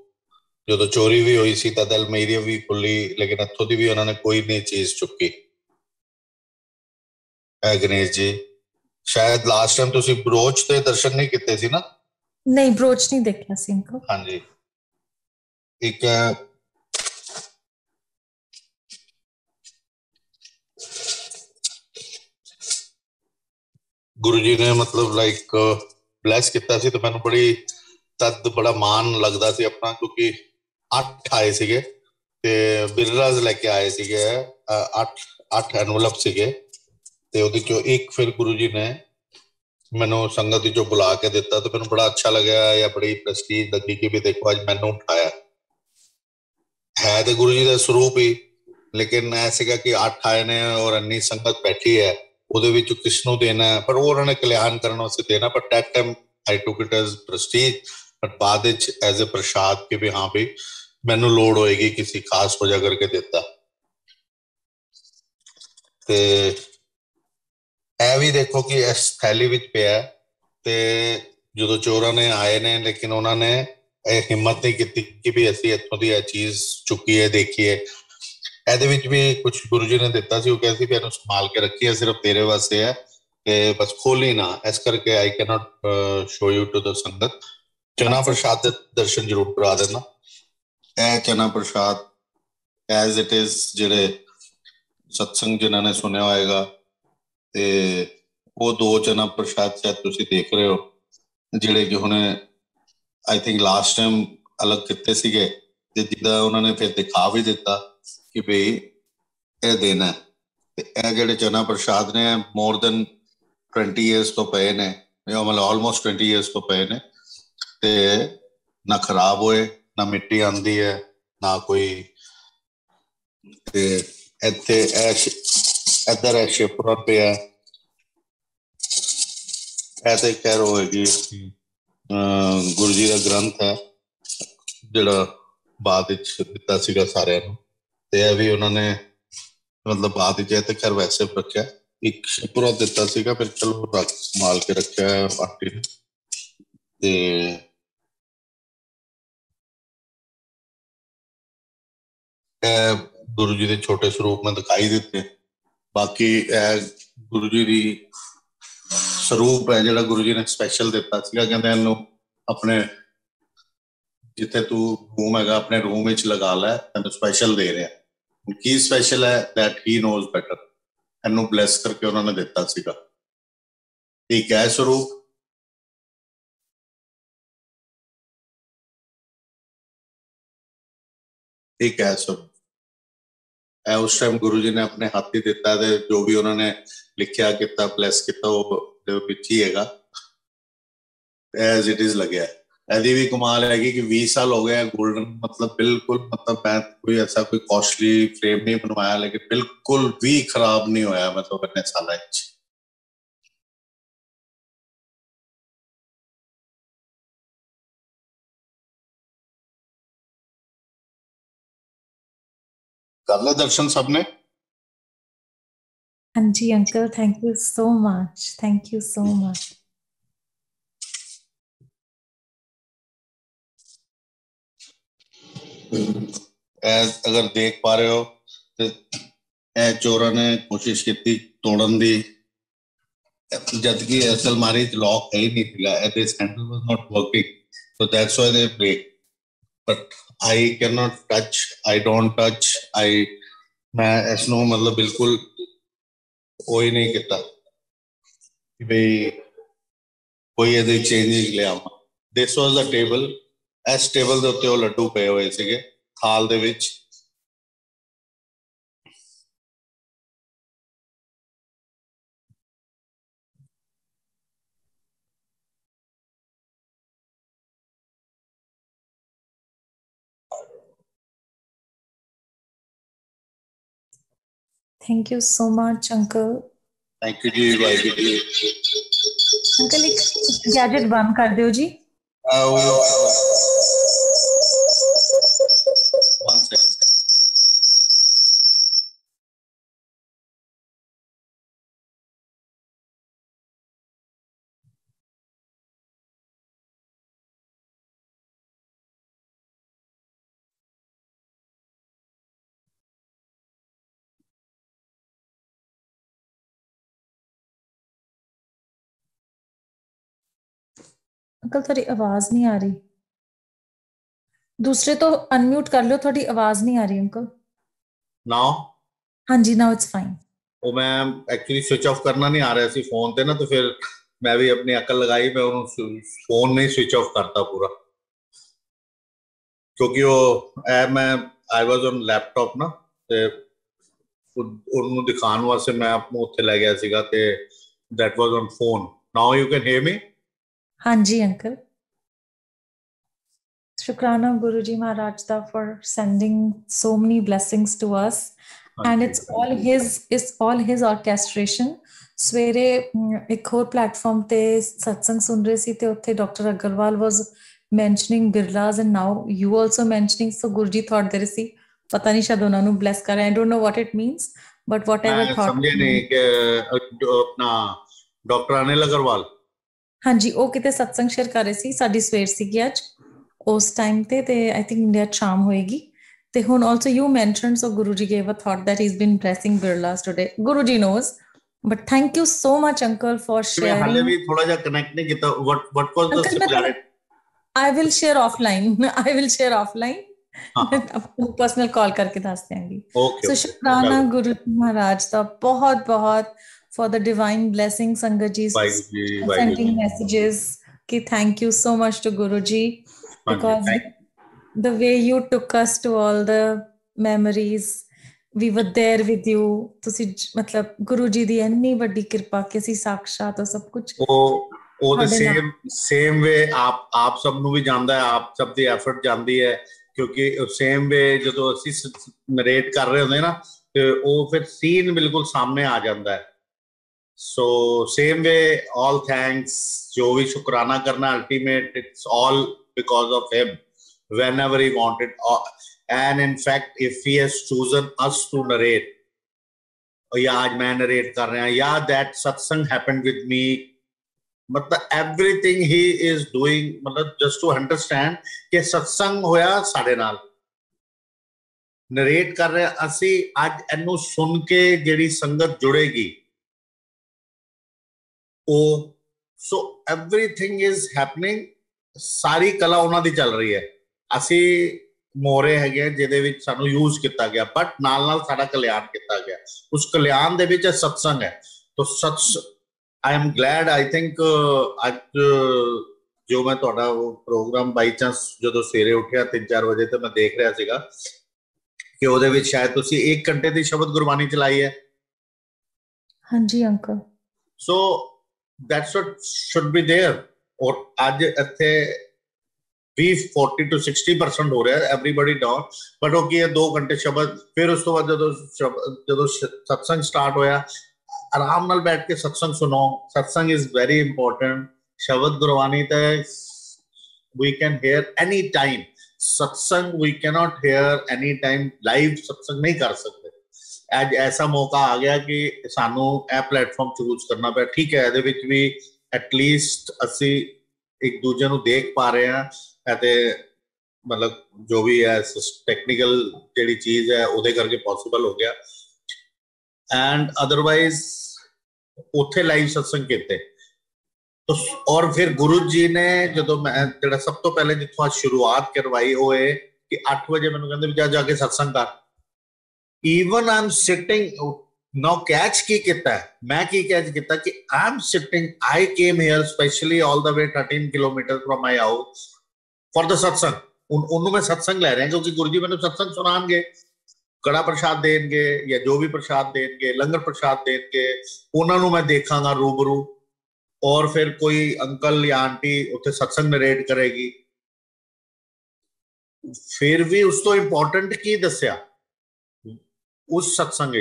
ਜਦੋਂ ਚੋਰੀ ਵੀ ਹੋਈ ਸੀ ਤਾਂ ਦਲਮੇਰੀਆ ਵੀ ਖੁੱਲੀ, ਲੇਕਿਨ ਇੱਥੋਂ ਦੀ ਵੀ ਉਹਨਾਂ ਨੇ ਕੋਈ ਨਹੀਂ ਚੀਜ਼ ਚੁੱਕੀ। ਇਹ ਗਣੇਸ਼ ਜੀ ਸ਼ਾਇਦ ਲਾਸਟ ਟਾਈਮ ਤੁਸੀਂ ਬਰੋਚ ਤੇ ਦਰਸ਼ਨ ਨਹੀਂ ਕੀਤੇ ਸੀ ਨਾ? ਨਹੀਂ, ਬਰੋਚ ਨਹੀਂ ਦੇਖਿਆ ਸੀ ਇਨਕੋ। ਹਾਂਜੀ, ਇੱਕ ਗੁਰੂ ਜੀ ਨੇ ਮਤਲਬ ਲਾਈਕ ਬਲੈਸ ਕੀਤਾ ਸੀ ਤੇ ਮੈਨੂੰ ਬੜਾ ਮਾਣ ਲੱਗਦਾ ਸੀ ਆਪਣਾ, ਕਿਉਂਕਿ 8 ਆਏ ਸੀਗੇ ਤੇ ਬਿਰਲਾਜ਼ ਲੈ ਕੇ ਆਏ ਸੀਗੇ, 8 ਐਨਵਲਪ ਸੀਗੇ ਤੇ ਉਹਦੇ ਚੋਂ ਇੱਕ ਫਿਰ ਗੁਰੂ ਜੀ ਨੇ ਮੈਨੂੰ ਸੰਗਤ ਦੀ ਚੋਂ ਬੁਲਾ ਕੇ ਦਿੱਤਾ ਤੇ ਮੈਨੂੰ ਬੜਾ ਅੱਛਾ ਲੱਗਿਆ, ਜਾਂ ਬੜੀ ਪ੍ਰੈਸਟੀਜ ਲੱਗੀ ਕਿ ਵੀ ਦੇਖੋ ਅੱਜ ਮੈਨੂੰ ਉਠਾਇਆ ਹੈ ਤੇ ਗੁਰੂ ਜੀ ਦਾ ਸਰੂਪ ਹੀ, ਲੇਕਿਨ ਇਹ ਸੀਗਾ ਕਿ 8 ਆਏ ਨੇ ਔਰ ਇੰਨੀ ਸੰਗਤ ਬੈਠੀ ਹੈ, ਉਹਦੇ ਵਿੱਚ ਕਿਸ ਨੂੰ ਦੇਣਾ ਹੈ, ਪਰ ਉਹ ਉਹਨਾਂ ਨੇ ਕਲਿਆਣ ਕਰਨ ਵਾਸਤੇ ਦੇਣਾ। ਪਰ that time I took it as prestige, but ਬਾਅਦ ਵਿੱਚ ਐਜ਼ ਅ ਪ੍ਰਸ਼ਾਦ ਕਿ ਵੀ ਹਾਂ ਵੀ ਮੈਨੂੰ ਲੋੜ ਹੋਏਗੀ ਕਿਸੇ ਖਾਸ ਵਜ੍ਹਾ ਕਰਕੇ ਦਿੱਤਾ। ਤੇ ਇਹ ਵੀ ਦੇਖੋ ਕਿ ਇਸ ਥੈਲੀ ਵਿੱਚ ਪਿਆ ਤੇ ਜਦੋਂ ਚੋਰਾਂ ਨੇ ਆਏ ਨੇ, ਲੇਕਿਨ ਉਹਨਾਂ ਨੇ ਇਹ ਹਿੰਮਤ ਨਹੀਂ ਕੀਤੀ ਕਿ ਵੀ ਅਸੀਂ ਇੱਥੋਂ ਦੀ ਇਹ ਚੀਜ਼ ਚੁੱਕੀਏ ਦੇਖੀਏ। ਇਹਦੇ ਵਿੱਚ ਵੀ ਕੁਝ ਗੁਰੂ ਜੀ ਨੇ ਦਿੱਤਾ ਸੀ, ਉਹ ਕਹਿੰਦੇ ਸੀ ਵੀ ਇਹਨੂੰ ਸੰਭਾਲ ਕੇ ਰੱਖੀਏ, ਸਿਰਫ ਤੇਰੇ ਵਾਸਤੇ ਹੈ ਤੇ ਬਸ ਖੋਲੀ ਨਾ, ਇਸ ਕਰਕੇ I can not show you to the sangat. ਚਨਾ ਪ੍ਰਸ਼ਾਦ ਦੇ ਦਰਸ਼ਨ ਜ਼ਰੂਰ ਕਰਾ ਦੇਣਾ। ਇਹ ਚਨਾ ਪ੍ਰਸ਼ਾਦ ਐਜ਼ ਇਟ ਇਜ਼, ਜਿਹੜੇ ਸਤਸੰਗ ਜਿਨ੍ਹਾਂ ਨੇ ਸੁਣਿਆ ਹੋਏਗਾ ਤੇ ਉਹ 2 ਚਨਾ ਪ੍ਰਸ਼ਾਦ ਸ਼ਾਇਦ ਤੁਸੀਂ ਦੇਖ ਰਹੇ ਹੋ, ਜਿਹੜੇ ਕਿ ਹੁਣ ਆਈ ਥਿੰਕ ਲਾਸਟ ਟਾਈਮ ਅਲੱਗ ਕੀਤੇ ਸੀਗੇ ਤੇ ਜਿੱਦਾਂ ਉਹਨਾਂ ਨੇ ਫਿਰ ਦਿਖਾ ਵੀ ਦਿੱਤਾ ਕਿ ਭਈ ਇਹ ਦੇਣਾ। ਤੇ ਇਹ ਜਿਹੜੇ ਚਨਾ ਪ੍ਰਸ਼ਾਦ ਨੇ ਮੋਰ ਦੈਨ 20 years ਤੋਂ ਪਏ ਨੇ, ਮਤਲਬ ਆਲਮੋਸਟ 20 years ਤੋਂ ਪਏ ਨੇ ਤੇ ਨਾ ਖਰਾਬ ਹੋਏ, ਨਾ ਮਿੱਟੀ ਆਂਦੀ ਹੈ, ਨਾ ਕੋਈ। ਤੇ ਇੱਥੇ ਇੱਧਰ ਹੈ ਸ਼ਿਵਪੁਰਾ ਪਿਆ, ਇਹ ਤੇ ਕਹਿ ਰੋ ਹੈਗੀ ਗੁਰੂ ਜੀ ਦਾ ਗ੍ਰੰਥ ਹੈ ਜਿਹੜਾ ਬਾਅਦ ਵਿੱਚ ਦਿੱਤਾ ਸੀਗਾ ਸਾਰਿਆਂ ਨੂੰ, ਤੇ ਇਹ ਵੀ ਉਹਨਾਂ ਨੇ ਮਤਲਬ ਬਾਅਦ ਵਿੱਚ ਇਹ ਤੇ ਖੈਰ ਵੈਸੇ ਰੱਖਿਆ, ਇੱਕ ਸ਼ਿਵਪੁਰਾ ਦਿੱਤਾ ਸੀਗਾ, ਫਿਰ ਚਲੋ ਰੱਖ ਸੰਭਾਲ ਕੇ ਰੱਖਿਆ ਆਂਟੀ ਨੇ। ਤੇ ਇਹ ਗੁਰੂ ਜੀ ਦੇ ਛੋਟੇ ਸਰੂਪ ਮੈਂ ਦਿਖਾਈ ਦਿੱਤੇ। ਬਾਕੀ ਇਹ ਗੁਰੂ ਜੀ ਦੀ ਸਰੂਪ ਹੈ ਜਿਹੜਾ ਗੁਰੂ ਜੀ ਨੇ ਸਪੈਸ਼ਲ ਦਿੱਤਾ ਸੀਗਾ, ਕਹਿੰਦੇ ਇਹਨੂੰ ਆਪਣੇ ਜਿੱਥੇ ਤੂੰ ਰੂਮ ਹੈਗਾ ਆਪਣੇ ਰੂਮ ਵਿੱਚ ਲਗਾ ਲੈ, ਤੈਨੂੰ ਸਪੈਸ਼ਲ ਦੇ ਰਿਹਾ। ਕੀ ਸਪੈਸ਼ਲ ਹੈ ਦੈਟ ਹੀ ਨੋਜ਼ ਬੈਟਰ, ਇਹਨੂੰ ਬਲੈਸ ਕਰਕੇ ਉਹਨਾਂ ਨੇ ਦਿੱਤਾ ਸੀਗਾ। ਠੀਕ ਹੈ ਸਰੂਪ, ਠੀਕ ਹੈ ਸਰੂਪ। ਇਹ ਉਸ ਟਾਈਮ ਗੁਰੂ ਜੀ ਨੇ ਆਪਣੇ ਹੱਥ ਹੀ ਦਿੱਤਾ ਤੇ ਜੋ ਵੀ ਉਹਨਾਂ ਨੇ ਲਿਖਿਆ ਕੀਤਾ ਬਲੈਸ ਕੀਤਾ ਉਹ ਦੇ ਵਿੱਚ ਹੀ ਹੈਗਾ, ਐਜ਼ ਇਟ ਇਜ਼ ਲੱਗਿਆ। ਇਹਦੀ ਵੀ ਕਮਾਲ ਹੈਗੀ ਕਿ 20 ਸਾਲ ਹੋ ਗਏ ਗੋਲਡਨ, ਮਤਲਬ ਬਿਲਕੁਲ, ਮਤਲਬ ਮੈਂ ਕੋਈ ਐਸਾ ਕੋਈ ਕਾਸਟਲੀ ਫਰੇਮ ਨਹੀਂ ਬਣਵਾਇਆ, ਲੇਕਿਨ ਬਿਲਕੁਲ ਵੀ ਖਰਾਬ ਨਹੀਂ ਹੋਇਆ ਮਤਲਬ ਇੰਨੇ ਸਾਲਾਂ ਵਿੱਚ। कर ले दर्शन सबने? हाँ जी uncle, thank you so much, thank you so much. अगर देख पा रहे हो ਇਹ ਚੋਰਾਂ ਨੇ ਕੋਸ਼ਿਸ਼ ਕੀਤੀ ਤੋੜਨ ਦੀ, ਜਦਕਿ ਇਸ ਅਲਮਾਰੀ 'ਚ ਲੌਕ ਹੈ ਹੀ ਨਹੀਂ ਸੀਗਾ, this handle was not working, so that's why the brake, but I can not touch, I don't touch, ਮੈਂ ਇਸ ਨੂੰ ਮਤਲਬ ਬਿਲਕੁਲ ਉਹ ਹੀ ਨਹੀਂ ਕੀਤਾ ਕਿ ਬਈ ਕੋਈ ਇਹਦੇ ਚੇਂਜਿੰਗ ਲਿਆਵਾਂ। ਦਿਸ ਵਾਸ ਦਾ ਟੇਬਲ, ਇਸ ਟੇਬਲ ਦੇ ਉੱਤੇ ਉਹ ਲੱਡੂ ਪਏ ਹੋਏ ਸੀਗੇ ਥਾਲ ਦੇ ਵਿੱਚ। Thank you so much, Uncle. Thank you जी, वाहिगुरू जी। Uncle एक गैजेट बंद कर दो जी। One second. अंकल थोड़ी आवाज नहीं आ रही, दूसरे तो अनम्यूट कर लो, थोड़ी आवाज नहीं आ रही अंकल। Now? हाँ जी, नाउ इट्स फाइन। ਉਹ ਮੈਂ ਐਕਚੁਅਲੀ ਸਵਿਚ ਆਫ ਕਰਨਾ ਨਹੀਂ ਆ ਰਿਹਾ ਸੀ ਫੋਨ ਤੇ ਨਾ, ਤੇ ਫਿਰ ਮੈਂ ਵੀ ਆਪਣੀ ਅਕਲ ਲਗਾਈ, ਮੈਂ ਉਹਨੂੰ ਫੋਨ ਨਹੀਂ ਸਵਿਚ ਆਫ ਕਰਤਾ ਪੂਰਾ, ਕਿਉਂਕਿ ਉਹ ਮੈਂ ਆਈ ਵਾਜ਼ ਔਨ ਲੈਪਟਾਪ ਨਾ, ਤੇ ਉਹਨੂੰ ਦਿਖਾਉਣ ਵਾਸਤੇ ਮੈਂ ਆਪਨੂੰ ਉੱਥੇ ਲੈ ਗਿਆ ਸੀਗਾ, ਤੇ that was on phone. Now you can hear me? हाँ जी अंकल, शुक्राना गुरु जी महाराज दा for sending so many blessings to us, and it's all his orchestration। ਸਵੇਰੇ ਇੱਕ ਹੋਰ ਪਲੇਟਫਾਰਮ ਤੇ ਸਤਸੰਗ ਸੁਣ ਰਹੇ ਸੀ, ਤੇ ਉੱਥੇ doctor Agarwal was mentioning Birlas and now you also mentioning, so Guru ji thought there ਸੀ, ਪਤਾ ਨਹੀਂ ਸ਼ਾਇਦ ਉਹਨਾਂ ਨੂੰ bless ਕਰ ਰਹੇ, I don't know what it means, but whatever thought। ਸਮਝੇ ਨਹੀਂ ਕਿ ਆਪਣਾ ਡਾਕਟਰ ਅਨਿਲ ਅਗਰਵਾਲ, ਹਾਂਜੀ ਉਹ ਕਿਤੇ ਸਤਸੰਗ ਸ਼ੇਅਰ ਕਰ ਰਹੇ ਸੀ, ਸਾਡੀ ਸਵੇਰ ਸੀਗੀ ਅੱਜ ਉਸ ਟਾਈਮ ਤੇ ਆਈ ਥਿੰਕ ਇੰਡੀਆ ਸ਼ਾਮ ਹੋਏਗੀ, ਤੇ ਹੁਣ also you mentioned, so Guru ji gave a thought that he's been blessing Birlas today, Guru ji knows, but thank you so much uncle for sharing। ਹਾਲੇ ਵੀ ਥੋੜਾ ਜਿਹਾ ਕਨੈਕਟ ਨਹੀਂ ਕੀਤਾ, what was the similarity? I will share offline आपको पर्सनल कॉल करके ਦੱਸ ਦਿਆਂਗੀ। ਸੋ ਸ਼ੁਕਰਾਨਾ ਗੁਰੂ ਮਹਾਰਾਜ ਦਾ ਬਹੁਤ ਬਹੁਤ for the divine blessing, Sangat ji sending messages ki thank you so much to Guruji, because the way you took us to all the memories, we were there with you, ਤੁਸੀਂ ਮਤਲਬ ਗੁਰੂ ਜੀ ਦੀ ਇੰਨੀ ਵੱਡੀ ਕਿਰਪਾ ਕਿ ਅਸੀਂ ਸਾਖਸ਼ਾਤ ਉਹ ਸਭ ਕੁਝ ਉਹ the same way ਆਪ ਸਭ ਨੂੰ ਵੀ ਜਾਂਦਾ ਹੈ, ਆਪ ਸਭ ਦੀ ਐਫਰਟ ਜਾਂਦੀ ਹੈ, ਕਿਉਂਕਿ ਸੇਮ ਵੇ ਜਦੋਂ ਅਸੀਂ ਨਰੇਟ ਕਰ ਰਹੇ ਹੁੰਦੇ ਨਾ, ਤੇ ਉਹ ਫਿਰ ਸੀਨ ਬਿਲਕੁਲ ਸਾਹਮਣੇ ਆ ਜਾਂਦਾ ਹੈ। So same way, all thanks, जो भी शुक्राना करना, ultimate it's all because of him, whenever he wanted, and in fact if he has chosen us to narrate, या आज मैं narrate कर रहा हूँ, या that satsang happened with me, मतलब everything he is doing, मतलब just to understand कि satsang होया साढ़े नाल narrate कर रहे हैं असी, आज इन्नू सुन के जेड़ी संगत जुड़ेगी, so everything is happening, ਸਾਰੀ ਕਲਾ ਉਹਨਾਂ ਦੀ ਚੱਲ ਰਹੀ ਹੈ, ਅਸੀਂ ਮੋਰੇ ਹੈਗੇ ਜਿਹਦੇ ਵਿੱਚ ਸਾਨੂੰ ਯੂਜ਼ ਕੀਤਾ ਗਿਆ, ਬਟ ਨਾਲ ਨਾਲ ਸਾਡਾ ਕਲਿਆਣ ਕੀਤਾ ਗਿਆ, ਉਸ ਕਲਿਆਣ ਦੇ ਵਿੱਚ ਸਤਸੰਗ ਹੈ। ਤਾਂ I am glad, I think ਅੱਜ ਜੋ ਮੈਂ ਤੁਹਾਡਾ ਉਹ ਪ੍ਰੋਗਰਾਮ ਬਾਈ ਚਾਂਸ ਜਦੋਂ ਸਵੇਰੇ ਉੱਠਿਆ 3-4 ਵਜੇ ਤੇ ਮੈਂ ਦੇਖ ਰਿਹਾ ਸੀਗਾ ਕਿ ਉਹਦੇ ਵਿੱਚ ਸ਼ਾਇਦ ਤੁਸੀਂ 1 ਘੰਟੇ ਦੀ ਸ਼ਬਦ ਗੁਰਬਾਣੀ ਚਲਾਈ ਹੈ। ਹਾਂਜੀ uncle, so that's what should be there, और आज ਇੱਥੇ 40 to 60% ਹੋ ਰਿਹਾ, everybody down, but ਉਹ ਕੀ ਹੈ 2 ਘੰਟੇ ਸ਼ਬਦ, ਫਿਰ ਉਸ ਤੋਂ ਬਾਅਦ ਜਦੋਂ ਸਤਸੰਗ ਸਟਾਰਟ ਹੋਇਆ, ਆਰਾਮ ਨਾਲ ਬੈਠ ਕੇ ਸਤਸੰਗ ਸੁਣੋ, ਸਤਸੰਗ is very important, ਸ਼ਬਦ ਗੁਰਬਾਣੀ ਤੇ we can hear any time, satsang we cannot hear any time, live ਸਤਸੰਗ ਨਹੀਂ ਕਰ ਸਕਦੇ। ਅੱਜ ਐਸਾ ਮੌਕਾ ਆ ਗਿਆ ਕਿ ਸਾਨੂੰ ਇਹ ਪਲੇਟਫਾਰਮ ਚੂਜ਼ ਕਰਨਾ ਪਿਆ, ਠੀਕ ਹੈ, ਇਹਦੇ ਵਿੱਚ ਵੀ ਐਟਲੀਸਟ ਅਸੀਂ ਇੱਕ ਦੂਜੇ ਨੂੰ ਦੇਖ ਪਾ ਰਹੇ ਹਾਂ, ਅਤੇ मतलब जो भी है टेक्निकल ਜਿਹੜੀ ਚੀਜ਼ ਹੈ ਉਹਦੇ ਕਰਕੇ ਪੋਸੀਬਲ ਹੋ ਗਿਆ। एंड अदरवाइज ਉੱਥੇ ਲਾਈਵ सत्संग ਕੀਤੇ। तो और फिर गुरु जी ने जो मैं ਜਿਹੜਾ ਸਭ ਤੋਂ ਪਹਿਲੇ ਜਿੱਥੋਂ ਸ਼ੁਰੂਆਤ ਕਰਵਾਈ ਉਹ ਹੈ ਕਿ 8 ਵਜੇ ਮੈਨੂੰ ਕਹਿੰਦੇ ਵੀ ਜਾ ਕੇ ਸਤਸੰਗ ਕਰ। Even I am sitting now catch ਕੀ ਕੀਤਾ ਮੈਂ ਕੀ ਕੈਚ ਕੀਤਾ ਕਿ I am sitting, I came here specially all the way 13 kilometers from my house for the satsang। ਉਹਨੂੰ ਮੈਂ ਸਤਸੰਗ ਲੈ ਰਿਹਾ ਕਿਉਂਕਿ ਗੁਰੂ ਜੀ ਮੈਨੂੰ ਸਤਸੰਗ ਸੁਣਾਣਗੇ, ਕੜਾ ਪ੍ਰਸ਼ਾਦ ਦੇਣਗੇ ਜਾਂ ਜੋ ਵੀ ਪ੍ਰਸ਼ਾਦ ਦੇਣਗੇ, ਲੰਗਰ ਪ੍ਰਸ਼ਾਦ ਦੇਣਗੇ, ਉਹਨਾਂ ਨੂੰ ਮੈਂ ਦੇਖਾਂਗਾ ਰੂਬਰੂ। और फिर कोई अंकल या आंटी उत्थे सत्संग नरेट करेगी। फिर भी उस तो इंपॉर्टेंट की दस्या उस सत्संग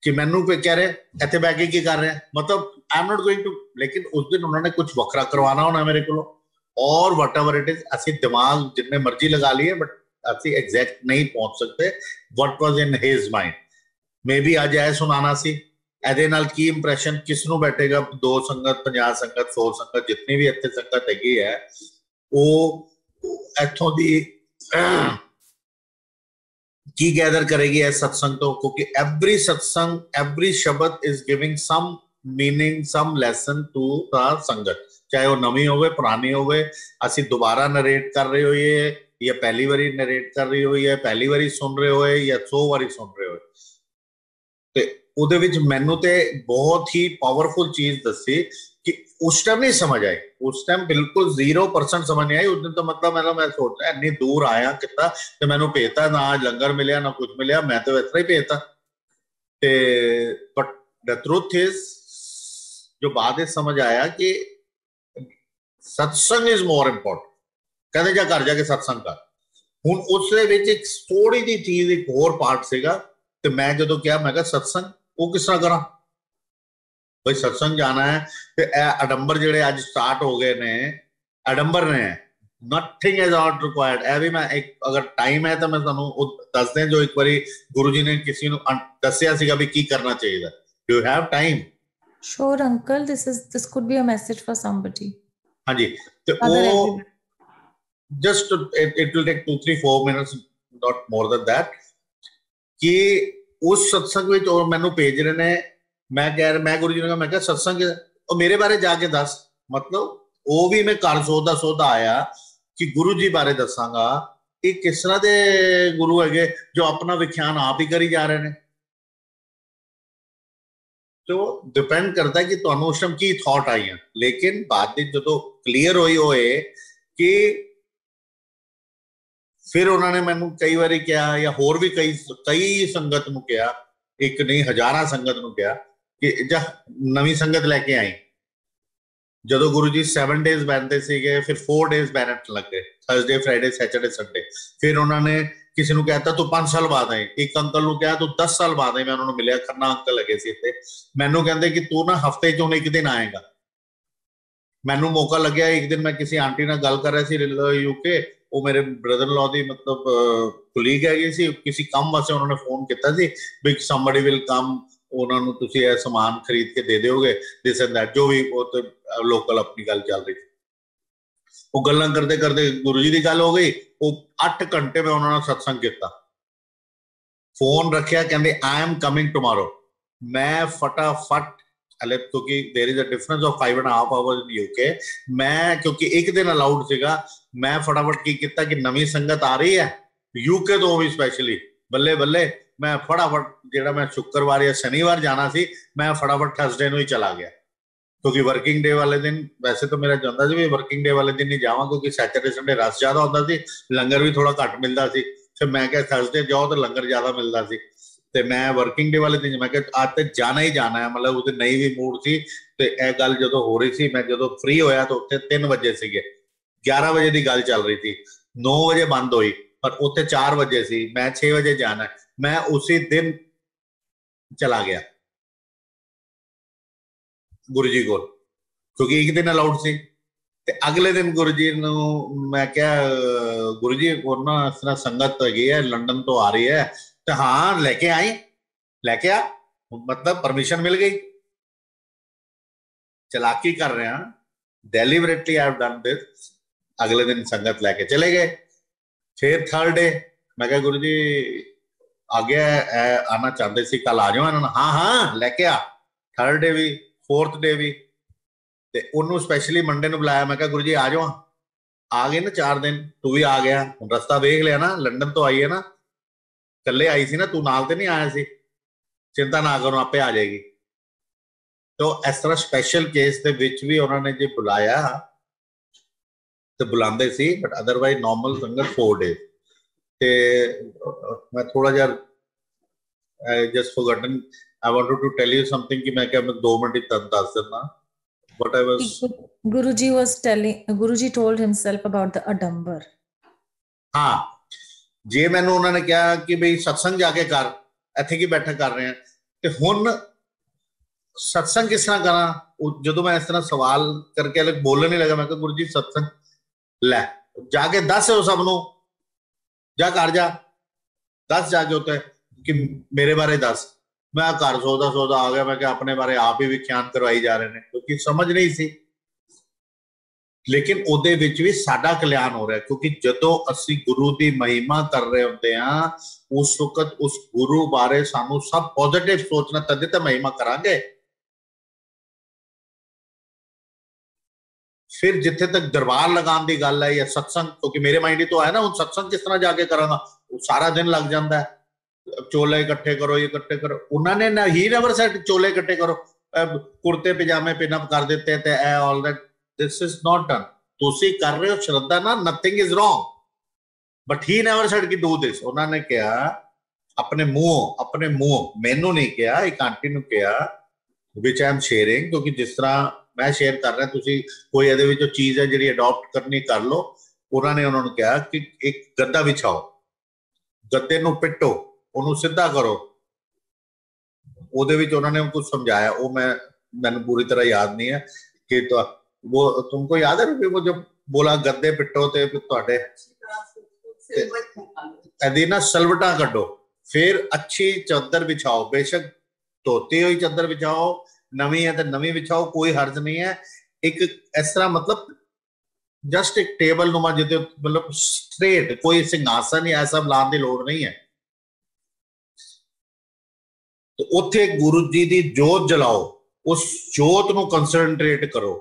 कि मैनू पे कह रहे इत्थे बैठ के की कर रहे हैं, मतलब I am not going to. लेकिन उस दिन उन्होंने कुछ वखरा करवाना होना मेरे को, और वट एवर इट इज असी दिमाग जितने मर्जी लगा लिए बट असी एग्जैक्ट नहीं पहुंच सकते what was in his mind. Maybe अज ऐ सुनाना सी ਇਹਦੇ ਨਾਲ ਕੀ ਇੰਪ੍ਰੈਸ਼ਨ ਕਿਸ ਨੂੰ ਬੈਠੇਗਾ। 2 ਸੰਗਤ 50 ਸੰਗਤ 100 ਸੰਗਤ ਜਿੰਨੀ ਵੀ ਇੱਥੇ ਸੰਗਤ ਹੈਗੀ ਹੈ ਉਹ ਇੱਥੋਂ ਦੀ ਕੀ ਗੈਦਰ ਕਰੇਗੀ ਇਸ ਸਤਸੰਗ ਤੋਂ, ਕਿਉਂਕਿ ਐਵਰੀ ਸਤਸੰਗ ਐਵਰੀ ਸ਼ਬਦ is giving some meaning some lesson to the ਸੰਗਤ, ਚਾਹੇ ਉਹ ਨਵੀਂ ਹੋਵੇ ਪੁਰਾਣੀ ਹੋਵੇ। ਅਸੀਂ ਦੁਬਾਰਾ ਨਰੇਟ ਕਰ ਰਹੇ ਹੋਈਏ ਜਾਂ ਪਹਿਲੀ ਵਾਰੀ ਨਰੇਟ ਕਰ ਰਹੀ ਹੋਈ ਹੈ, ਪਹਿਲੀ ਵਾਰੀ ਸੁਣ ਰਹੇ ਹੋਏ ਜਾਂ 100 ਵਾਰੀ ਸੁਣ ਰਹੇ ਹੋਏ। ਤੇ ਉਹਦੇ ਵਿੱਚ ਮੈਨੂੰ ਤੇ ਬਹੁਤ ਹੀ ਪਾਵਰਫੁਲ ਚੀਜ਼ ਦੱਸੀ ਕਿ ਉਸ ਟਾਈਮ ਨਹੀਂ ਸਮਝ ਆਈ, ਉਸ ਟਾਈਮ ਬਿਲਕੁਲ 0% ਸਮਝ ਨਹੀਂ ਆਈ। ਉਸ ਦਿਨ ਤਾਂ ਮਤਲਬ ਮੈਂ ਸੋਚਿਆ ਇੰਨੀ ਦੂਰ ਆਇਆ ਕਿੱਦਾਂ ਤੇ ਮੈਨੂੰ ਭੇਜਤਾ, ਨਾ ਲੰਗਰ ਮਿਲਿਆ ਨਾ ਕੁਝ ਮਿਲਿਆ, ਮੈਂ ਤਾਂ ਇਸ ਤਰ੍ਹਾਂ ਹੀ ਭੇਜਤਾ। ਤੇ ਬਟ ਦ ਟਰੂਥ ਇਜ਼ ਜੋ ਬਾਅਦ ਵਿੱਚ ਸਮਝ ਆਇਆ ਕਿ ਸਤਸੰਗ ਇਜ਼ ਮੋਰ ਇੰਪੋਰਟੈਂਟ। ਕਹਿੰਦੇ ਜਾ ਘਰ ਜਾ ਕੇ ਸਤਸੰਗ ਕਰ। ਹੁਣ ਉਸ ਦੇ ਵਿੱਚ ਇੱਕ ਥੋੜੀ ਜਿਹੀ ਚੀਜ਼ ਇੱਕ ਹੋਰ ਪਾਰਟ ਸੀਗਾ ਤੇ ਮੈਂ ਜਦੋਂ ਕਿਹਾ ਮੈਂ ਕਿਹਾ ਸਤਸੰਗ ਉਹ ਕਿਸ ਤਰ੍ਹਾਂ ਕਰਾਂ ਬਈ, ਸਤਸੰਗ ਜਾਣਾ ਹੈ ਤੇ ਇਹ ਅਡੰਬਰ ਜਿਹੜੇ ਅੱਜ ਸਟਾਰਟ ਹੋ ਗਏ ਨੇ ਅਡੰਬਰ ਨੇ, ਨਥਿੰਗ ਇਜ਼ ਆਊਟ ਰਿਕੁਆਇਰਡ। ਇਹ ਵੀ ਮੈਂ ਇੱਕ ਅਗਰ ਟਾਈਮ ਹੈ ਤਾਂ ਮੈਂ ਤੁਹਾਨੂੰ ਉਹ ਦੱਸ ਦਿਆਂ ਜੋ ਇੱਕ ਵਾਰੀ ਗੁਰੂ ਜੀ ਨੇ ਕਿਸੇ ਨੂੰ ਦੱਸਿਆ ਸੀਗਾ ਵੀ ਕੀ ਕਰਨਾ ਚਾਹੀਦਾ। Do you have time? Sure uncle, this could be a message for somebody। ਹਾਂਜੀ, ਤੇ ਉਹ just it will take 2-3-4 minutes, not more than that। ਕਿ ਉਸ ਸਤਸੰਗ ਵਿੱਚ ਉਹ ਮੈਨੂੰ ਭੇਜ ਰਹੇ ਨੇ, ਮੈਂ ਗੁਰੂ ਜੀ ਨੂੰ ਮੈਂ ਕਿਹਾ ਸਤਸੰਗ ਉਹ ਮੇਰੇ ਬਾਰੇ ਜਾ ਕੇ ਦੱਸ। ਮਤਲਬ ਉਹ ਵੀ ਮੈਂ ਘਰ ਸੋਚਦਾ ਆਇਆ ਕਿ ਗੁਰੂ ਜੀ ਬਾਰੇ ਦੱਸਾਂਗਾ ਇਹ ਕਿਸ ਤਰ੍ਹਾਂ ਦੇ ਗੁਰੂ ਹੈਗੇ ਜੋ ਆਪਣਾ ਵਿਖਿਆਨ ਆਪ ਹੀ ਕਰੀ ਜਾ ਰਹੇ ਨੇ। तो डिपेंड करता है कि ਤੁਹਾਨੂੰ ਉਸ ਟਾਈਮ ਕੀ ਥਾਟ ਆਈਆਂ। ਲੇਕਿਨ ਬਾਅਦ ਵਿੱਚ ਜਦੋਂ ਕਲੀਅਰ ਹੋਈ ਹੋਏ ਕਿ ਫਿਰ ਉਹਨਾਂ ਨੇ ਮੈਨੂੰ ਕਈ ਵਾਰੀ ਕਿਹਾ ਜਾਂ ਹੋਰ ਵੀ ਕਈ ਸੰਗਤ ਨੂੰ ਕਿਹਾ, ਇੱਕ ਨਹੀਂ ਹਜ਼ਾਰਾਂ ਸੰਗਤ ਨੂੰ ਕਿਹਾ ਕਿ ਜਾ ਨਵੀਂ ਸੰਗਤ ਲੈ ਕੇ ਆਈ। ਜਦੋਂ ਗੁਰੂ ਜੀ 7 ਡੇਜ਼ ਬੈਠਦੇ ਸੀਗੇ, ਫਿਰ 4 ਡੇਜ਼ ਬੈਠਣ ਲੱਗੇ, ਥਰਸਡੇ ਫਰਾਈਡੇ ਸੈਟਰਡੇ ਸੰਡੇ। ਫਿਰ ਉਹਨਾਂ ਨੇ ਕਿਸੇ ਨੂੰ ਕਹਿਤਾ ਤੂੰ 5 ਸਾਲ ਬਾਅਦ ਆਏ, ਇੱਕ ਅੰਕਲ ਨੂੰ ਕਿਹਾ ਤੂੰ 10 ਸਾਲ ਬਾਅਦ ਆਏ। ਮੈਂ ਉਹਨਾਂ ਨੂੰ ਮਿਲਿਆ, ਖੰਨਾ ਅੰਕਲ ਲੱਗੇ ਸੀ ਇੱਥੇ, ਮੈਨੂੰ ਕਹਿੰਦੇ ਕਿ ਤੂੰ ਨਾ ਹਫਤੇ ਚੋਂ ਇੱਕ ਦਿਨ ਆਏਗਾ। ਮੈਨੂੰ ਮੌਕਾ ਲੱਗਿਆ ਇੱਕ ਦਿਨ ਮੈਂ ਕਿਸੇ ਆਂਟੀ ਨਾਲ ਗੱਲ ਕਰ ਰਿਹਾ ਸੀ ਯੂਕੇ, ਉਹ ਮੇਰੇ ਬ੍ਰਦਰ ਲੋ ਦੀ ਮਤਲਬ ਕੁਲੀਗ ਹੈਗੀ ਸੀ, ਕਿਸੇ ਕੰਮ ਵਾਸਤੇ ਉਹਨਾਂ ਨੇ ਫੋਨ ਕੀਤਾ ਸੀ ਵੀ ਸਮਬਡੀ ਵਿਲ ਕਮ, ਉਹਨਾਂ ਨੂੰ ਤੁਸੀਂ ਇਹ ਸਮਾਨ ਖਰੀਦ ਕੇ ਦੇ ਦਿਓਗੇ ਦਿਸ ਐਂਡ ਦੈਟ, ਜੋ ਵੀ ਉਹ ਤੇ ਲੋਕਲ ਆਪਣੀ ਗੱਲ ਚੱਲ ਰਹੀ। ਉਹ ਗੱਲਾਂ ਕਰਦੇ ਕਰਦੇ ਗੁਰੂ ਜੀ ਦੀ ਗੱਲ ਹੋ ਗਈ। ਉਹ 8 ਘੰਟੇ ਮੈਂ ਉਹਨਾਂ ਨਾਲ ਸਤਸੰਗ ਕੀਤਾ, ਫੋਨ ਰੱਖਿਆ, ਕਹਿੰਦੇ ਆਈ ਐਮ ਕਮਿੰਗ ਟੁਮਾਰੋ। ਮੈਂ ਫਟਾਫਟ ਹਲੇ ਕਿਉਂਕਿ there is a difference of 5.5 hours in UK, ਮੈਂ ਕਿਉਂਕਿ ਇੱਕ ਦਿਨ ਅਲਾਉਡ ਸੀਗਾ, ਮੈਂ ਫਟਾਫਟ ਕੀ ਕੀਤਾ ਕਿ ਨਵੀਂ ਸੰਗਤ ਆ ਰਹੀ ਹੈ ਯੂਕੇ ਤੋਂ ਵੀ ਸਪੈਸ਼ਲੀ, ਬੱਲੇ ਬੱਲੇ ਮੈਂ ਫਟਾਫਟ ਜਿਹੜਾ ਮੈਂ ਸ਼ੁੱਕਰਵਾਰ ਜਾਂ ਸ਼ਨੀਵਾਰ ਜਾਣਾ ਸੀ ਮੈਂ ਫਟਾਫਟ ਥਰਸਡੇ ਨੂੰ ਹੀ ਚਲਾ ਗਿਆ। ਕਿਉਂਕਿ ਵਰਕਿੰਗ ਡੇ ਵਾਲੇ ਦਿਨ ਵੈਸੇ ਤਾਂ ਮੇਰਾ ਜਾਂਦਾ ਸੀ ਵੀ ਵਰਕਿੰਗ ਡੇ ਵਾਲੇ ਦਿਨ ਨਹੀਂ ਜਾਵਾਂ ਕਿਉਂਕਿ ਸੈਟਰਡੇ ਸੰਡੇ ਰਸ਼ ਜ਼ਿਆਦਾ ਹੁੰਦਾ ਸੀ, ਲੰਗਰ ਵੀ ਥੋੜਾ ਘੱਟ ਮਿਲਦਾ ਸੀ। ਫਿਰ ਮੈਂ ਕਿਹਾ ਥਰਸਡੇ ਜਾਓ ਤਾਂ ਲੰਗਰ ਜ਼ਿਆਦਾ ਮਿਲਦਾ ਸੀ। ਤੇ ਮੈਂ ਵਰਕਿੰਗ ਡੇ ਵਾਲੇ ਦਿਨ ਮੈਂ ਕਿਹਾ ਅੱਜ ਤੇ ਜਾਣਾ ਹੀ ਜਾਣਾ ਹੈ, ਮਤਲਬ ਉਹਦੇ ਨਹੀਂ ਵੀ ਮੂਡ ਸੀ। ਤੇ ਇਹ ਗੱਲ ਜਦੋਂ ਹੋ ਰਹੀ ਸੀ, ਮੈਂ ਜਦੋਂ ਫ੍ਰੀ ਹੋਇਆ ਤਾਂ ਉੱਥੇ 3 ਵਜੇ ਸੀਗੇ, 11 ਵਜੇ ਦੀ ਗੱਲ ਚੱਲ ਰਹੀ ਸੀ, 9 ਵਜੇ ਬੰਦ ਹੋਈ ਪਰ ਉੱਥੇ 4 ਵਜੇ ਸੀ, ਮੈਂ 6 ਵਜੇ ਜਾਣਾ। ਮੈਂ ਉਸੇ ਦਿਨ ਚਲਾ ਗਿਆ ਗੁਰੂ ਜੀ ਕੋਲ ਕਿਉਂਕਿ ਇੱਕ ਦਿਨ ਅਲਾਉਡ ਸੀ। ਤੇ ਅਗਲੇ ਦਿਨ ਗੁਰੂ ਜੀ ਨੂੰ ਮੈਂ ਕਿਹਾ ਗੁਰੂ ਜੀ ਉਹ ਨਾ ਇਸ ਤਰ੍ਹਾਂ ਸੰਗਤ ਹੈਗੀ ਹੈ ਲੰਡਨ ਤੋਂ ਆ ਰਹੀ ਹੈ ਤੇ ਹਾਂ ਲੈ ਕੇ ਆਈ, ਲੈ ਕੇ ਆ, ਮਤਲਬ ਪਰਮਿਸ਼ਨ ਮਿਲ ਗਈ। ਚਲਾਕੀ ਕਰ ਰਿਹਾ, ਡੈਲੀਬਰੇਟਲੀ ਆਈ ਹੈਵ ਡਨ ਦਿਸ। ਅਗਲੇ ਦਿਨ ਸੰਗਤ ਲੈ ਕੇ ਚਲੇ ਗਏ। फिर थर्ड डे मैं कहा गुरु जी आ गया आना चाहते सी, कल आ जाओ इन्होंने, हाँ हाँ लैके आ। थर्ड डे भी, फोर्थ डे भी, ते उन्होंने स्पैशली मंडे ਨੂੰ बुलाया। मैं कहा गुरु जी आ जाओ, आ गए ना 4 दिन, तू भी आ गया, रस्ता देख लिया ना, लंदन तो आई है ना, कल्ले आई सी ना तू, नाल ते नहीं आया सी, चिंता ना करो आपे आ जाएगी। तो इस तरह स्पैशल केस ਦੇ ਵਿੱਚ ਵੀ ਉਹਨਾਂ ਨੇ ਜੇ ਬੁਲਾਇਆ ਤੇ ਬੁਲਾਉਂਦੇ ਸੀ, ਬਟ ਅਦਰਵਾਈਜ਼ ਨਾਰਮਲ ਸੰਗਤ 4 ਡੇਜ਼। ਤੇ ਮੈਂ ਥੋੜਾ ਜਿਹਾ I just forgotten, I wanted to tell you something कि मैं क्या, मैं 2 मिनट ही ਦੱਸ ਦਿੰਦਾ। What I was, Guruji was telling, Guruji told himself about the Adambar। हाँ, ਜੇ ਮੈਨੂੰ ਉਹਨਾਂ ਨੇ ਕਿਹਾ ਕਿ ਬਈ ਸਤਸੰਗ ਜਾ ਕੇ ਕਰ, ਇੱਥੇ ਕੀ ਬੈਠਾ ਕਰ ਰਹੇ ਆ, ਤੇ ਹੁਣ सत्संग किस तरह करा। जो मैं इस तरह सवाल करके अलग बोलने नहीं लगा, मैं कहा गुरु जी सत्संग लै जाके दस है सबनों, जा कर जा दस जाके होता है कि मेरे बारे दस। मैं घर सोचदा सोचदा आ गया, मैं क्या अपने बारे आप ही व्याख्यान करवाई जा रहे हैं, क्योंकि समझ नहीं सी। लेकिन ਉਹਦੇ ਵਿੱਚ ਵੀ ਸਾਡਾ ਕਲਿਆਣ ਹੋ ਰਿਹਾ, ਕਿਉਂਕਿ ਜਦੋਂ ਅਸੀਂ ਗੁਰੂ ਦੀ ਮਹਿਮਾ ਕਰ ਰਹੇ ਹੁੰਦੇ ਆ, ਉਸ ਵਕਤ ਉਸ ਗੁਰੂ ਬਾਰੇ ਸਾਨੂੰ ਸਭ ਪੋਜ਼ਿਟਿਵ ਸੋਚਣਾ, ਤਦ ਤਾਂ ਮਹਿਮਾ ਕਰਾਂਗੇ। फिर जिथे तक दरबार लगाने की गल है या सत्संग, क्योंकि मेरे माइंड तो है ना, हूँ सत्संग किस तरह जाके करांगा, सारा दिन लग जाता है, चोले इकट्ठे करो, ये इकट्ठे करो। उन्होंने ना ही नेवर सेड चोले इकट्ठे करो, कुर्ते पजामे पिन अप कर देते थे, all that, this is not done. तुसी कर रहे हो श्रद्धा ना, nothing is wrong, but he never said कि डू दिस। उन्होंने कहा अपने मुंह, मैनू नहीं कहा, एक आंटी ने कहा, विच आई एम शेयरिंग, क्योंकि जिस तरह मैं शेयर कर रहा, तुसी कोई ਇਹਦੇ ਵਿੱਚ चीज है ਜਿਹੜੀ ਅਡਾਪਟ ਕਰਨੀ ਕਰ ਲੋ। ਉਹਨਾਂ ਨੇ ਉਹਨਾਂ ਨੂੰ ਕਿਹਾ ਕਿ ਇੱਕ ਗੱਦਾ ਵਿਛਾਓ, ਗੱਦੇ ਨੂੰ ਪਿੱਟੋ, ਉਹਨੂੰ ਸਿੱਧਾ ਕਰੋ। ਉਹਦੇ ਵਿੱਚ ਉਹਨਾਂ ਨੇ ਕੁਝ ਸਮਝਾਇਆ, ਉਹ ਮੈਨੂੰ ਪੂਰੀ ਤਰ੍ਹਾਂ ਯਾਦ ਨਹੀਂ ਹੈ ਕਿ वो तुमको याद है वो जब बोला गद्दे पिट्टो ते ਤੁਹਾਡੇ ਇਹਦੀ ਨਾ ਸਲਵਟਾਂ ਕੱਢੋ, फिर अच्छी चादर बिछाओ, बेशक धोती हुई चादर बिछाओ, नवी है तो नवी बिछाओ, कोई हर्ज नहीं है। एक इस तरह मतलब जस्ट एक टेबल नुमा जिते मतलब स्ट्रेट, कोई सिंहासन या ऐसा लाने की लोड़ नहीं है। तो उत्थे गुरु जी की जोत जलाओ, उस जोत ਨੂੰ कंसंट्रेट करो,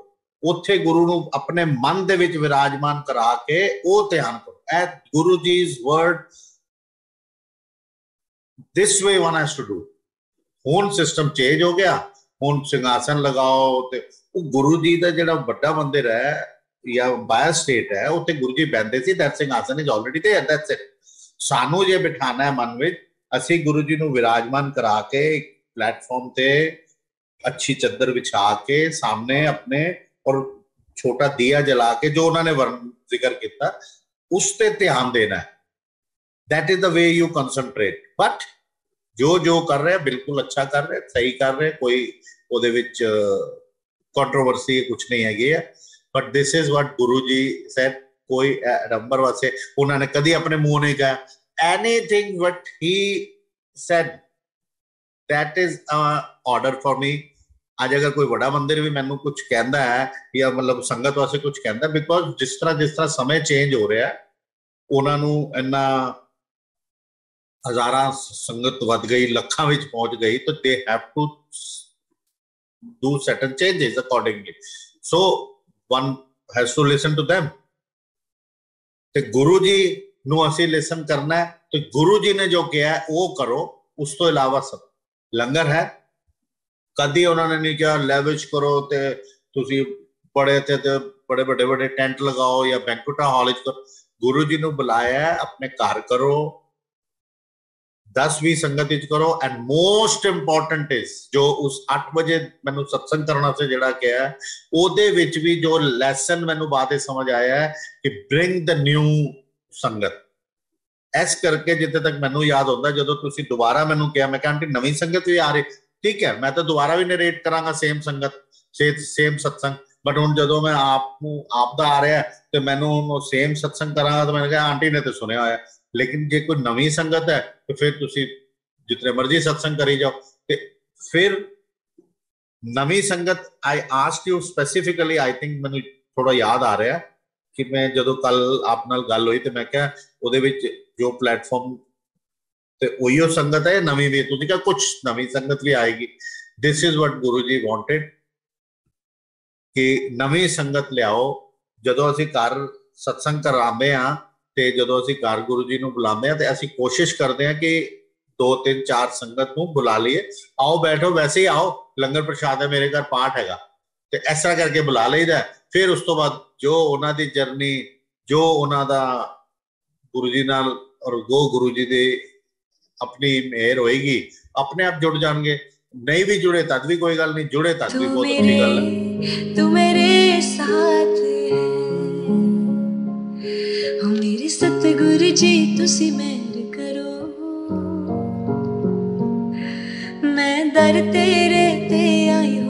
उत्थे गुरु ਨੂੰ अपने मन ਦੇ ਵਿੱਚ विराजमान करा के ਉਹ ਧਿਆਨ ਕਰੋ। ਐ गुरु जी's word, this way one has to do। ਹੁਣ सिस्टम चेंज हो गया, ਹੁਣ ਸਿੰਘਾਸਨ ਲਗਾਓ, ਤੇ ਉਹ ਗੁਰੂ ਜੀ ਦਾ ਜਿਹੜਾ ਵੱਡਾ ਮੰਦਿਰ ਹੈ ਜਾਂ ਬਾਇਆ ਸਟੇਟ ਹੈ, ਉੱਥੇ ਗੁਰੂ ਜੀ ਬੈਠਦੇ ਸੀ, ਦੈਟ ਸਿੰਘਾਸਨ is already there, that's it. ਸਾਨੂੰ ਜੇ ਬਿਠਾਣਾ ਹੈ ਮਨ ਵਿੱਚ, ਅਸੀਂ ਗੁਰੂ ਜੀ ਨੂੰ ਵਿਰਾਜਮਾਨ ਕਰਾ ਕੇ ਇੱਕ ਪਲੇਟਫਾਰਮ ਤੇ ਅੱਛੀ ਚੱਦਰ ਵਿਛਾ ਕੇ ਸਾਹਮਣੇ ਆਪਣੇ, ਔਰ ਛੋਟਾ ਦੀਆ ਜਲਾ ਕੇ, ਜੋ ਉਹਨਾਂ ਨੇ ਜ਼ਿਕਰ ਕੀਤਾ, ਉਸ ਤੇ ਧਿਆਨ ਦੇਣਾ ਹੈ। That is the way you concentrate. But जो कर रहे हैं बिल्कुल अच्छा कर रहे, सही कर रहे, कोई ਉਹਦੇ ਵਿੱਚ ਕੰਟਰੋਵਰਸੀ ਕੁਝ ਨਹੀਂ ਹੈਗੀ ਹੈ। But this is what Guru ji said. कोई नंबर वास्ते उन्होंने कभी अपने मुंह नहीं कहा anything, but he said that is order for me. आज अगर कोई बड़ा मंदिर भी मैनू कुछ कहता है या मतलब संगत वास्ते कुछ कहता है, बिकॉज जिस तरह समय चेंज हो रहा है, उन्होंने इन्ना हजारां संगत वध गई, लखां विच पहुंच गई, तो they have to do certain changes accordingly, so one has to listen to them। ਤੇ ਗੁਰੂ ਜੀ ਨੂੰ ਅਸੀਂ ਲਿਸਨ ਕਰਨਾ ਹੈ, ਤੇ ਗੁਰੂ ਜੀ ਨੇ ਜੋ ਕਿਹਾ ਉਹ ਕਰੋ, ਉਸ ਤੋਂ ਇਲਾਵਾ ਸਭ ਲੰਗਰ ਹੈ। ਕਦੀ ਉਹਨਾਂ ਨੇ ਨਹੀਂ ਕਿਹਾ ਲੈਵਿਸ਼ ਕਰੋ ਤੇ ਤੁਸੀਂ ਬੜੇ ਤੇ ਬੜੇ ਵੱਡੇ ਟੈਂਟ ਲਗਾਓ ਜਾਂ ਬੈਂਕੁਏਟ ਹਾਲ ਚ ਕਰੋ। ਗੁਰੂ ਜੀ ਨੂੰ ਬੁਲਾਇਆ ਆਪਣੇ ਘਰ ਕਰੋ, 10-20 संगत करो। एंड मोस्ट इंपॉर्टेंट इज जो उस 8 बजे मैनू सत्संग करना से जड़ा क्या है, ओदे विच भी जो लैसन मैनू बाद समझ आया है कि ब्रिंग द न्यू संगत। इस करके जिथे तक मैनू याद होता, जो तुसी दोबारा मैनू कहा, मैं कहा आंटी नवी संगत भी आ रही, ठीक है मैं तो दोबारा भी नरेट करांगा सेम संगत सेम सत्संग। बट हुण जदों मैं आप दा आ रहा है तो मैनू सेम सत्संग करांगा, तो मैंने कहा आंटी ने तो सुनिया होया, लेकिन जे कोई नवी संगत है तो फिर तुसी जितने मर्जी सत्संग करी जाओ। ते फिर नवी संगत I asked you specifically, I think मैंने थोड़ा याद आ रहा है कि मैं ਜਦੋਂ ਕੱਲ ਆਪ ਨਾਲ ਗੱਲ ਹੋਈ ਤੇ ਮੈਂ ਕਿਹਾ ਉਹਦੇ ਵਿੱਚ ਜੋ ਪਲੇਟਫਾਰਮ ਤੇ ਉਹੀਓ ਸੰਗਤ ਹੈ ਨਵੀਂ ਵੀ ਤੁਸੀਂ ਕਿਹਾ ਕੁਝ ਨਵੀਂ ਸੰਗਤ ਵੀ ਆਏਗੀ this is what Guru ji wanted ਕਿ ਨਵੀਂ ਸੰਗਤ ਲਿਆਓ ਜਦੋਂ ਅਸੀਂ ਘਰ ਸਤਸੰਗ ਕਰਾਉਂਦੇ ਆ ਤੇ ਜਦੋਂ ਅਸੀਂ ਘਰ ਗੁਰੂ ਜੀ ਨੂੰ ਬੁਲਾਉਂਦੇ ਆ ਤੇ ਅਸੀਂ ਕੋਸ਼ਿਸ਼ ਕਰਦੇ ਆ ਕਿ 2 3 4 ਸੰਗਤ ਨੂੰ ਬੁਲਾ ਲਈਏ आओ बैठो वैसे ही आओ लंगर प्रसाद है मेरे घर पाठ हैगा ਤੇ ਇਸ ਤਰ੍ਹਾਂ ਕਰਕੇ ਬੁਲਾ ਲਈਦਾ ਫਿਰ ਉਸ ਤੋਂ ਬਾਅਦ ਜੋ ਉਹਨਾਂ ਦੀ ਜਰਨੀ ਜੋ ਉਹਨਾਂ ਦਾ ਗੁਰੂ ਜੀ ਨਾਲ ਔਰ ਗੁਰੂ ਜੀ ਦੇ ਆਪਣੀ ਮਿਹਰ ਹੋਏਗੀ ਆਪਣੇ ਆਪ ਜੁੜ ਜਾਣਗੇ ਨਹੀਂ ਵੀ ਜੁੜੇ ਤਦ ਵੀ ਕੋਈ ਗੱਲ ਨਹੀਂ ਜੁੜੇ ਤਦ ਵੀ ਬਹੁਤ ਅੱਛੀ ਗੱਲ ਹੈ ਤੂੰ ਮੇਰੇ ਸਾਥ ਹੋ ਮੇਰੇ ਸਤਿਗੁਰੂ ਜੀ ਤੁਸੀਂ ਮਿਹਰ ਕਰੋ मैं दर तेरे ते आई